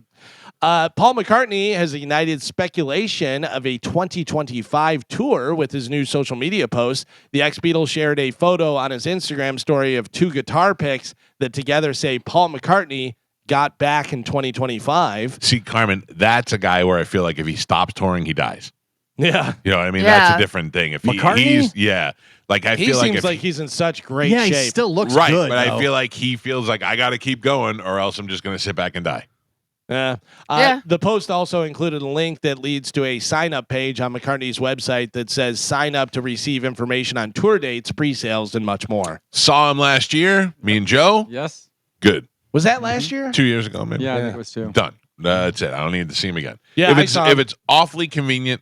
Paul McCartney has ignited speculation of a 2025 tour with his new social media post. The ex-Beatle shared a photo on his Instagram story of 2 guitar picks that together say Paul McCartney got back in 2025. See, Carmen, that's a guy where I feel like if he stops touring, he dies. Yeah. You know what I mean? That's a different thing. If McCartney? Like I he feel seems like he's in such great shape. He still looks right, good. But though. I feel like he feels like I got to keep going or else I'm just going to sit back and die. Yeah. The post also included a link that leads to a sign-up page on McCartney's website that says sign up to receive information on tour dates, pre-sales, and much more. Saw him last year, me and Joe. Yes. Good. Was that last year? 2 years ago, maybe. Yeah, I think it was 2. Done. That's it. I don't need to see him again. Yeah, if it's awfully convenient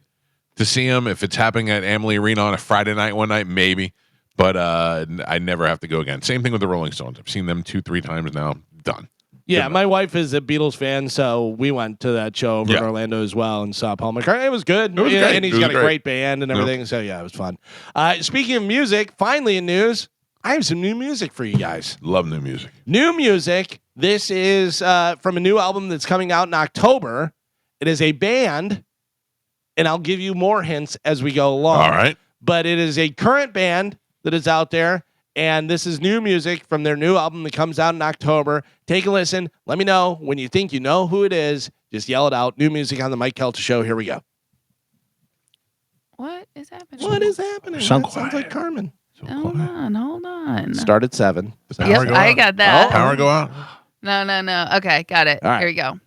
to see him, if it's happening at Amalie Arena on a Friday night one night, maybe. But I never have to go again. Same thing with the Rolling Stones. I've seen them 2-3 times now. Done. Yeah, my wife is a Beatles fan, so we went to that show over in Orlando as well and saw Paul McCartney. It was good. It was great. And he's got a great band and everything. So, yeah, it was fun. Speaking of music, finally in news, I have some new music for you guys. Love new music. New music. This is from a new album that's coming out in October. It is a band, and I'll give you more hints as we go along. All right. But it is a current band that is out there. And this is new music from their new album that comes out in October. Take a listen. Let me know when you think you know who it is. Just yell it out. New music on the Mike Calta Show. Here we go. What is happening? What is happening? Sounds like Carmen. Hold on. Start at 7. Yep, I got that. Power go out. No. Okay, got it. All right. Here we go.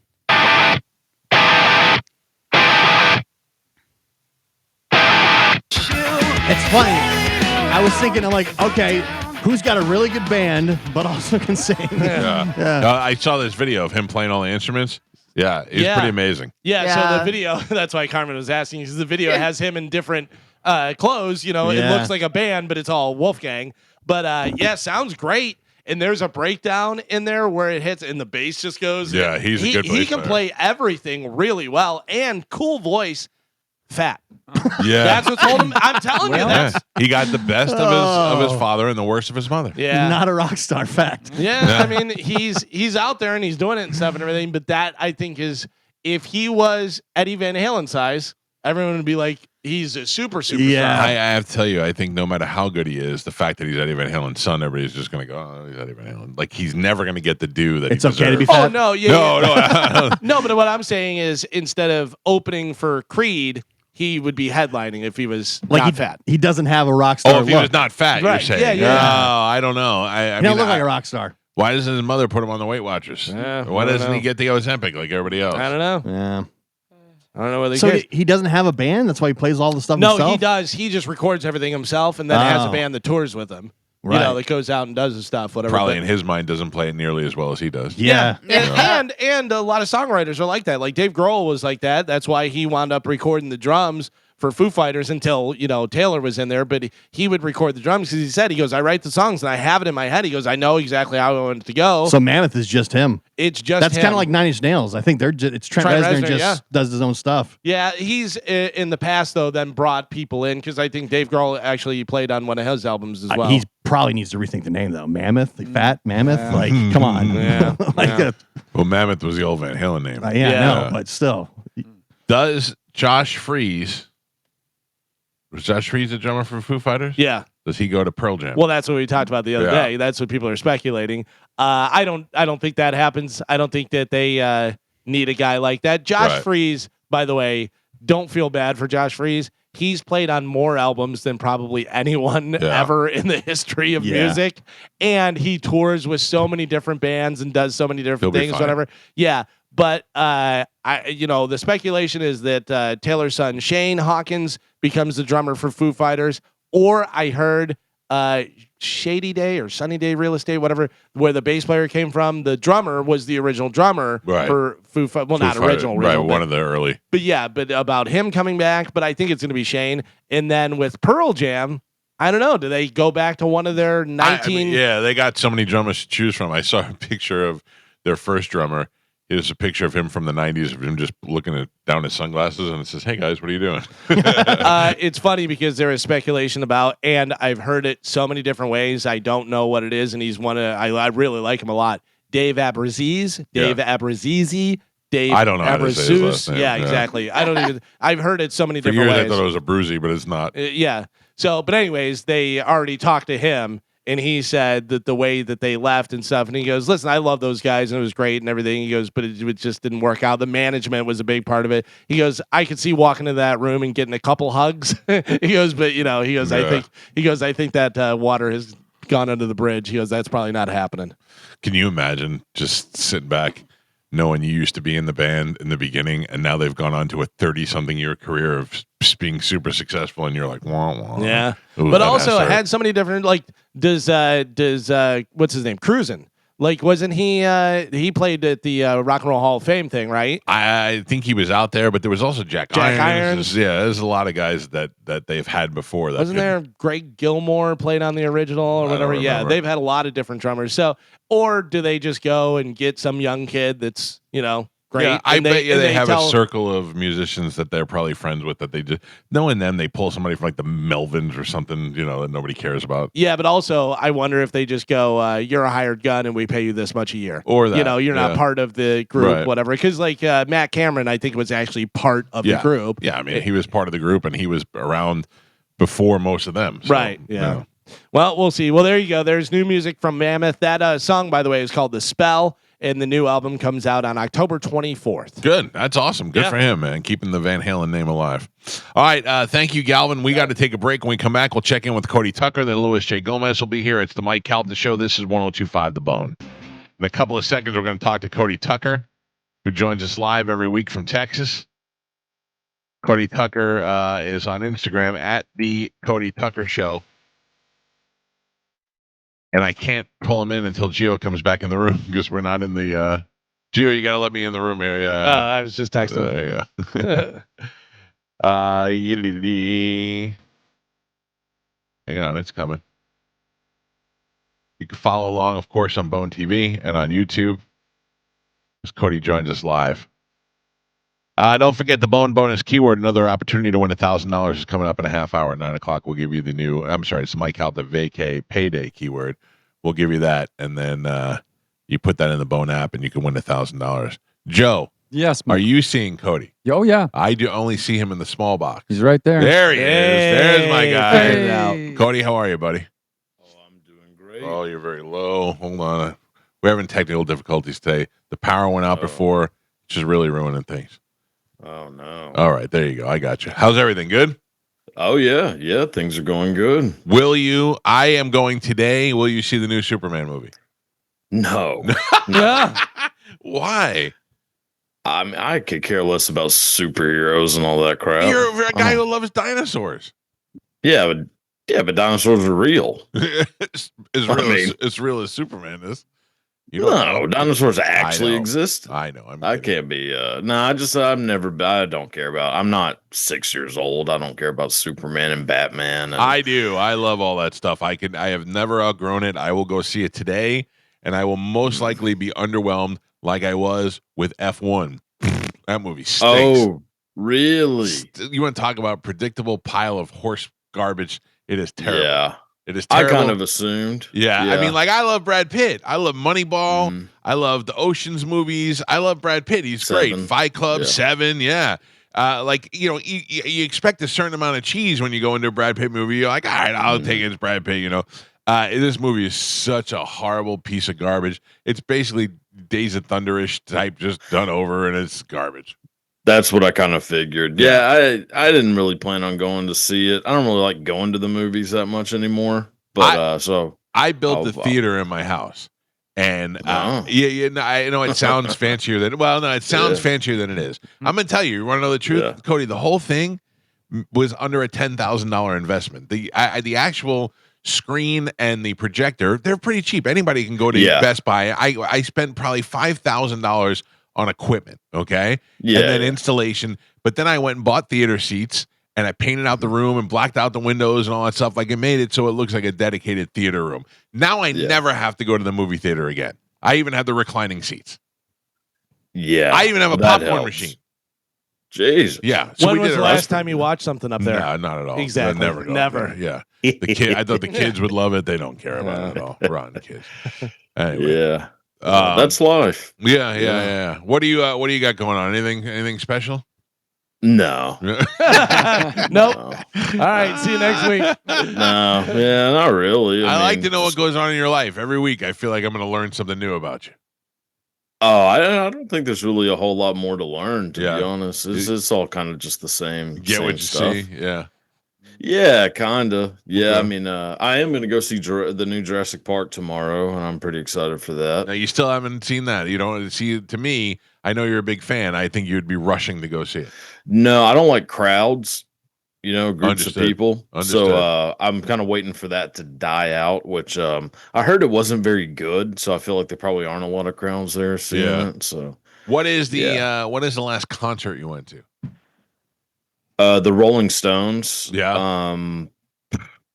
It's funny. I was thinking, I'm like, okay, who's got a really good band, but also can sing? Yeah. I saw this video of him playing all the instruments. Yeah, it's pretty amazing. Yeah, so the video, that's why Carmen was asking, because the video has him in different clothes. You know, it looks like a band, but it's all Wolfgang. But sounds great. And there's a breakdown in there where it hits and the bass just goes. Yeah, he's a good bass He can player. play everything really well and cool voice, fat. Yeah, That's what's holding him. I'm telling you, that's he got the best of his father and the worst of his mother. Not a rock star. Fact. Yeah, I mean, he's out there and he's doing it and stuff and everything. But that, I think, is if he was Eddie Van Halen size, everyone would be like, he's a superstar. I have to tell you, I think no matter how good he is, the fact that he's Eddie Van Halen's son, everybody's just going to go, oh, he's Eddie Van Halen. Like, he's never going to get the due that it's he okay to be deserves. fat. Oh, no. No. No, but what I'm saying is instead of opening for Creed, he would be headlining if he was Like not fat. He doesn't have a rock star. Oh, if he was not fat, Right. you're saying. Yeah. No, I don't know. He don't look like a rock star. Why doesn't his mother put him on the Weight Watchers? Yeah, Why I don't doesn't know. he get the Ozempic like everybody else? I don't know. Yeah. I don't know whether So cares. he doesn't have a band. That's why he plays all the stuff No, himself. he does. He just records everything himself and then has a Oh. band that tours with him. Right. You know, that goes out and does the stuff, whatever. Probably but- in his mind doesn't play it nearly as well as he does. Yeah. And a lot of songwriters are like that. Like Dave Grohl was like that. That's why he wound up recording the drums for Foo Fighters until, Taylor was in there. But he would record the drums because he goes, I write the songs and I have it in my head. He goes, I know exactly how I want it to go. So Mammoth is just him. It's just That's him. kind of like Nine Inch Nails. I think it's Trent Reznor just does his own stuff. Yeah, he's in the past though. Then brought people in because I think Dave Grohl actually played on one of his albums as well. He probably needs to rethink the name though. Mammoth, like Fat Mammoth. Like, come on. Yeah. Well, Mammoth was the old Van Halen name. I know, but still. Does Josh Freese? Was Josh Freese a drummer for Foo Fighters? Yeah. Does he go to Pearl Jam? Well, that's what we talked about the other day. That's what people are speculating. I don't think that happens. I don't think that they need a guy like that. Josh Freese, by the way, don't feel bad for Josh Freese. He's played on more albums than probably anyone ever in the history of music. And he tours with so many different bands and does so many different things, whatever. Yeah. But the speculation is that Taylor's son Shane Hawkins becomes the drummer for Foo Fighters, or I heard Shady Day or Sunny Day Real Estate, whatever, where the bass player came from. The drummer was the original drummer for Foo Fighters. Well, not original, right? One of the early. But yeah, but about him coming back. But I think it's going to be Shane. And then with Pearl Jam, I don't know. Do they go back to one of their 19? They got so many drummers to choose from. I saw a picture of their first drummer. Here's a picture of him from the 90s of him just looking down his sunglasses, and it says, hey, guys, what are you doing? It's funny because there is speculation about, and I've heard it so many different ways. I don't know what it is, and he's I really like him a lot. Dave Abrazizi. I don't know how to say his last name. Yeah, exactly. I don't even. I've heard it so many different ways. For years, I thought it was a Bruzy, but it's not. Yeah. So, but anyways, they already talked to him. And he said that the way that they left and stuff, and he goes, listen, I love those guys, and it was great and everything. He goes, but it just didn't work out. The management was a big part of it. He goes, I could see walking into that room and getting a couple hugs. He goes, but I think that water has gone under the bridge. He goes, that's probably not happening. Can you imagine just sitting back, knowing you used to be in the band in the beginning, and now they've gone on to a 30-something year career of being super successful, and you're like, wah, wah. Yeah. Ooh, but that also has to hurt. had so many different, like, does what's his name? Cruisin'. Like, wasn't he? He played at the Rock and Roll Hall of Fame thing, right? I think he was out there, but there was also Jack Irons. There's a lot of guys that they've had before. Wasn't there Greg Gilmore played on the original or whatever? Yeah, they've had a lot of different drummers. So, or do they just go and get some young kid that's great? Yeah, I bet they have a circle of musicians that they're probably friends with that they just knowing them they pull somebody from like the Melvins or something that nobody cares about. Yeah, but also I wonder if they just go, you're a hired gun and we pay you this much a year, or that you're not part of the group, whatever. Because like Matt Cameron, I think was actually part of the group. Yeah, I mean he was part of the group and he was around before most of them. So, right? Yeah. Well, we'll see. Well, there you go. There's new music from Mammoth. That song, by the way, is called "The Spell." And the new album comes out on October 24th. Good. That's awesome. Good for him, man. Keeping the Van Halen name alive. All right. Thank you, Galvin. We got to take a break. When we come back, we'll check in with Cody Tucker. Then Louis J. Gomez will be here. It's the Mike Calta Show. This is 102.5 The Bone. In a couple of seconds, we're going to talk to Cody Tucker, who joins us live every week from Texas. Cody Tucker is on Instagram at the Cody Tucker Show. And I can't pull him in until Gio comes back in the room because we're not in the. Gio, you got to let me in the room here. I was just texting. There you go. Hang on, it's coming. You can follow along, of course, on Bone TV and on YouTube. As Cody joins us live. Don't forget the Bone bonus keyword. Another opportunity to win $1,000 is coming up in a half hour. At 9 o'clock, we'll give you the new. It's Mike Calta vacay payday keyword. We'll give you that, and then you put that in the Bone app, and you can win $1,000. Joe, yes, are you seeing Cody? Oh yeah, I do only see him in the small box. He's right there. There he is. There's my guy. Hey. Cody, how are you, buddy? Oh, I'm doing great. Oh, you're very low. Hold on, we're having technical difficulties today. The power went out before, which is really ruining things. Oh, no. All right, there you go. I got you. How's everything? Good? Oh, yeah. Yeah, things are going good. Will you? I am going today. Will you see the new Superman movie? No. Why? I mean, I could care less about superheroes and all that crap. You're a guy who loves dinosaurs. Yeah, but dinosaurs are real. It's real as Superman is. No, dinosaurs actually exist. I know. I can't be. I don't care about. I'm not 6 years old. I don't care about Superman and Batman. I do. I love all that stuff. I have never outgrown it. I will go see it today, and I will most likely be underwhelmed like I was with F1. That movie stinks. Oh, really? You want to talk about a predictable pile of horse garbage? It is terrible. Yeah. It is terrible. I kind of assumed. Yeah. I mean, like, I love Brad Pitt. I love Moneyball. Mm-hmm. I love the Ocean's movies. I love Brad Pitt. He's great. Fight Club, 7. Yeah. You expect a certain amount of cheese when you go into a Brad Pitt movie. You're like, all right, I'll take it as Brad Pitt, This movie is such a horrible piece of garbage. It's basically Days of Thunder-ish type, just done over, and it's garbage. That's what I kind of figured. Yeah, I didn't really plan on going to see it. I don't really like going to the movies that much anymore. But so I built the theater in my house, and I know it sounds fancier than fancier than it is. I'm gonna tell you. You want to know the truth, Cody? The whole thing was under a $10,000 investment. The actual screen and the projector, they're pretty cheap. Anybody can go to Best Buy. I spent probably $5,000 on equipment, okay? And then installation. But then I went and bought theater seats, and I painted out the room and blacked out the windows and all that stuff. Like, it made it so it looks like a dedicated theater room. Now I never have to go to the movie theater again. I even have the reclining seats. Yeah. I even have a popcorn machine. Jeez. Yeah. So when was the last time you watched something up there? No, not at all. Exactly. Never. Yeah. I thought the kids would love it. They don't care about it at all. Rotten kids. Anyway. Yeah. That's life. Yeah. What do you got going on? Anything special? No. Nope. All right. See you next week. No. Yeah, not really. I like to know what goes on in your life. Every week I feel like I'm going to learn something new about you. Oh, I don't think there's really a whole lot more to learn, to be honest. It's all kind of just the same. Get what you stuff. see. Yeah. Yeah, kind of. Yeah, I mean, I am going to go see the new Jurassic Park tomorrow, and I'm pretty excited for that. Now, you still haven't seen that. You don't see it. To me, I know you're a big fan. I think you'd be rushing to go see it. No, I don't like crowds. groups of people. Understood. So I'm kind of waiting for that to die out, which I heard it wasn't very good. So I feel like there probably aren't a lot of crowds there seeing it. So what is the last concert you went to? The Rolling Stones. Yeah.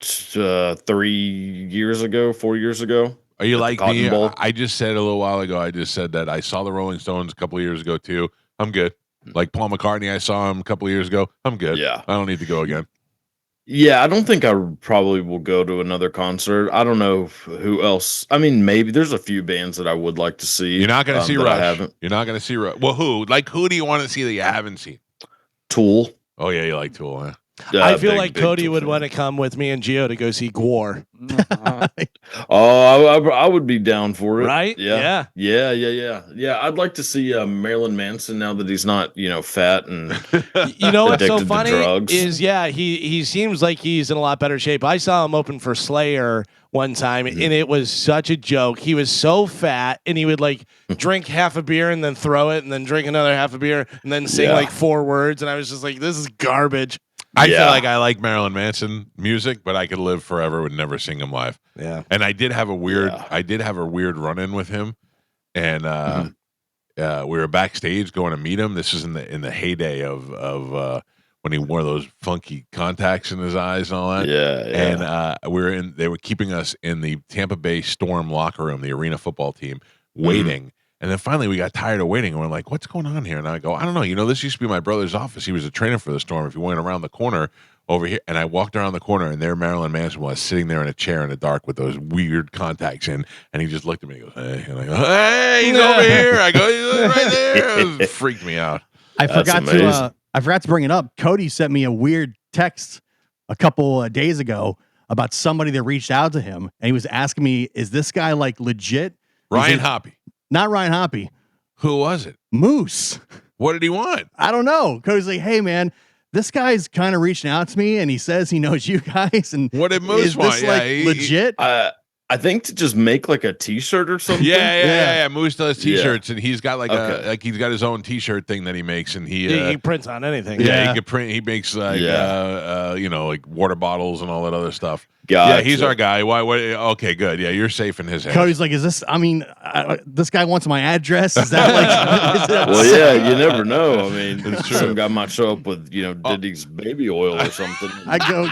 4 years ago. Are you like me? Bowl. I just said a little while ago, I just said that I saw the Rolling Stones a couple of years ago too. I'm good. Like Paul McCartney, I saw him a couple of years ago. I'm good. Yeah. I don't need to go again. Yeah, I don't think I probably will go to another concert. I don't know who else. I mean, maybe there's a few bands that I would like to see. You're not going to see Rush. I haven't. You're not going to see Rush. Well, who? Like, who do you want to see that you haven't seen? Tool. Oh, yeah, you like Tool, huh? I feel like Cody would want to come with me and Gio to go see Gwar. I would be down for it. Right? Yeah. I'd like to see Marilyn Manson now that he's not, fat and what's so funny is he seems like he's in a lot better shape. I saw him open for Slayer one time, and it was such a joke. He was so fat, and he would drink half a beer and then throw it, and then drink another half a beer, and then sing 4 words. And I was just like, this is garbage. I feel like I like Marilyn Manson music, but I could live forever would never sing him live. Yeah. And I did have a weird run-in with him, and we were backstage going to meet him. This was in the heyday of when he wore those funky contacts in his eyes and all that. Yeah. And they were keeping us in the Tampa Bay Storm locker room, the arena football team, waiting. And then finally we got tired of waiting, and we're like, what's going on here? And I go, I don't know. This used to be my brother's office. He was a trainer for the Storm. If you went around the corner over here, and I walked around the corner, and there Marilyn Manson was sitting there in a chair in the dark with those weird contacts in, and he just looked at me and goes, hey. And I go, hey, he's over here. I go, he's right there. It freaked me out. I forgot to bring it up. Cody sent me a weird text a couple of days ago about somebody that reached out to him, and he was asking me, is this guy legit? Ryan Hoppy. Not Ryan Hoppy. Who was it? Moose. What did he want? I don't know. Cody's like, hey, man, this guy's kind of reaching out to me, and he says he knows you guys. And what did Moose want? Legit? I think to just make a T-shirt or something. Yeah. Moose does T-shirts, and he's got he's got his own T-shirt thing that he makes, and he prints on anything. Yeah, he can print. He makes water bottles and all that other stuff. Gotcha. Yeah, he's our guy. Why? Okay, good. Yeah, you're safe in his hands. Cody's like, is this? I mean, this guy wants my address. Is that well, yeah, you never know. I mean, some guy might show up with Diddy's baby oil or something. I go.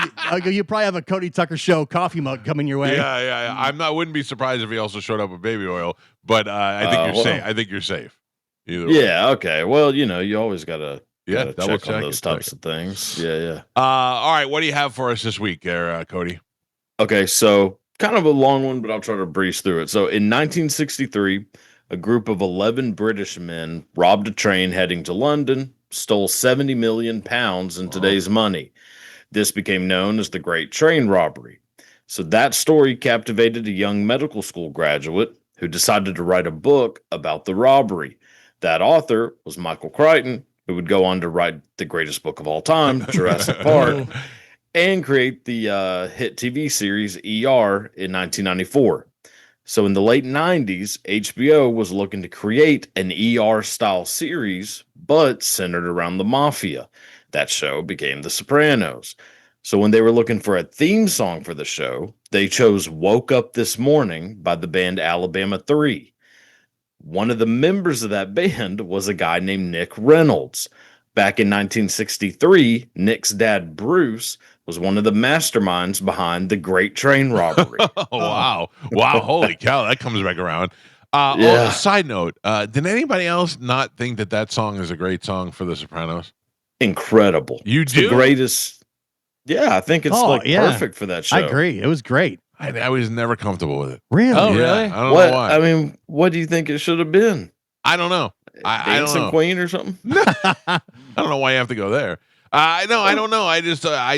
You probably have a Cody Tucker Show coffee mug coming your way. Yeah. I wouldn't be surprised if he also showed up with baby oil, but I think you're safe. I think you're safe. Either way. Yeah. Okay. Well, you always gotta double check on those types of things. Yeah. All right. What do you have for us this week, there, Cody? Okay, so kind of a long one, but I'll try to breeze through it. So in 1963, a group of 11 British men robbed a train heading to London, stole 70 million pounds in today's money. This became known as the Great Train Robbery. So that story captivated a young medical school graduate who decided to write a book about the robbery. That author was Michael Crichton, who would go on to write the greatest book of all time, Jurassic Park, and create the hit TV series ER in 1994. So in the late 90s, HBO was looking to create an ER-style series, but centered around the mafia. That show became The Sopranos. So when they were looking for a theme song for the show, they chose Woke Up This Morning by the band Alabama 3. One of the members of that band was a guy named Nick Reynolds. Back in 1963, Nick's dad, Bruce, was one of the masterminds behind the Great Train Robbery. Wow. Holy cow. That comes back around. Side note, did anybody else not think that song is a great song for The Sopranos? Incredible. You do? The greatest. Yeah, I think it's perfect for that show. I agree. It was great. I was never comfortable with it. Really? Oh, really? I don't know why. I mean, what do you think it should have been? I don't know. I don't know. Queen or something? I don't know why you have to go there. I don't know. I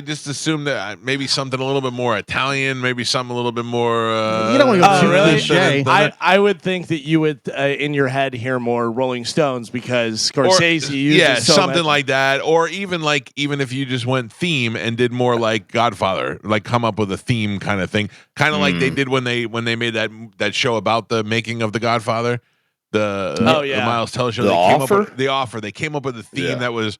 just assumed that maybe something a little bit more Italian, maybe something a little bit more. You don't want to go too cliche. I would think that you would, in your head, hear more Rolling Stones because Scorsese uses something like that, or even if you just went theme and did more like Godfather, like come up with a theme kind of thing, kind of like they did when they made that show about the making of the Godfather. The Miles Teller show. The Offer? The Offer. They came up with a theme that was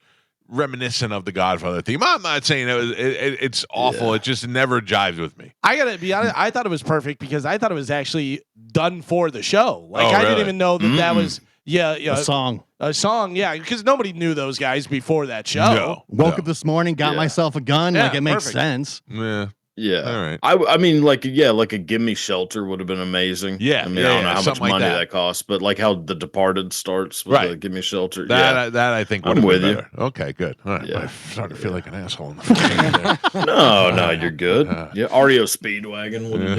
reminiscent of the Godfather theme. I'm not saying it's awful. It just never jives with me. I gotta be honest. I thought it was perfect because I thought it was actually done for the show. Like I didn't even know that was a song. A song, yeah, because nobody knew those guys before that show. Woke up this morning, got myself a gun. Like it makes perfect. sense. Yeah. Yeah. All right. I mean, like a Gimme Shelter would have been amazing. Yeah. I mean, I don't know how much like money that. that costs, but like how The Departed starts with the Gimme Shelter. That I think would I'm have with been you. better. Okay, good. All right. Yeah. I'm starting to feel like an asshole in the fucking No, you're good. Yeah, REO Speedwagon would have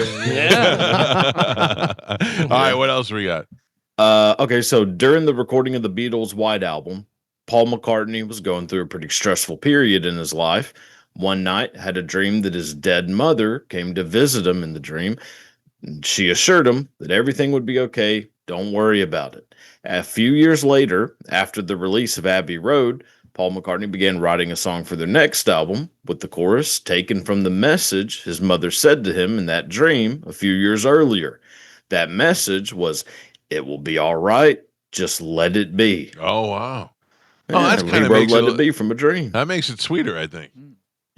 been. All right, what else we got? Okay, so during the recording of the Beatles' White Album, Paul McCartney was going through a pretty stressful period in his life. One night, had a dream that his dead mother came to visit him in the dream. She assured him that everything would be okay. Don't worry about it. A few years later, after the release of Abbey Road, Paul McCartney began writing a song for their next album, with the chorus taken from the message his mother said to him in that dream a few years earlier. That message was, "It will be all right. Just let it be." Oh, wow. Yeah, Oh, that's kind of "Let it be" from a dream. That makes it sweeter, I think.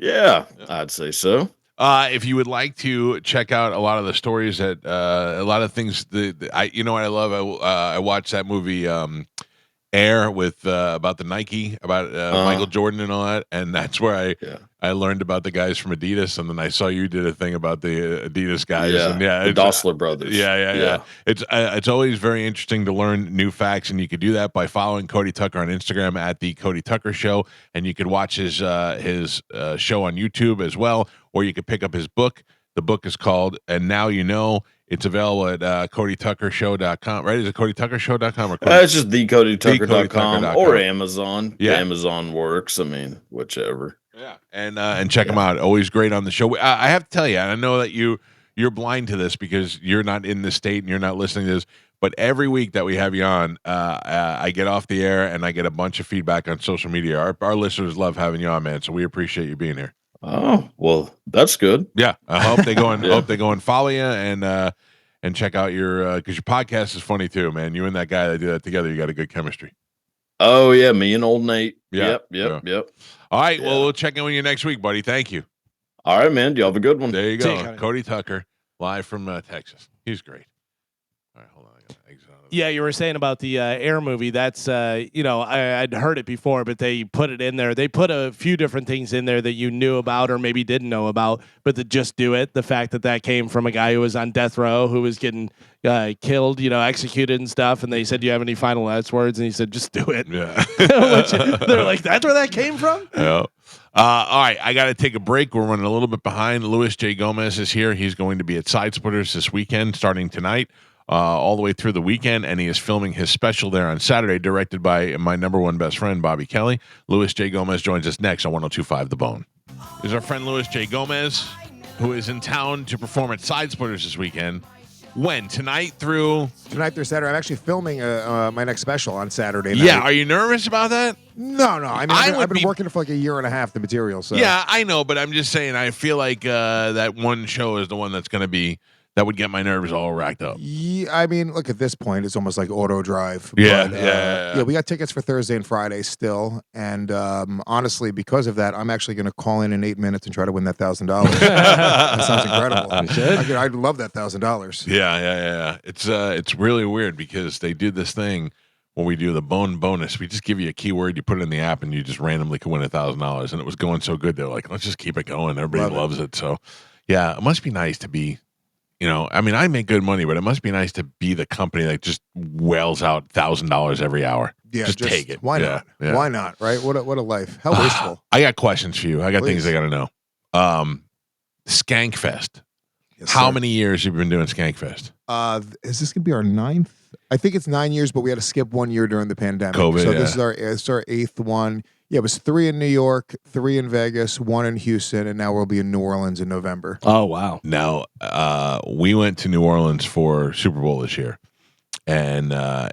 Yeah, I'd say so. If you would like to check out a lot of the stories that a lot of things you know what I love, I watched that movie Air with about the Nike, about Michael Jordan and all that, and that's where I learned about the guys from Adidas, and then I saw you did a thing about the Adidas guys, and the Dossler brothers. Yeah. It's always very interesting to learn new facts, and you could do that by following Cody Tucker on Instagram at the Cody Tucker Show, and you could watch his show on YouTube as well, or you could pick up his book. The book is called "And Now You Know." It's available at CodyTuckerShow.com, right? Is it CodyTuckerShow.com or It's just theCodyTucker.com or Amazon. Yeah. Amazon works. I mean, whichever. Yeah, and check them out. Always great on the show. I have to tell you, and I know that you're blind to this because you're not in the state and you're not listening to this, but every week that we have you on, I get off the air and I get a bunch of feedback on social media. Our listeners love having you on, man, so we appreciate you being here. Oh, well, that's good. Yeah, I hope they go and hope they go and follow you and check out your because your podcast is funny too, man. You and that guy that do that together, you got a good chemistry. Oh yeah, me and old Nate. Yeah. Yep. All right, well, we'll check in with you next week, buddy. Thank you. All right, man. You have a good one. There you go, Cody Tucker, live from Texas. He's great. All right, hold on. I gotta exit out of Yeah, you were saying about the Air movie. That's I'd heard it before, but they put it in there. They put a few different things in there that you knew about or maybe didn't know about, but to just do it. The fact that came from a guy who was on death row, who was getting killed, executed and stuff. And they said, "Do you have any final last words?" And he said, "Just do it." Yeah. They're like, "That's where that came from." Yeah. All right, I got to take a break. We're running a little bit behind. Louis J. Gomez is here. He's going to be at Side Splitters this weekend, starting tonight. All the way through the weekend, and he is filming his special there on Saturday, directed by my number one best friend, Bobby Kelly. Louis J. Gomez joins us next on 102.5 The Bone. Is our friend Louis J. Gomez, who is in town to perform at Side Splitters this weekend. When? Tonight through Saturday. I'm actually filming my next special on Saturday night. Yeah, are you nervous about that? No. I mean, I've been working for like a year and a half, the material. So yeah, I know, but I'm just saying, I feel like that one show is the one that's going to be that would get my nerves all racked up. Yeah, I mean, look, at this point, it's almost like auto drive. Yeah, but, yeah. We got tickets for Thursday and Friday still, and honestly, because of that, I'm actually going to call in 8 minutes and try to win that $1,000. That sounds incredible. I'd love that $1,000. Yeah. It's really weird because they do this thing when we do the Bone bonus. We just give you a keyword, you put it in the app, and you just randomly can win $1,000. And it was going so good, they're like, let's just keep it going. Everybody loves it. So, yeah, it must be nice to be. I mean, I make good money, but it must be nice to be the company that just whales out $1,000 every hour. Yeah, just take it. Why not? Yeah. Why not? Right? What a life. How wasteful. I got questions for you. I got things I got to know. Skankfest. Yes, How sir. many years have you been doing Skankfest? Is this gonna be our 9th? I think it's 9 years, but we had to skip 1 year during the pandemic. COVID, so this is our 8th one. Yeah, it was 3 in New York, 3 in Vegas, 1 in Houston, and now we'll be in New Orleans in November. Oh, wow. Now, we went to New Orleans for Super Bowl this year, and I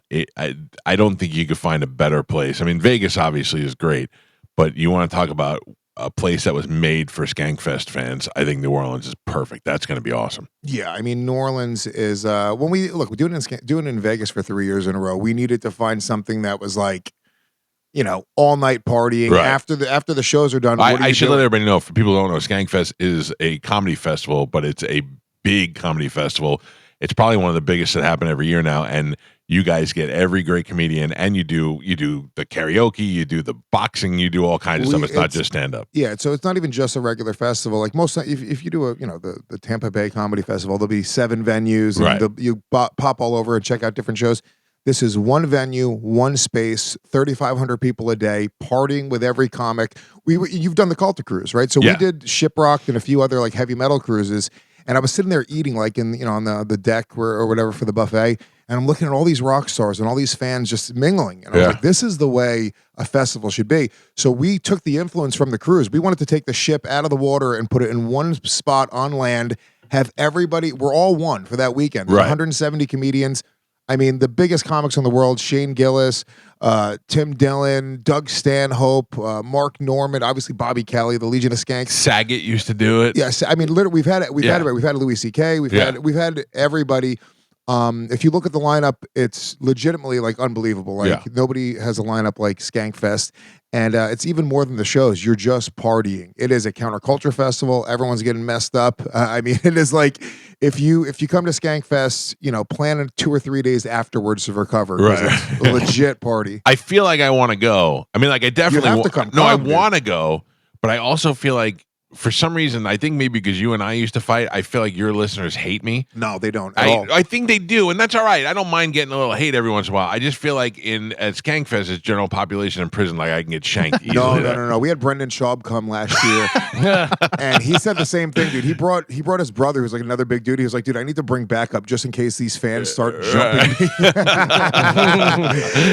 don't think you could find a better place. I mean, Vegas obviously is great, but you want to talk about a place that was made for Skankfest fans. I think New Orleans is perfect. That's going to be awesome. Yeah, I mean, New Orleans is when we do it in Vegas for 3 years in a row. We needed to find something that was like, all night partying Right. after the shows are done. I should let everybody know, for people who don't know, Skankfest is a comedy festival, but it's a big comedy festival. It's probably one of the biggest that happen every year now, and you guys get every great comedian, and you do the karaoke, you do the boxing, you do all kinds of stuff. It's not just stand up. Yeah, so it's not even just a regular festival. Like most, if you do the Tampa Bay Comedy Festival, there'll be 7 venues, and Right. you pop all over and check out different shows. This is one venue, one space, 3,500 people a day, partying with every comic. You've done the Calta cruise, right? So we did Shiprocked and a few other like heavy metal cruises, and I was sitting there eating like on the deck or whatever for the buffet. And I'm looking at all these rock stars and all these fans just mingling. And I was like, this is the way a festival should be. So we took the influence from the cruise. We wanted to take the ship out of the water and put it in one spot on land, have everybody, we're all one for that weekend. There's 170 comedians. I mean, the biggest comics in the world, Shane Gillis, Tim Dillon, Doug Stanhope, Mark Norman, obviously Bobby Kelly, the Legion of Skanks. Saget used to do it. Yes, I mean, literally, we've had Louis C.K., we've had everybody. If you look at the lineup, it's legitimately like unbelievable. Like nobody has a lineup like Skankfest, and it's even more than the shows. You're just partying. It is a counterculture festival. Everyone's getting messed up. I mean, it is like if you come to Skankfest, plan 2 or 3 days afterwards to recover. Right. It's a legit party. I feel like I want to go. I mean, like I definitely have to come. No, I Come, want to go, but I also feel like for some reason, I think maybe because you and I used to fight, I feel like your listeners hate me. No, they don't at all. I think they do, and that's all right. I don't mind getting a little hate every once in a while. I just feel like at Skankfest, it's general population in prison, like I can get shanked easily. No. We had Brendan Schaub come last year, and he said the same thing, dude. He brought his brother, who's like another big dude. He was like, dude, I need to bring backup just in case these fans start jumping me.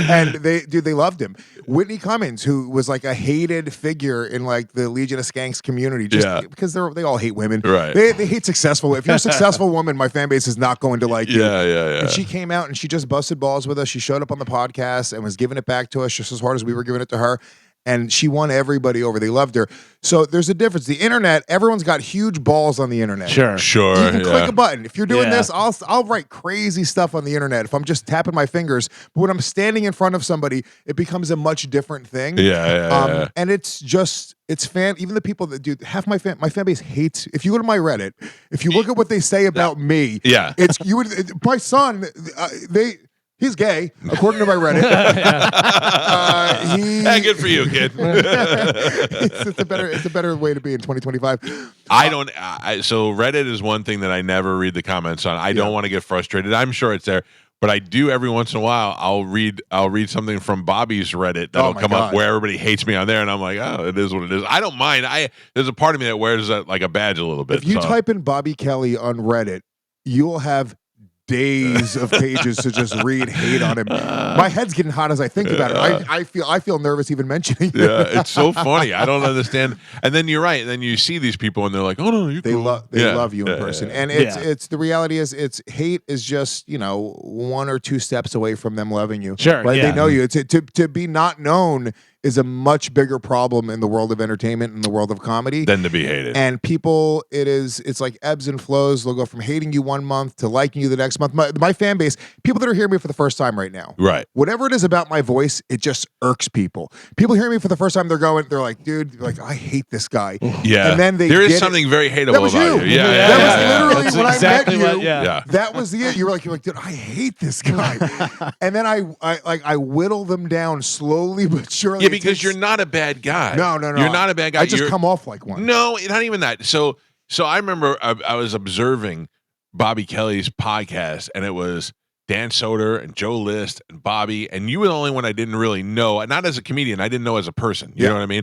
And they loved him. Whitney Cummings, who was like a hated figure in like the Legion of Skanks community, just because they all hate women. Right. They hate successful. If you're a successful woman, my fan base is not going to like you. Yeah. And she came out and she just busted balls with us. She showed up on the podcast and was giving it back to us just as hard as we were giving it to her. And she won everybody over. They loved her. So there's a difference. The internet, everyone's got huge balls on the internet. Sure. You can click a button. If you're doing this, I'll write crazy stuff on the internet if I'm just tapping my fingers. But when I'm standing in front of somebody, it becomes a much different thing. Yeah. And it's even the people that do half my fan base hates. If you go to my Reddit, if you look at what they say about me, it's my son. He's gay, according to my Reddit. Good for you, kid. It's a better way to be in 2025. So Reddit is one thing that I never read the comments on. I don't want to get frustrated. I'm sure it's there, but I do every once in a while. I'll read something from Bobby's Reddit that'll come up where everybody hates me on there, and I'm like, oh, it is what it is. I don't mind. There's a part of me that wears that like a badge a little bit. If you type in Bobby Kelly on Reddit, you'll have days of pages to just read hate on him. My head's getting hot as I think about it. I feel nervous even mentioning it. Yeah, it's so funny. I don't understand. And then you're right. And then you see these people and they're like, oh no, they love you in person. And it's the reality is hate is just 1 or 2 steps away from them loving you. Sure. Right? They know you. To be not known is a much bigger problem in the world of entertainment and the world of comedy than to be hated. And people, it's like ebbs and flows. They'll go from hating you one month to liking you the next month. My fan base, people that are hearing me for the first time right now, right? Whatever it is about my voice, it just irks people. People hearing me for the first time, they're like, dude, I hate this guy. Yeah, and then there is something very hateable about you. Yeah, that was literally when exactly I met you. Yeah. That was the it. You were like, dude, I hate this guy. And then I whittle them down slowly but surely. Yeah, because you're not a bad guy. No. You're not a bad guy. I just come off like one. No, not even that. So I remember I was observing Bobby Kelly's podcast, and it was Dan Soder and Joe List and Bobby, and you were the only one I didn't really know. Not as a comedian, I didn't know as a person. You know what I mean?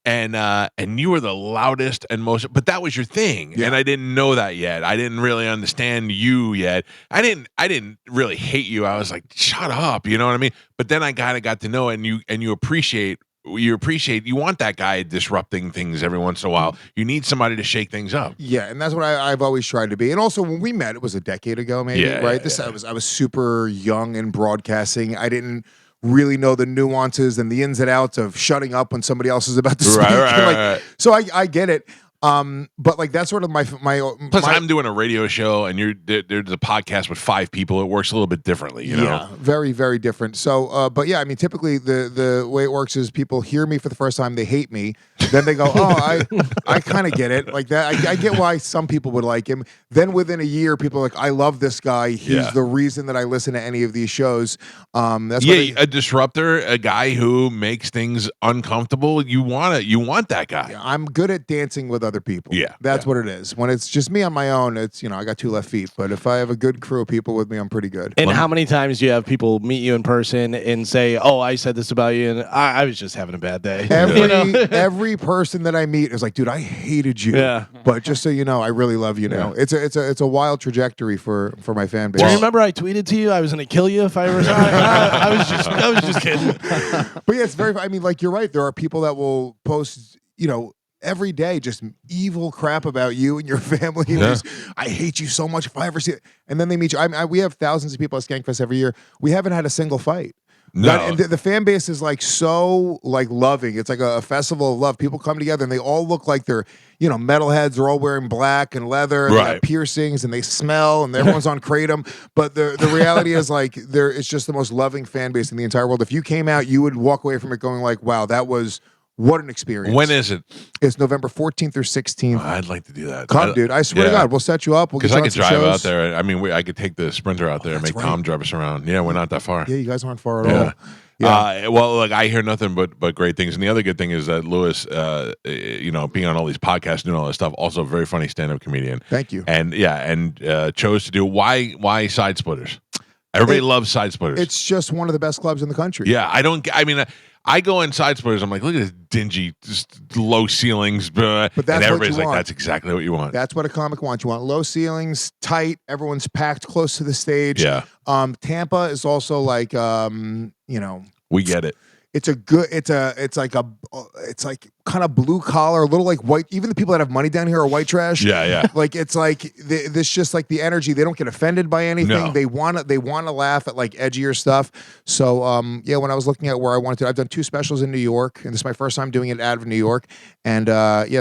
And you were the loudest and most, but that was your thing, and I didn't know that yet. I didn't really understand you yet. I didn't really hate you. I was like, shut up, you know what I mean? But then I kind of got to know, and you appreciate. You want that guy disrupting things every once in a while. You need somebody to shake things up. Yeah, and that's what I've always tried to be. And also, when we met, it was a decade ago, maybe, right? I was super young in broadcasting. I didn't really know the nuances and the ins and outs of shutting up when somebody else is about to speak. Right. So I get it. But like that's sort of my Plus, I'm doing a radio show, and there's a podcast with 5 people. It works a little bit differently, you know. Yeah, very, very different. So, but yeah, I mean, typically the way it works is people hear me for the first time, they hate me, then they go, "Oh, I kind of get it." Like that, I get why some people would like him. Then within a year, people are like, "I love this guy. He's the reason that I listen to any of these shows." That's a disruptor, a guy who makes things uncomfortable. You want that guy. Yeah, I'm good at dancing with other people. Yeah, that's what it is. When it's just me on my own, it's I got 2 left feet. But if I have a good crew of people with me, I'm pretty good. And how many times do you have people meet you in person and say, "Oh, I said this about you, and I was just having a bad day"? Every person that I meet is like, "Dude, I hated you." Yeah. But just so you know, I really love you now. It's a wild trajectory for my fan base. Do you remember I tweeted to you I was going to kill you if I ever saw it? I was just kidding. But yeah, it's very. I mean, like you're right. There are people that will post, every day just evil crap about you and your family. And just, I hate you so much. If I ever see it, and then they meet you. We have thousands of people at Skankfest every year. We haven't had a single fight. No, and the fan base is like so like loving. It's like a festival of love. People come together and they all look like they're metalheads. They're all wearing black and leather. And they have piercings and they smell and everyone's on kratom. But the reality is like it's just the most loving fan base in the entire world. If you came out, you would walk away from it going like, wow, that was. What an experience. When is it? It's November 14th or 16th. Oh, I'd like to do that. Come, dude. I swear to God, we'll set you up. We'll get you I could drive shows. out there. I mean, I could take the Sprinter out there and make Tom drive us around. Yeah, we're not that far. Yeah, you guys aren't far at all. Yeah. Well, look, I hear nothing but great things. And the other good thing is that Lewis, being on all these podcasts, doing all this stuff, also a very funny stand-up comedian. Thank you. And chose to do why Side Splitters? Everybody loves Side Splitters. It's just one of the best clubs in the country. Yeah, I go in Side Splitters. I'm like, look at this dingy, just low ceilings. But that's and everybody's what you like, want. that's exactly what you want. That's what a comic wants. You want low ceilings, tight. Everyone's packed close to the stage. Yeah. Tampa is also like, we get it. It's like kind of blue collar, a little like white. Even the people that have money down here are white trash. Yeah. Like it's like this just like the energy. They don't get offended by anything. No. They want to laugh at like edgier stuff. So when I was looking at where I wanted to, I've done 2 specials in New York, and this is my first time doing it out of New York. And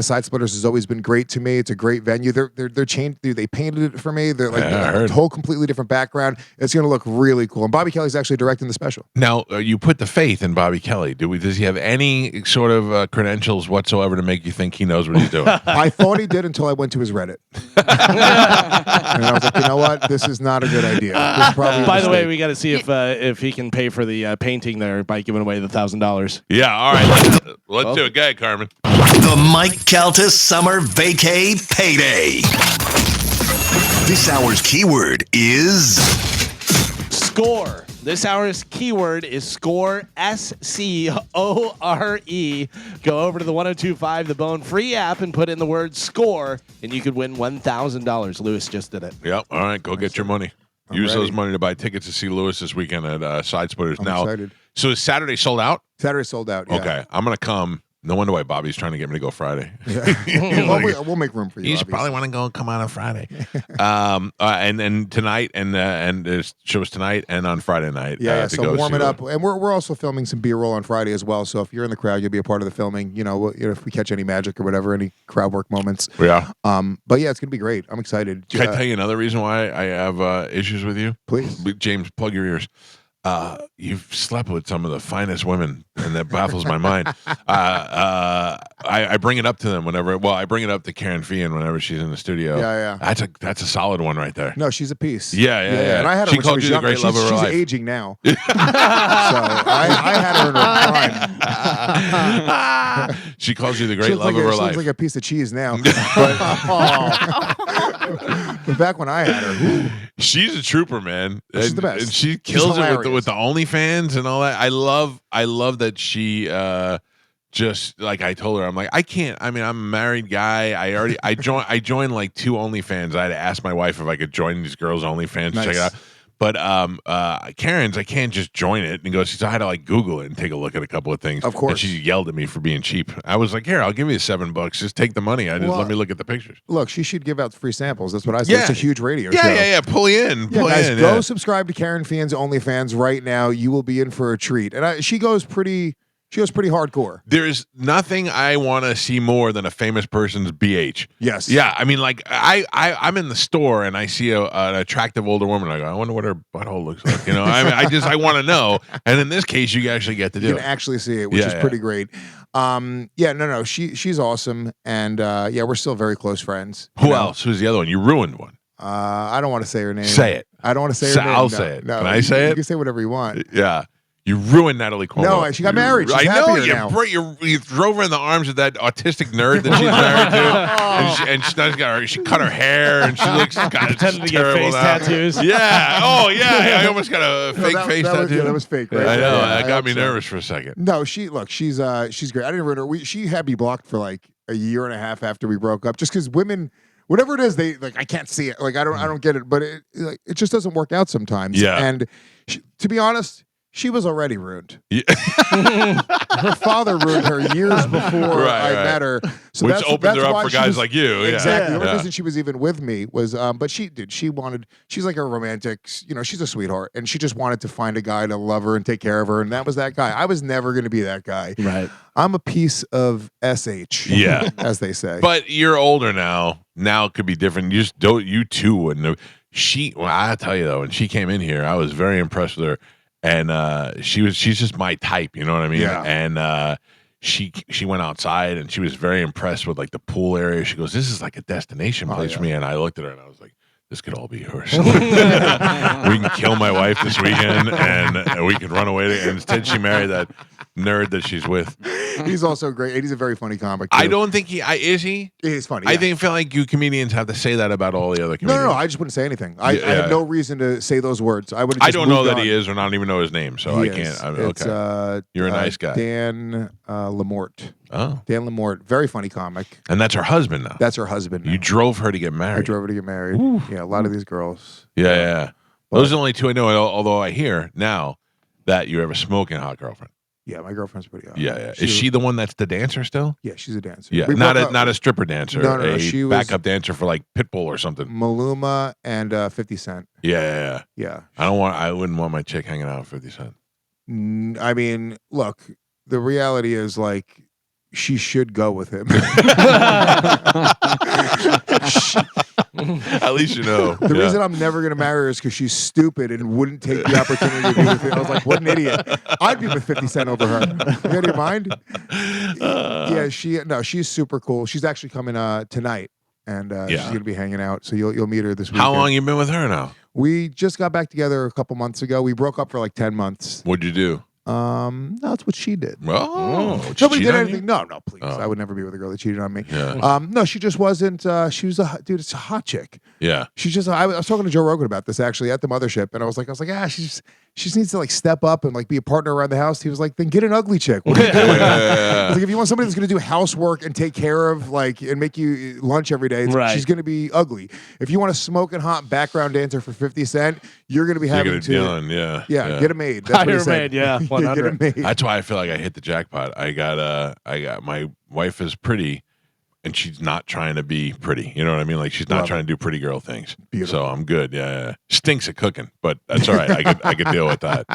Side Splitters has always been great to me. It's a great venue. They're changed. They painted it for me. They're like a whole completely different background. It's gonna look really cool. And Bobby Kelly's actually directing the special. Now you put the faith in Bobby Kelly. Does he have any sort of credentials whatsoever to make you think he knows what he's doing? I thought he did until I went to his Reddit. And I was like, you know what? This is not a good idea. By the way, we got to see if he can pay for the painting there by giving away the $1,000. Yeah, all right. Let's do it. Go ahead, Carmen. The Mike Calta Summer Vacay Payday. This hour's keyword is... Score. This hour's keyword is score, SCORE. Go over to the 102.5 The Bone free app and put in the word score, and you could win $1,000. Lewis just did it. Yep. All right. Go get your money. Use those money to buy tickets to see Lewis this weekend at Side Splitters. I'm excited. So is Saturday sold out? Saturday sold out, yeah. Okay. I'm going to come. No wonder why Bobby's trying to get me to go Friday. Yeah. We'll make room for you. You probably want to go and come out on Friday. And tonight, and there's shows tonight and on Friday night. So warm it up. And we're also filming some B-roll on Friday as well. So if you're in the crowd, you'll be a part of the filming. If we catch any magic or whatever, any crowd work moments. Yeah. But yeah, it's going to be great. I'm excited. Can I tell you another reason why I have issues with you? Please. James, plug your ears. You've slept with some of the finest women, and that baffles my mind. I bring it up to them whenever. Well, I bring it up to Karen Fian whenever she's in the studio. Yeah. That's a solid one right there. No, she's a piece. Yeah. And I had her she when called she was you the great younger. love of her life. She's aging now. So I had her in her prime. She calls you the great love of her life. She looks like a piece of cheese now. But back when I had her, she's a trooper, man. She's the best. And she kills it with the OnlyFans and all that. I love that she just like I told her, I'm like, I can't. I mean, I'm a married guy. I joined like 2 OnlyFans. I had to ask my wife if I could join these girls' OnlyFans to check it out. But Karen's, I can't just join it and go. So I had to like Google it and take a look at a couple of things. Of course, and she yelled at me for being cheap. I was like, "Here, I'll give you $7. Just take the money. Let me look at the pictures." Look, she should give out free samples. That's what I said. It's a huge radio show. Yeah. Pull in. Go subscribe to Karen Fian's OnlyFans right now. You will be in for a treat. And she goes pretty She was pretty hardcore. There's nothing I want to see more than a famous person's BH. Yes. Yeah. I mean, like I'm in the store and I see an attractive older woman. I go, I wonder what her butthole looks like. You know, I want to know. And in this case, you actually get to do it. You can actually see it, which is pretty great. No. She's awesome, and we're still very close friends. Who else? Who's the other one? You ruined one. I don't want to say her name. Say it. I don't want to say her name. I'll say it. No, Can I say it? You can say whatever you want. Yeah. You ruined Natalie Cuomo. No, she got married. She's I know happier you drove her in the arms of that autistic nerd that she's married to, and she cut her hair, and she looks pretending to get face tattoos. Yeah. Oh yeah. I almost got a fake face tattoo. That was fake. Right? I know. That got me nervous for a second. No, she's great. I didn't ruin her. She had me blocked for like a year and a half after we broke up, just because women. Whatever it is, they like. I can't see it. Like I don't get it. But it just doesn't work out sometimes. Yeah. And to be honest, she was already ruined. Yeah. Her father ruined her years before I met her. So which opened her up for guys like you. Exactly. Yeah. The only reason she was even with me was, but she's like a romantic, she's a sweetheart, and she just wanted to find a guy to love her and take care of her, and that was that guy. I was never going to be that guy. Right. I'm a piece of SH. Yeah. As they say. But you're older now. Now it could be different. You just don't. You too wouldn't have. I tell you though, when she came in here, I was very impressed with her. And she's just my type, you know what I mean? Yeah. And she went outside and she was very impressed with like the pool area. She goes, "This is like a destination place for me." And I looked at her and I was like, "This could all be yours. We can kill my wife this weekend and we can run away." And instead, she married that nerd that she's with. He's also great. And he's a very funny comic, too. I don't think is he? He's funny. I feel like you comedians have to say that about all the other comedians. No. I just wouldn't say anything. I have no reason to say those words. I don't know that he is, or not even know his name, so I can't. Okay. You're a nice guy. Dan Lamort. Oh. Dan Lamort. Very funny comic. And that's her husband now. That's her husband now. You drove her to get married. I drove her to get married. Ooh. Yeah, a lot of these girls. Yeah. Those are the only two I know, although I hear now that you have a smoking hot girlfriend. Yeah, my girlfriend's pretty hot. Yeah. Is she the one that's the dancer still? Yeah, she's a dancer. Yeah, not a stripper dancer. No. She was backup dancer for like Pitbull or something. Maluma and 50 Cent. Yeah. Yeah. I wouldn't want my chick hanging out with 50 Cent. I mean, look, the reality is like she should go with him. At least you know. The reason I'm never going to marry her is because she's stupid and wouldn't take the opportunity to be with him. I was like, what an idiot. I'd be with 50 Cent over her. You out of your mind? She's super cool. She's actually coming tonight, and she's going to be hanging out. So you'll meet her this weekend. How long you been with her now? We just got back together a couple months ago. We broke up for like 10 months. What'd you do? No, that's what she did. Nobody did anything. No, please. I would never be with a girl that cheated on me. Yeah. No, she just wasn't. She was it's a hot chick. Yeah. She's just. I was talking to Joe Rogan about this actually at the mothership, and I was like, she just needs to like step up and like be a partner around the house. He was like, then get an ugly chick. What are you doing? I was like, if you want somebody that's going to do housework and take care of like and make you lunch every day, she's going to be ugly. If you want a smoking hot background dancer for 50 Cent, you're going to be having to. Get a maid. That's what he said. Yeah, get a maid. That's why I feel like I hit the jackpot. I got my wife is pretty, and she's not trying to be pretty. You know what I mean? Like she's not trying to do pretty girl things. Beautiful. So I'm good. Yeah. Stinks at cooking, but that's all right. I could deal with that.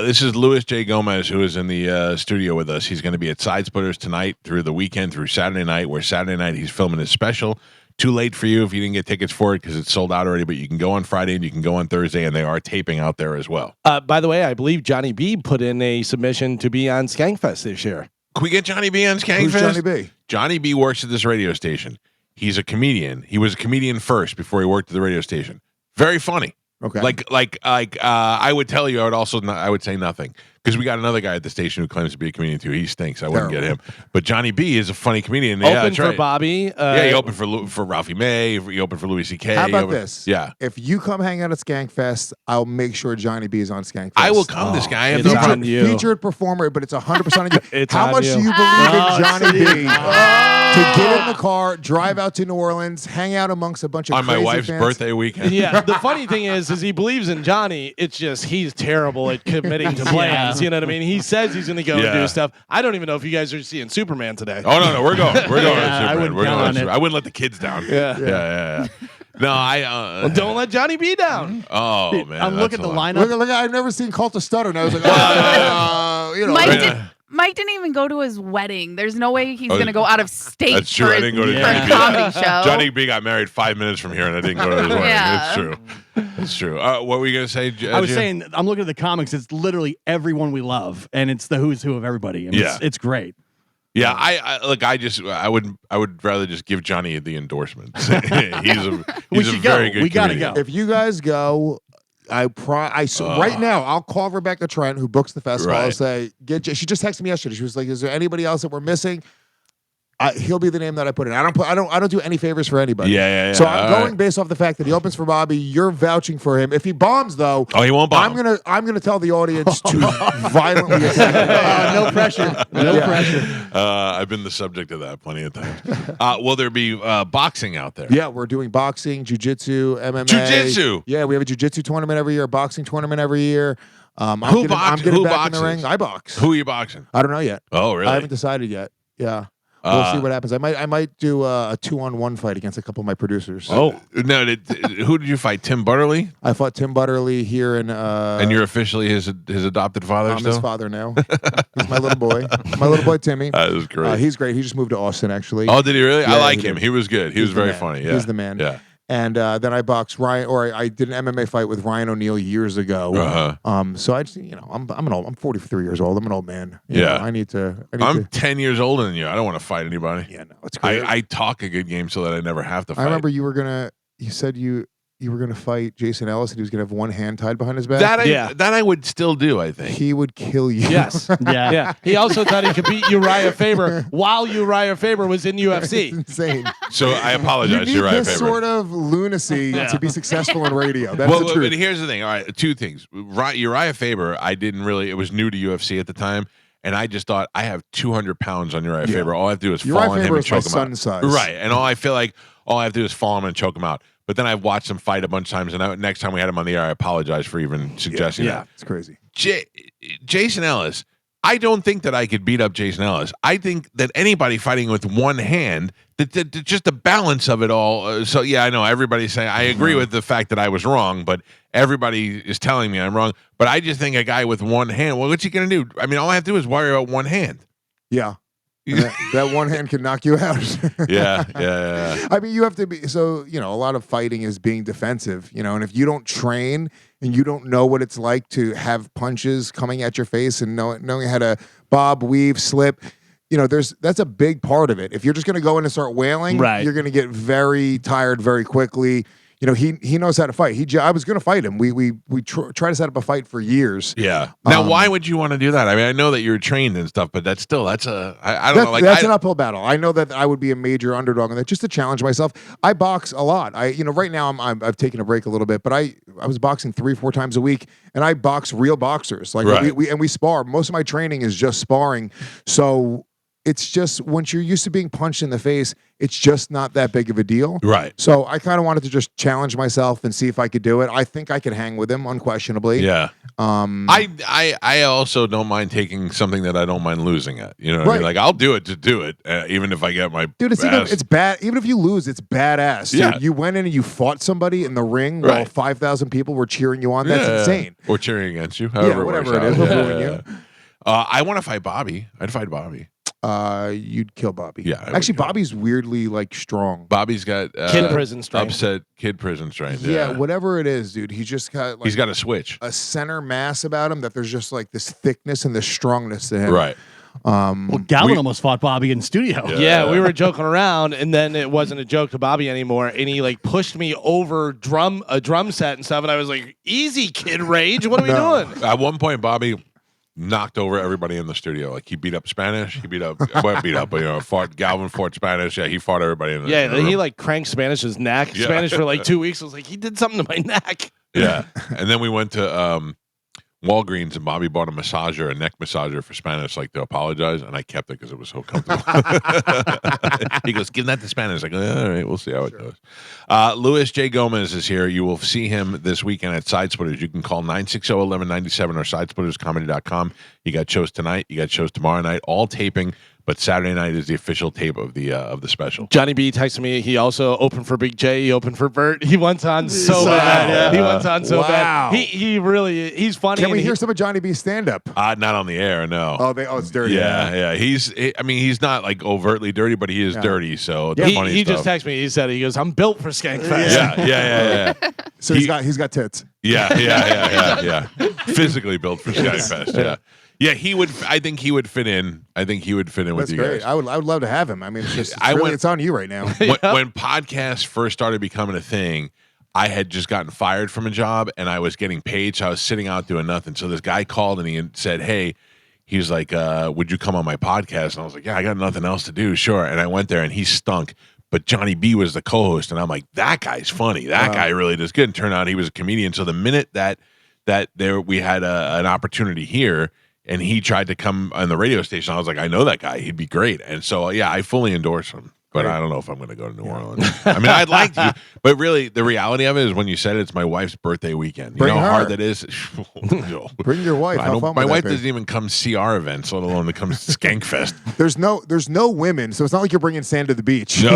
This is Louis J. Gomez, who is in the studio with us. He's going to be at Side Splitters tonight through the weekend, through Saturday night, where Saturday night he's filming his special. Too late for you if you didn't get tickets for it because it's sold out already, but you can go on Friday and you can go on Thursday, and they are taping out there as well. By the way, I believe Johnny B put in a submission to be on Skankfest this year. Can we get Johnny B on Skankfest? Who's Johnny B? Johnny B works at this radio station. He's a comedian. He was a comedian first before he worked at the radio station. Very funny. Okay. I would tell you, I would say nothing because we got another guy at the station who claims to be a comedian too. He stinks. I wouldn't get him. But Johnny B is a funny comedian. Open for Bobby. He opened for Ralphie May. He opened for Louis C.K. How about this? Yeah. If you come hang out at Skankfest, I'll make sure Johnny B is on Skankfest. I will come. This guy. It's on you. Featured performer, but it's 100% on you. How on much you. do you believe in Johnny B to get in the car, drive out to New Orleans, hang out amongst a bunch of on my crazy wife's fans? birthday weekend? Yeah. The funny thing is he believes in Johnny. It's just he's terrible at committing to plans. You know what I mean? He says he's going to go and do stuff. I don't even know if you guys are seeing Superman today. Oh no, we're going. We're going. To Superman. I wouldn't let the kids down. Yeah. No, well, don't let Johnny B down. Oh man, I'm looking at the lineup. Look, I've never seen Calta stutter, and I was like, Mike didn't even go to his wedding. There's no way he's going to go out of state. That's true. I didn't go to for a comedy show. Johnny B got married 5 minutes from here, and I didn't go to his wedding. It's true. It's true. What were you going to say? I was saying, I'm looking at the comics. It's literally everyone we love, and it's the who's who of everybody. I mean, it's great. Yeah, I would rather just give Johnny the endorsement. he's a very good. We gotta go. If you guys go, right now I'll call Rebecca Trent, who books the festival. I'll say, she just texted me yesterday. She was like, "Is there anybody else that we're missing?" He'll be the name that I put in. I don't do any favors for anybody. Yeah. So I'm going based off the fact that he opens for Bobby. You're vouching for him. If he bombs, though, he won't bomb. I'm gonna tell the audience to violently attack him. No pressure. No pressure. I've been the subject of that plenty of times. Will there be boxing out there? Yeah, we're doing boxing, jiu-jitsu, MMA. Jiu-jitsu. Yeah, we have a jiu-jitsu tournament every year, a boxing tournament every year. I'm Who getting back in the boxes? ring. I box. Who are you boxing? I don't know yet. Oh, really? I haven't decided yet. Yeah. We'll see what happens. I might do a 2-on-1 fight against a couple of my producers. Oh no! Who did you fight? Tim Butterly? I fought Tim Butterly here in. And you're officially his adopted father. I'm his father now. He's my little boy. My little boy Timmy. That is great. He's great. He just moved to Austin actually. Oh, did he really? Yeah, I like him. He was good. He was very man. funny. Yeah. He's the man. Yeah. And then I boxed Ryan, or I did an MMA fight with Ryan O'Neal years ago. So I just, I'm 43 years old. I'm an old man. You know, I need to. I'm 10 years older than you. I don't want to fight anybody. Yeah, no, it's great. I talk a good game so that I never have to fight. I remember you said you were gonna fight Jason Ellis and he was gonna have one hand tied behind his back. That I would still do. I think he would kill you. Yes. Yeah. He also thought he could beat Uriah Faber while Uriah Faber was in UFC. It's insane. So I apologize, you need Uriah this Faber. sort of lunacy to be successful in radio. That's the truth. But here's the thing. All right, two things. Uriah Faber, it was new to UFC at the time. And I just thought, I have 200 pounds on Uriah Faber. All I have to do is fall on him and choke him out. Size. Right. And all I have to do is fall on him and choke him out. But then I've watched him fight a bunch of times. And next time we had him on the air, I apologize for even suggesting that. Yeah, it's crazy. Jason Ellis, I don't think that I could beat up Jason Ellis. I think that anybody fighting with one hand, that just the balance of it all. So, yeah, I know everybody's saying, I agree with the fact that I was wrong, but everybody is telling me I'm wrong. But I just think a guy with one hand, well, what's he going to do? I mean, all I have to do is worry about one hand. Yeah. that one hand can knock you out. Yeah. I mean, you have to be, a lot of fighting is being defensive, and if you don't train and you don't know what it's like to have punches coming at your face and knowing how to bob, weave, slip, that's a big part of it. If you're just going to go in and start wailing, you're going to get very tired very quickly. He knows how to fight. I was going to fight him. We tried to set up a fight for years. Yeah. Now, why would you want to do that? I mean, I know that you're trained and stuff, but that's I don't know. Like that's an uphill battle. I know that I would be a major underdog in that, just to challenge myself. I box a lot. Right now I've taken a break a little bit, but I was boxing 3-4 times a week, and I box real boxers. Like we spar. Most of my training is just sparring. So it's just, once you're used to being punched in the face, it's just not that big of a deal. Right. So I kind of wanted to just challenge myself and see if I could do it. I think I could hang with him, unquestionably. Yeah. I also don't mind taking something that I don't mind losing at. You know what I mean? Like, I'll do it to do it, even if I get my dude. It's bad. Even if you lose, it's badass. Dude. Yeah. You went in and you fought somebody in the ring while 5,000 people were cheering you on. That's insane. Or cheering against you. However whatever it is. We'll ruin you. I want to fight Bobby. I'd fight Bobby. You'd kill Bobby. Yeah. Actually, Bobby's weirdly strong. Bobby's got kid prison strength. Upset kid prison strength. Yeah, whatever it is, dude. He's just got he's got a switch. A center mass about him that there's just this thickness and this strongness to him. Right. Well, Galvin almost fought Bobby in studio. Yeah, we were joking around, and then it wasn't a joke to Bobby anymore, and he pushed me over a drum set and stuff, and I was like, "Easy, Kid Rage, what are we doing?" At one point, Bobby knocked over everybody in the studio. Like, he beat up Spanish. He fought Galvin, fought Spanish. Yeah, he fought everybody in the room. He cranked Spanish's neck. Yeah. Spanish for 2 weeks. I was like, he did something to my neck. Yeah. And then we went to Walgreens, and Bobby bought a neck massager for Spanish, to apologize, and I kept it because it was so comfortable. He goes, "Give that to Spanish." I go, "All right, we'll see how it goes." Luis J. Gomez is here. You will see him this weekend at Side Splitters. You can call 960-1197 or sidesplitterscomedy.com. You got shows tonight. You got shows tomorrow night. All taping But Saturday night is the official tape of the special. Johnny B texted me. He also opened for Big J. He opened for Bert. He went on so bad. He went on so bad. He's funny. Can we hear some of Johnny B's stand up? Not on the air, no. Oh, it's dirty. Yeah. He's not like overtly dirty, but he is dirty. So he just texted me. He goes, "I'm built for Skankfest." Yeah. So he's got tits. Yeah. Physically built for Skankfest. Yeah. Yeah, he would. I think he would fit in. With you great. guys. I would love to have him. I mean, it's on you right now. When podcasts first started becoming a thing, I had just gotten fired from a job and I was getting paid, so I was sitting out doing nothing. So this guy called and he said, "Hey," he was like, "Would you come on my podcast?" And I was like, "Yeah, I got nothing else to do, sure." And I went there and he stunk. But Johnny B was the co-host, and I'm like, "That guy's funny. That guy really does good." And turned out he was a comedian. So the minute that we had an opportunity here. And he tried to come on the radio station. I was like, I know that guy. He'd be great. And so, I fully endorse him. But I don't know if I'm going to go to New Orleans. I mean, I'd like to. But really, the reality of it is when you said it's my wife's birthday weekend. You know how hard that is? Bring your wife. My wife doesn't even come see our events, let alone to come to Skankfest. There's no women, so it's not like you're bringing sand to the beach. No.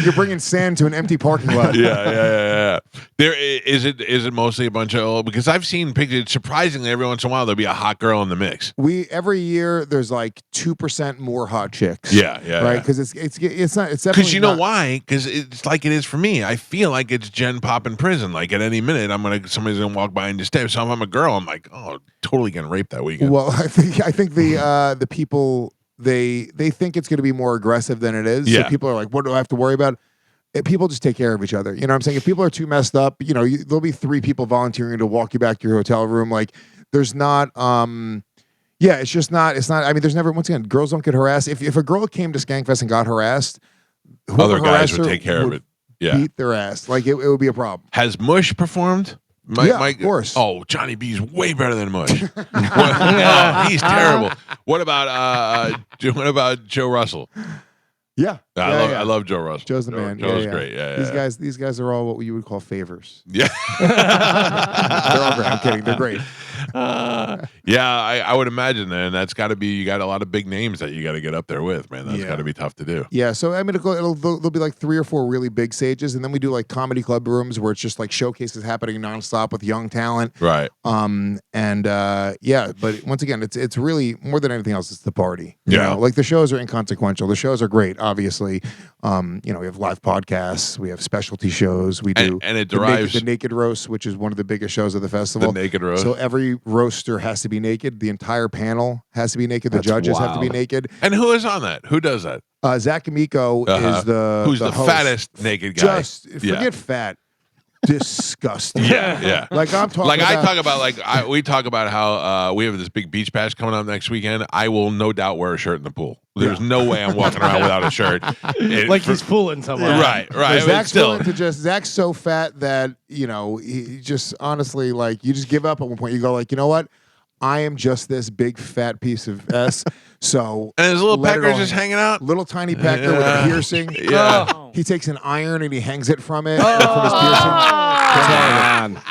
You're bringing sand to an empty parking lot. Yeah. Is it mostly a bunch of because I've seen pictures. Surprisingly, every once in a while there'll be a hot girl in the mix. Every year there's like 2% more hot chicks. Yeah. Right, because it's not. It's definitely because you know why? Because it's like it is for me. I feel like it's Gen Pop in prison. Like at any minute, somebody's gonna walk by and just stay. So if I'm a girl, I'm like, oh, totally getting raped that weekend. Well, I think the people they think it's going to be more aggressive than it is. Yeah. So people are like, what do I have to worry about? People just take care of each other. You know what I'm saying? If people are too messed up, there'll be 3 people volunteering to walk you back to your hotel room. Like there's not. It's just not. It's not. I mean, there's never. Once again, girls don't get harassed. If a girl came to Skankfest and got harassed, other guys would take care of it. Yeah, beat their ass. Like it would be a problem. Has Mush performed? Of course. Oh, Johnny B's way better than Mush. He's terrible. What about Joe Russell? Yeah, I love Joe Russell. Joe's the man. Joe's great. Yeah, These guys are all what you would call favors. Yeah, they're all great. I'm kidding. They're great. I would imagine, and that's got to be. You got a lot of big names that you got to get up there with, man. That's got to be tough to do. Yeah, so I mean, there'll be like 3 or 4 really big stages, and then we do like comedy club rooms where it's just like showcases happening nonstop with young talent. Right. But once again, it's really more than anything else. It's the party. You Yeah. know? Like the shows are inconsequential. The shows are great, obviously. We have live podcasts. We have specialty shows. We do, and it derives the Naked Roast, which is one of the biggest shows of the festival. The Naked Roast. So every roaster has to be naked. The entire panel has to be naked. The judges have to be naked. And who is on that? Who does that? Zach Amico is who's the host. fattest naked guy. Just forget fat. Disgusting. Yeah. Like I'm talking. Like about, I talk about, we talk about how we have this big beach bash coming up next weekend. I will no doubt wear a shirt in the pool. There's no way I'm walking around without a shirt. He's fooling someone. Right. Zach's so fat that he just honestly like you just give up at one point. You go like, you know what? I am just this big fat piece of S. So and his little pecker just hanging out. Little tiny pecker with a piercing. Yeah. He takes an iron and he hangs it from it from his piercing.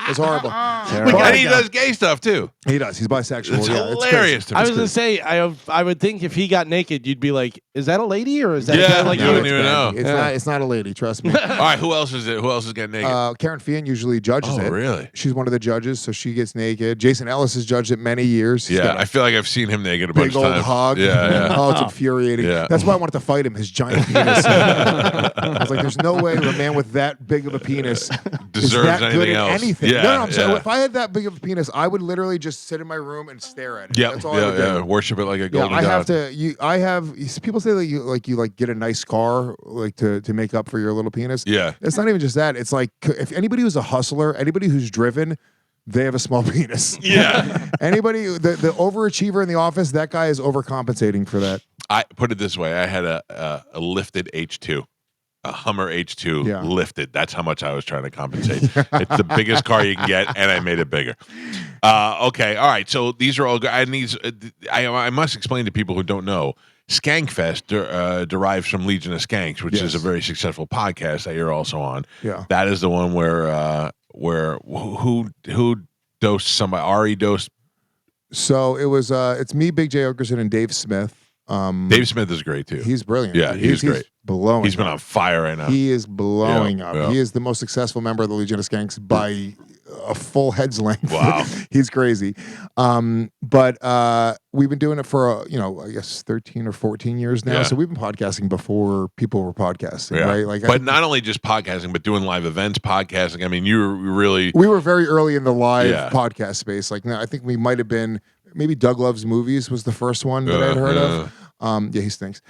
It's horrible. And he does gay stuff too. He does. He's bisexual. It's hilarious to me. I was gonna say, I would think if he got naked, you'd be like, "Is that a lady or is that?" Yeah, like you wouldn't even know. It's not a lady. Trust me. All right, who else is it? Who else is getting naked? Karen Fian usually judges it. Oh, really? She's one of the judges, so she gets naked. Jason Ellis has judged it many years. He's I feel like I've seen him naked a bunch of times. Big old hog. Yeah. Oh, it's infuriating. Yeah. That's why I wanted to fight him. His giant penis. I was like, "There's no way a man with that big of a penis deserves is that good anything at else." anything." Yeah, No, I'm saying if I had that big of a penis, I would literally just sit in my room and stare at it. That's all I would do. Worship it like a golden god. I have to. People say that you get a nice car like to make up for your little penis. Yeah, it's not even just that. It's like if anybody who's a hustler, anybody who's driven, they have a small penis. Yeah. Anybody, the overachiever in the office, that guy is overcompensating for that. I put it this way: I had a lifted H2. A Hummer H2 lifted. That's how much I was trying to compensate. It's the biggest car you can get, and I made it bigger. Okay, all right. So these are all good. And these, I must explain to people who don't know. Skankfest derives from Legion of Skanks, which is a very successful podcast that you're also on. Yeah, that is the one where who dosed somebody? Ari dosed So it was. It's me, Big J Okerson, and Dave Smith. Dave Smith is great too. He's brilliant. Yeah, he's great. He's blowing. He's been on fire right now. He is blowing up. Yeah. He is the most successful member of the Legion of Skanks by a full head's length. Wow. He's crazy. But we've been doing it for I guess 13 or 14 years now. Yeah. So we've been podcasting before people were podcasting, right? Like, but not only just podcasting, but doing live events, podcasting. I mean, you were really. We were very early in the live podcast space. Like, I think we might have been. Maybe Doug Loves Movies was the first one that I'd heard of. Yeah, he stinks.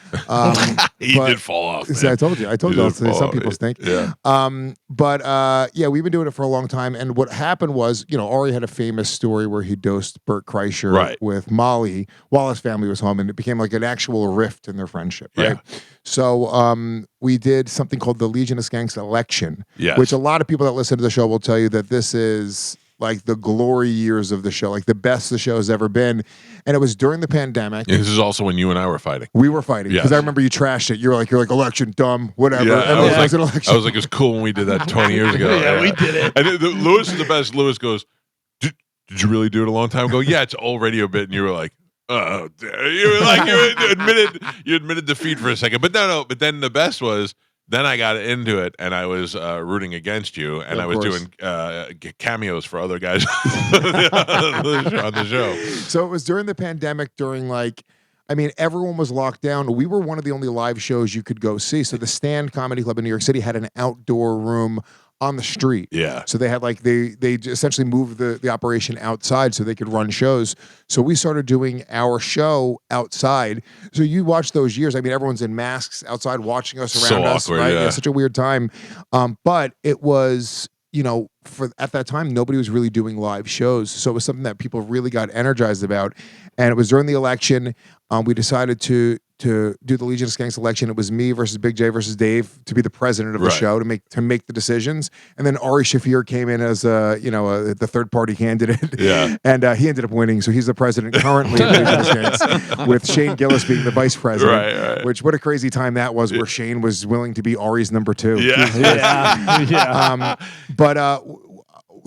He did fall off. I told you. Some people stink. Yeah. Yeah, we've been doing it for a long time. And what happened was, Ari had a famous story where he dosed Bert Kreischer with Molly while his family was home, and it became like an actual rift in their friendship. Right. Yeah. So we did something called the Legion of Skanks election, which a lot of people that listen to the show will tell you that this is like the glory years of the show, like the best the show has ever been. And it was during the pandemic. And this is also when you and I were fighting. We were fighting because I remember you trashed it. You're like election dumb, whatever. Yeah, I was election. like, it was cool when we did that 20 years ago. Yeah, we did it. And Lewis is the best. Lewis goes, did you really do it a long time ago? Yeah, it's all radio bit. And you were like, oh, you were like, you admitted defeat for a second. But no. But then the best was, then I got into it, and I was rooting against you, and I was doing cameos for other guys on the show. So it was during the pandemic, everyone was locked down. We were one of the only live shows you could go see. So the Stand Comedy Club in New York City had an outdoor room on the street. Yeah. So they had they essentially moved the operation outside so they could run shows. So we started doing our show outside. So you watch those years. everyone's in masks outside watching us around us. Awkward, right? Yeah. It's such a weird time. But it was, at that time, nobody was really doing live shows. So it was something that people really got energized about. And it was during the election. We decided to do the Legion of Skanks election. It was me versus Big J versus Dave to be the president of the show to make the decisions. And then Ari Shaffir came in as the third party candidate. Yeah. And he ended up winning. So he's the president currently of the Legion of Skanks, with Shane Gillis being the vice president. Right. Which, what a crazy time that was, where Shane was willing to be Ari's number 2. Yeah.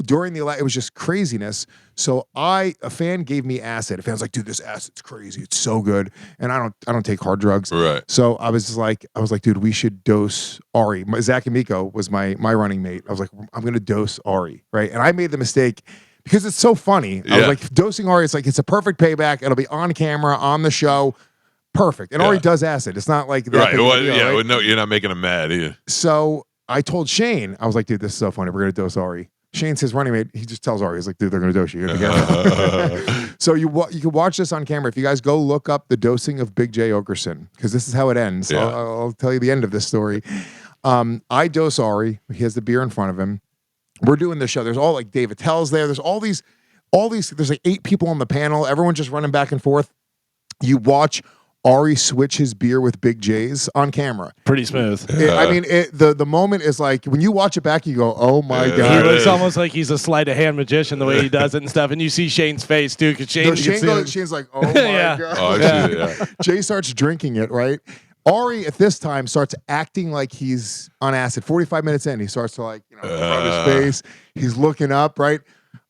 During the election, it was just craziness. So a fan gave me acid. A fan's like, dude, this acid's crazy. It's so good. And I don't take hard drugs. Right. So I was like, dude, we should dose Ari. Zach Amico was my running mate. I was like, I'm going to dose Ari. Right. And I made the mistake because it's so funny. I was like, dosing Ari, it's a perfect payback. It'll be on camera, on the show. Perfect. And Ari does acid. It's not like that. Right. Right? No, you're not making him mad either. So I told Shane, I was like, dude, this is so funny. We're going to dose Ari. Shane's his running mate. He just tells Ari, he's like, dude, they're going to dose you. So you can watch this on camera. If you guys go look up the dosing of Big J Okerson, because this is how it ends. Yeah. I'll tell you the end of this story. I dose Ari. He has the beer in front of him. We're doing the show. There's all like David Tell's there. There's all these, there's like 8 people on the panel. Everyone just running back and forth. You watch Ari switch his beer with Big J's on camera. Pretty smooth. The moment is like, when you watch it back, you go, oh my God. He looks almost like he's a sleight of hand magician the way he does it and stuff. And you see Shane's face too, because Shane's like, oh my God. Oh, yeah. Jay starts drinking it, right? Ari at this time starts acting like he's on acid. 45 minutes in, he starts to rub his face. He's looking up, right?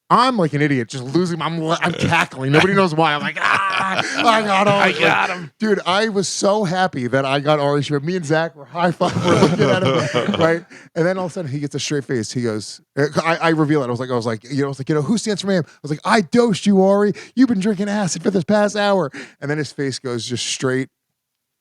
I'm like an idiot, just losing. I'm cackling. Nobody knows why. I'm like, I got him. Dude, I was so happy that I got Ari Shaffir. Me and Zach were high-fiving. We're looking at him, right? And then all of a sudden, he gets a straight face. He goes, I reveal it. I was like, who stands for man? I was like, I dosed you, Ari. You've been drinking acid for this past hour. And then his face goes just straight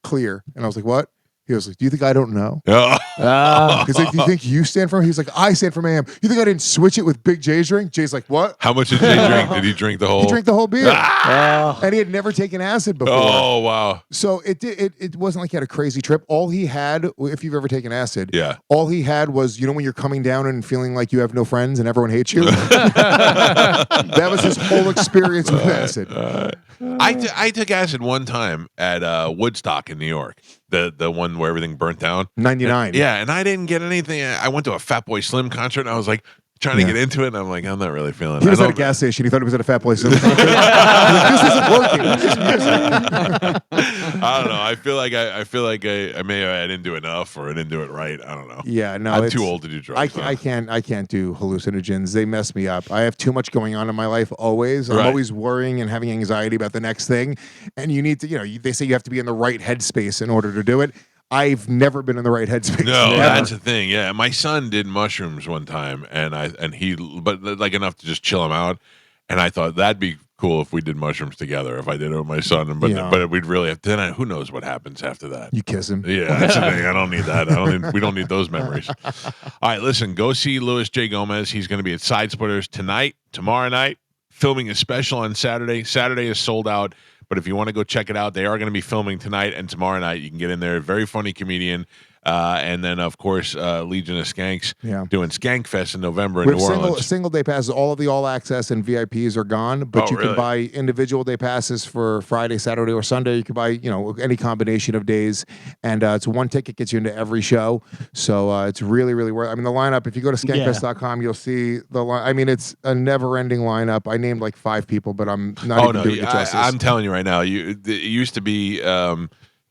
clear. And I was like, what? He was like, do you think I don't know? He's like, do you think you stand for him? He's like, I stand for Mayhem. You think I didn't switch it with Big J's drink? Jay's like, what? How much did Jay drink? Did he drink the whole? He drank the whole beer. And he had never taken acid before. Oh, wow. So it wasn't like he had a crazy trip. All he had, if you've ever taken acid, yeah, all he had was, when you're coming down and feeling like you have no friends and everyone hates you? That was his whole experience with acid. I took acid one time at Woodstock in New York. The one where everything burnt down. 99. And I didn't get anything. I went to a Fatboy Slim concert and I was like trying to get into it, and I'm like, I'm not really feeling it. He was at a gas station. He thought he was at a Fatboy Slim concert. This isn't working. I don't know. I feel like I didn't do enough or I didn't do it right. I don't know. Yeah, no, I'm too old to do drugs. I can't do hallucinogens. They mess me up. I have too much going on in my life always. I'm Right. always worrying and having anxiety about the next thing. And you need to, they say you have to be in the right headspace in order to do it. I've never been in the right headspace. No, Never. that's the thing. Yeah, my son did mushrooms one time, but like enough to just chill him out. And I thought that'd be cool if we did mushrooms together. If I did it with my son, but we'd really have. Then who knows what happens after that? You kiss him. Yeah, that's the thing. I don't need that. We don't need those memories. All right, listen. Go see Louis J. Gomez. He's going to be at Side Splitters tonight, tomorrow night, filming a special on Saturday. Saturday is sold out. But if you want to go check it out, they are going to be filming tonight and tomorrow night. You can get in there. Very funny comedian. And then, of course, Legion of Skanks doing Skank Fest in November in New Orleans. Single day passes. All of the all access and VIPs are gone, but you can buy individual day passes for Friday, Saturday, or Sunday. You can buy, any combination of days, and it's one ticket gets you into every show. So it's really, really worth. I mean, the lineup. If you go to skankfest.com, you'll see the line. I mean, it's a never-ending lineup. I named like 5 people, but I'm not even doing it justice. I'm telling you right now. It used to be.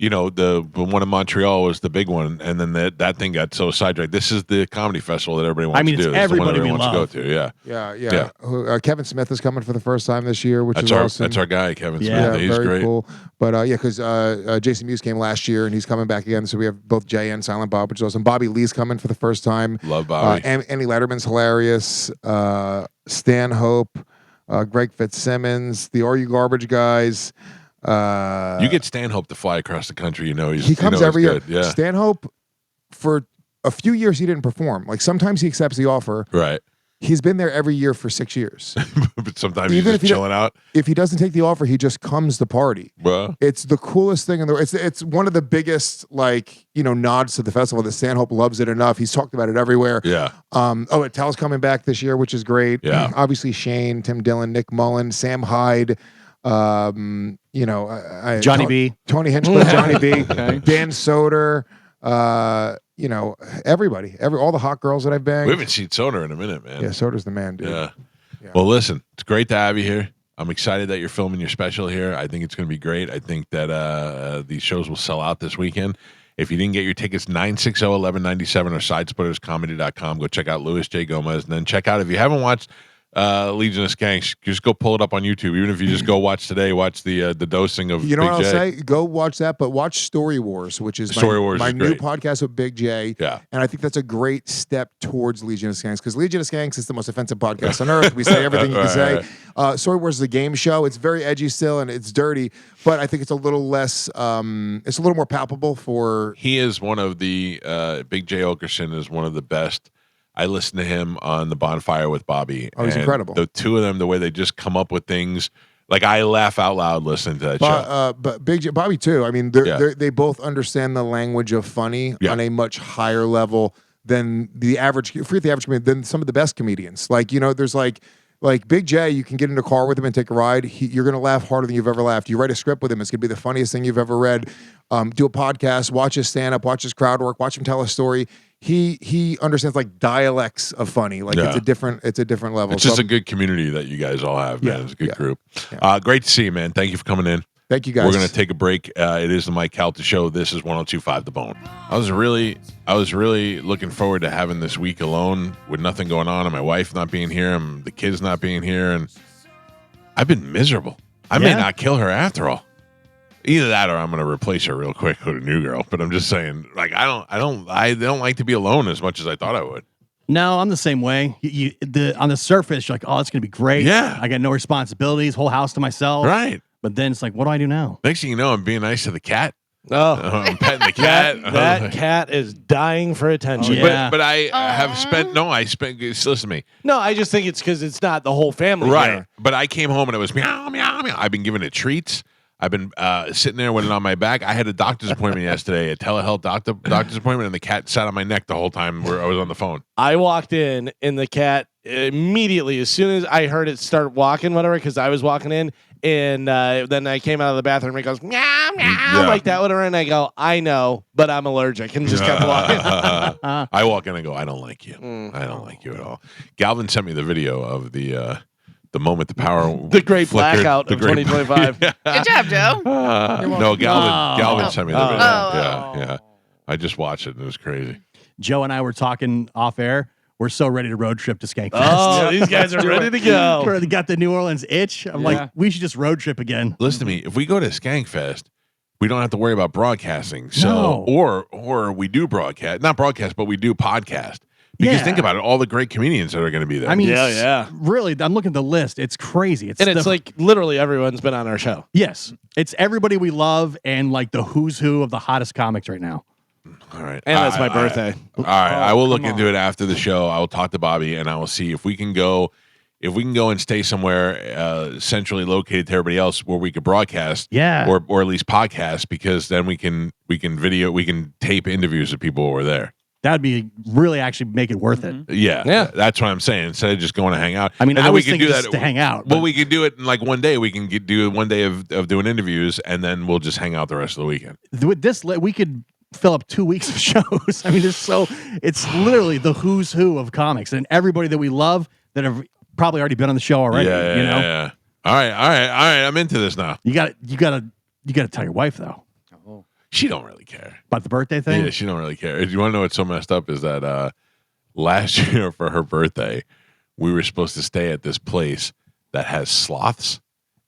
The one in Montreal was the big one, and then that thing got so sidetracked. This is the comedy festival that everybody wants to do. It's everybody we wants love. to go to. Yeah. Kevin Smith is coming for the first time this year, which is awesome. That's our guy, Kevin Smith. Yeah, He's very great. cool. But because Jason Mewes came last year, and he's coming back again. So we have both Jay and Silent Bob, which is awesome. Bobby Lee's coming for the first time. Love Bobby. Annie Letterman's hilarious. Stan Hope, Greg Fitzsimmons, the Are You Garbage guys. You get Stanhope to fly across the country. He comes every year. Yeah. Stanhope, for a few years, he didn't perform. Like sometimes he accepts the offer. Right. He's been there every year for 6 years. But sometimes he's just chilling out. If he doesn't take the offer, he just comes to party. Well, it's the coolest thing in the world. It's one of the biggest nods to the festival that Stanhope loves it enough. He's talked about it everywhere. Yeah. Tal's coming back this year, which is great. Yeah. Obviously Shane, Tim Dillon, Nick Mullen, Sam Hyde. Johnny B, Tony Hinchcliffe, Johnny B, Dan Soder, everybody, all the hot girls that I've banged. We haven't seen Soder in a minute, man. Yeah, Soder's the man, dude. Yeah. Well, listen, it's great to have you here. I'm excited that you're filming your special here. I think it's going to be great. I think that these shows will sell out this weekend. If you didn't get your tickets, 960-1197 or sidesplitterscomedy.com. Go check out Louis J. Gomez, and then check out, if you haven't watched Legion of Skanks, just go pull it up on YouTube. Even if you just go watch the dosing of Big J. what I'll say? Go watch that, but watch Story Wars, which is my new podcast with Big J. Yeah. And I think that's a great step towards Legion of Skanks, because Legion of Skanks is the most offensive podcast on earth. We say everything you can say. Story Wars is a game show. It's very edgy still, and it's dirty, but I think it's a little less, it's a little more palpable for... He is one of the, Big J. Okerson is one of the best. I listened to him on the Bonfire with Bobby. Oh, he's incredible. The two of them, the way they just come up with things, like I laugh out loud listening to that show. But Big J, Bobby too. I mean, they both understand the language of funny on a much higher level than the average comedian, than some of the best comedians. Like, there's like Big J, you can get in a car with him and take a ride. You're going to laugh harder than you've ever laughed. You write a script with him, it's going to be the funniest thing you've ever read. Do a podcast, watch his stand-up, watch his crowd work, watch him tell a story. He understands like dialects of funny. Like it's a different level. It's just a good community that you guys all have, man. It's a good group. Great to see you, man. Thank you for coming in. Thank you, guys. We're going to take a break. It is the Mike Calta Show. This is 102.5 The Bone. I was really looking forward to having this week alone with nothing going on, and my wife not being here, and the kids not being here, and I've been miserable. I may not kill her after all. Either that, or I'm going to replace her real quick with a new girl. But I'm just saying, like, I don't like to be alone as much as I thought I would. No, I'm the same way. On the surface, you're like, oh, it's going to be great. Yeah. I got no responsibilities, whole house to myself. Right. But then it's like, what do I do now? Next thing you know, I'm being nice to the cat. Oh, I'm petting the cat. That cat is dying for attention. Oh, yeah. But I have spent. No, I spent. Listen to me. No, I just think it's because it's not the whole family. Right. Here. But I came home and it was meow meow meow. I've been giving it treats. I've been sitting there with it on my back. I had a doctor's appointment yesterday, a telehealth doctor's appointment, and the cat sat on my neck the whole time where I was on the phone. I walked in, and the cat immediately, as soon as I heard it start walking, whatever, because I was walking in, and then I came out of the bathroom, and it goes meow meow like that, whatever, and I go, I know, but I'm allergic, and just kept walking. I walk in and go, I don't like you. I don't like you at all. Galvin sent me the video of the the moment the power, the great flickered, blackout of 2025. Good job, Joe. No, Galvin sent me the video. Oh. Yeah. I just watched it and it was crazy. Joe and I were talking off air. We're so ready to road trip to Skankfest. Oh, these guys are ready to go. They got the New Orleans itch. I'm like, we should just road trip again. Listen to me. If we go to Skankfest, we don't have to worry about broadcasting. So, or we do broadcast, not broadcast, but we do podcast. Because think about it, all the great comedians that are going to be there. I mean, yeah. Really, I'm looking at the list. It's crazy. It's like literally everyone's been on our show. Yes. It's everybody we love and like the who's who of the hottest comics right now. All right. And that's my birthday. All right. I will look into it after the show. I will talk to Bobby and I will see if we can go and stay somewhere centrally located to everybody else where we could broadcast, or at least podcast, because then we can tape interviews of people who are there. That'd be really actually make it worth it. Yeah. That's what I'm saying. Instead of just going to hang out. I mean, and I then was we can thinking do just that to hang out. Well, we could do it in like one day. We can do 1 day of doing interviews, and then we'll just hang out the rest of the weekend. With this, we could fill up 2 weeks of shows. I mean, it's literally the who's who of comics and everybody that we love that have probably already been on the show already. Yeah. All right. I'm into this now. You got to tell your wife though. She don't really care about the birthday thing. Yeah, she don't really care. You want to know what's so messed up is that last year for her birthday, we were supposed to stay at this place that has sloths.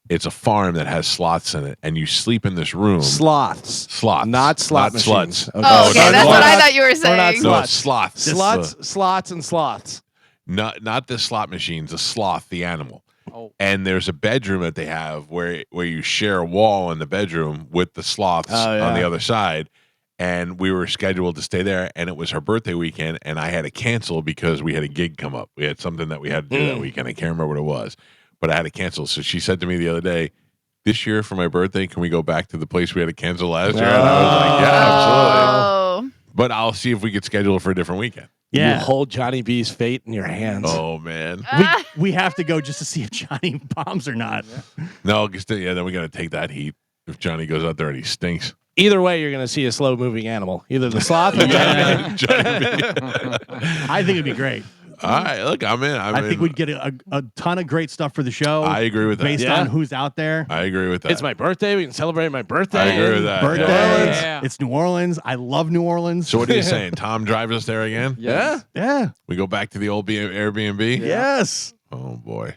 It's a farm that has sloths in it, and you sleep in this room. Sloths, not slot sluts. Okay. Oh, okay, that's what I thought you were saying. No, it's sloths. Slots and sloths. Not the slot machines. The sloth, the animal. Oh. And there's a bedroom that they have where you share a wall in the bedroom with the sloths on the other side. And we were scheduled to stay there, and it was her birthday weekend, and I had to cancel because we had a gig come up. We had something that we had to do that weekend. I can't remember what it was, but I had to cancel. So she said to me the other day, this year for my birthday, can we go back to the place we had to cancel last year? And I was like, yeah, absolutely. But I'll see if we could schedule it for a different weekend. Yeah. You hold Johnny B's fate in your hands. Oh, man. We have to go just to see if Johnny bombs or not. No, then we got to take that heat if Johnny goes out there and he stinks. Either way, you're going to see a slow-moving animal. Either the sloth or Johnny B. I think it'd be great. All right, look, I'm in. I think we'd get a ton of great stuff for the show. I agree with that. Based on who's out there. I agree with that. It's my birthday. We can celebrate my birthday. I agree with that. Birthdays. Yeah. It's New Orleans. I love New Orleans. So what are you saying? Tom drives us there again? Yes. Yeah. We go back to the old Airbnb? Yes. Oh, boy.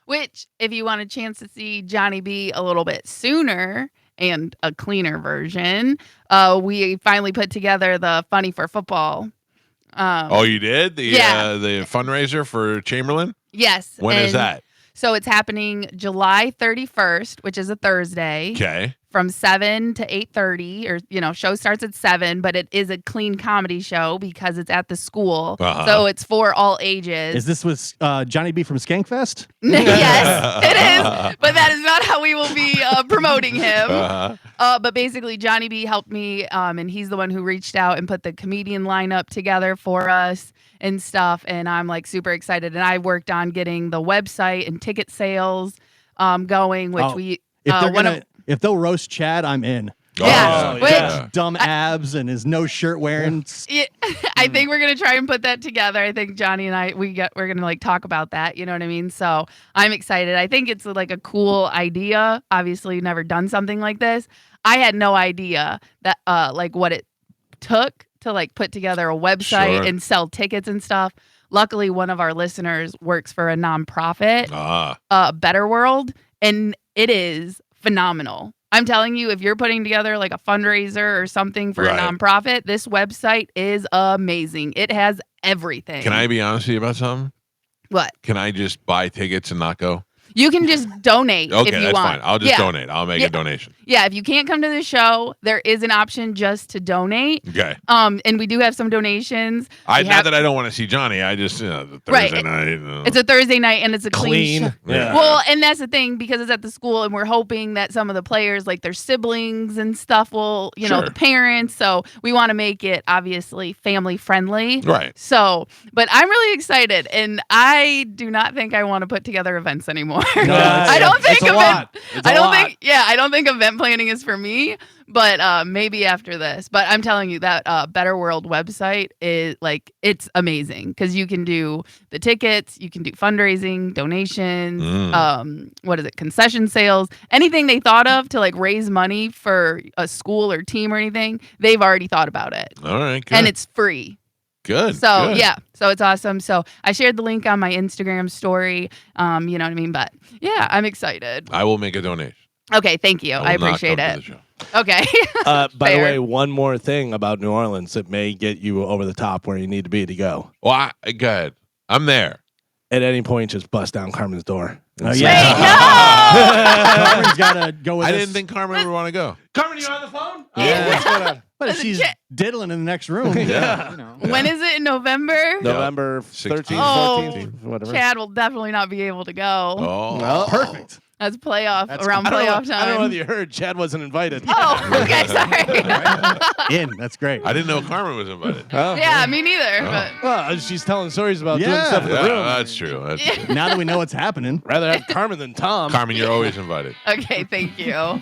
Which, if you want a chance to see Johnny B a little bit sooner and a cleaner version, we finally put together the Funny for Football. You did? The fundraiser for Chamberlain? Yes. When is that? So it's happening July 31st, which is a Thursday. Okay. From 7 to 8:30, or show starts at 7, but it is a clean comedy show because it's at the school, so it's for all ages. Is this with Johnny B from Skankfest? Yes, it is, but that is not how we will be promoting him. But basically, Johnny B helped me, and he's the one who reached out and put the comedian lineup together for us and stuff. And I'm like super excited. And I worked on getting the website and ticket sales going, which if they'll roast Chad, I'm in. Yeah, dumb abs and his no shirt wearing. I think we're gonna try and put that together. I think Johnny and I we're gonna like talk about that. You know what I mean? So I'm excited. I think it's like a cool idea. Obviously, never done something like this. I had no idea that like what it took to like put together a website and sell tickets and stuff. Luckily, one of our listeners works for a nonprofit, Better World, and it is phenomenal. I'm telling you, if you're putting together like a fundraiser or something for a nonprofit, this website is amazing. It has everything. Can I be honest with you about something? What? Can I just buy tickets and not go? You can just donate if you that's want. fine. I'll just donate. I'll make a donation. Yeah, if you can't come to the show, there is an option just to donate. Okay. And we do have some donations. Not that I don't want to see Johnny. I just the Thursday night. It's a Thursday night and it's a clean show. Yeah. Well, and that's the thing because it's at the school and we're hoping that some of the players, like their siblings and stuff, will the parents. So we want to make it obviously family friendly. Right. So, but I'm really excited and I do not think I want to put together events anymore. anymore. No, I don't think it's a lot. It's a I don't lot. think. Yeah, I don't think event planning is for me. But maybe after this. But I'm telling you that Better World website is like it's amazing because you can do the tickets, you can do fundraising, donations, what is it, concession sales, anything they thought of to like raise money for a school or team or anything. They've already thought about it. All right, good. And it's free. Good. So good. yeah, so it's awesome. So I shared the link on my Instagram story. You know what I mean? But yeah, I'm excited. I will make a donation. Okay, thank you. I will not appreciate come to it. the show. Okay. By the Fair. way, one more thing about New Orleans that may get you over the top where you need to be to go. Well, go ahead. I'm there. At any point, just bust down Carmen's door. Oh, Wait, yeah. Carmen's got to go with I us. didn't think Carmen would want to go. Carmen, you on the phone? Yeah. What's going on? But if she's diddling in the next room. Yeah. You know. When is it in November? November 13th, Oh, 14th, whatever. Chad will definitely not be able to go. Oh, Well, perfect. That's playoff around I don't know- playoff time. I don't know whether you heard Chad wasn't invited. Oh, okay, sorry. In. That's great. I didn't know Carmen was invited. Yeah, me neither. But Well, she's telling stories about doing Yeah. stuff in the Yeah, room. that's true. That's true. Now that we know what's happening. Rather have Carmen than Tom. Carmen, you're always invited. okay, thank you.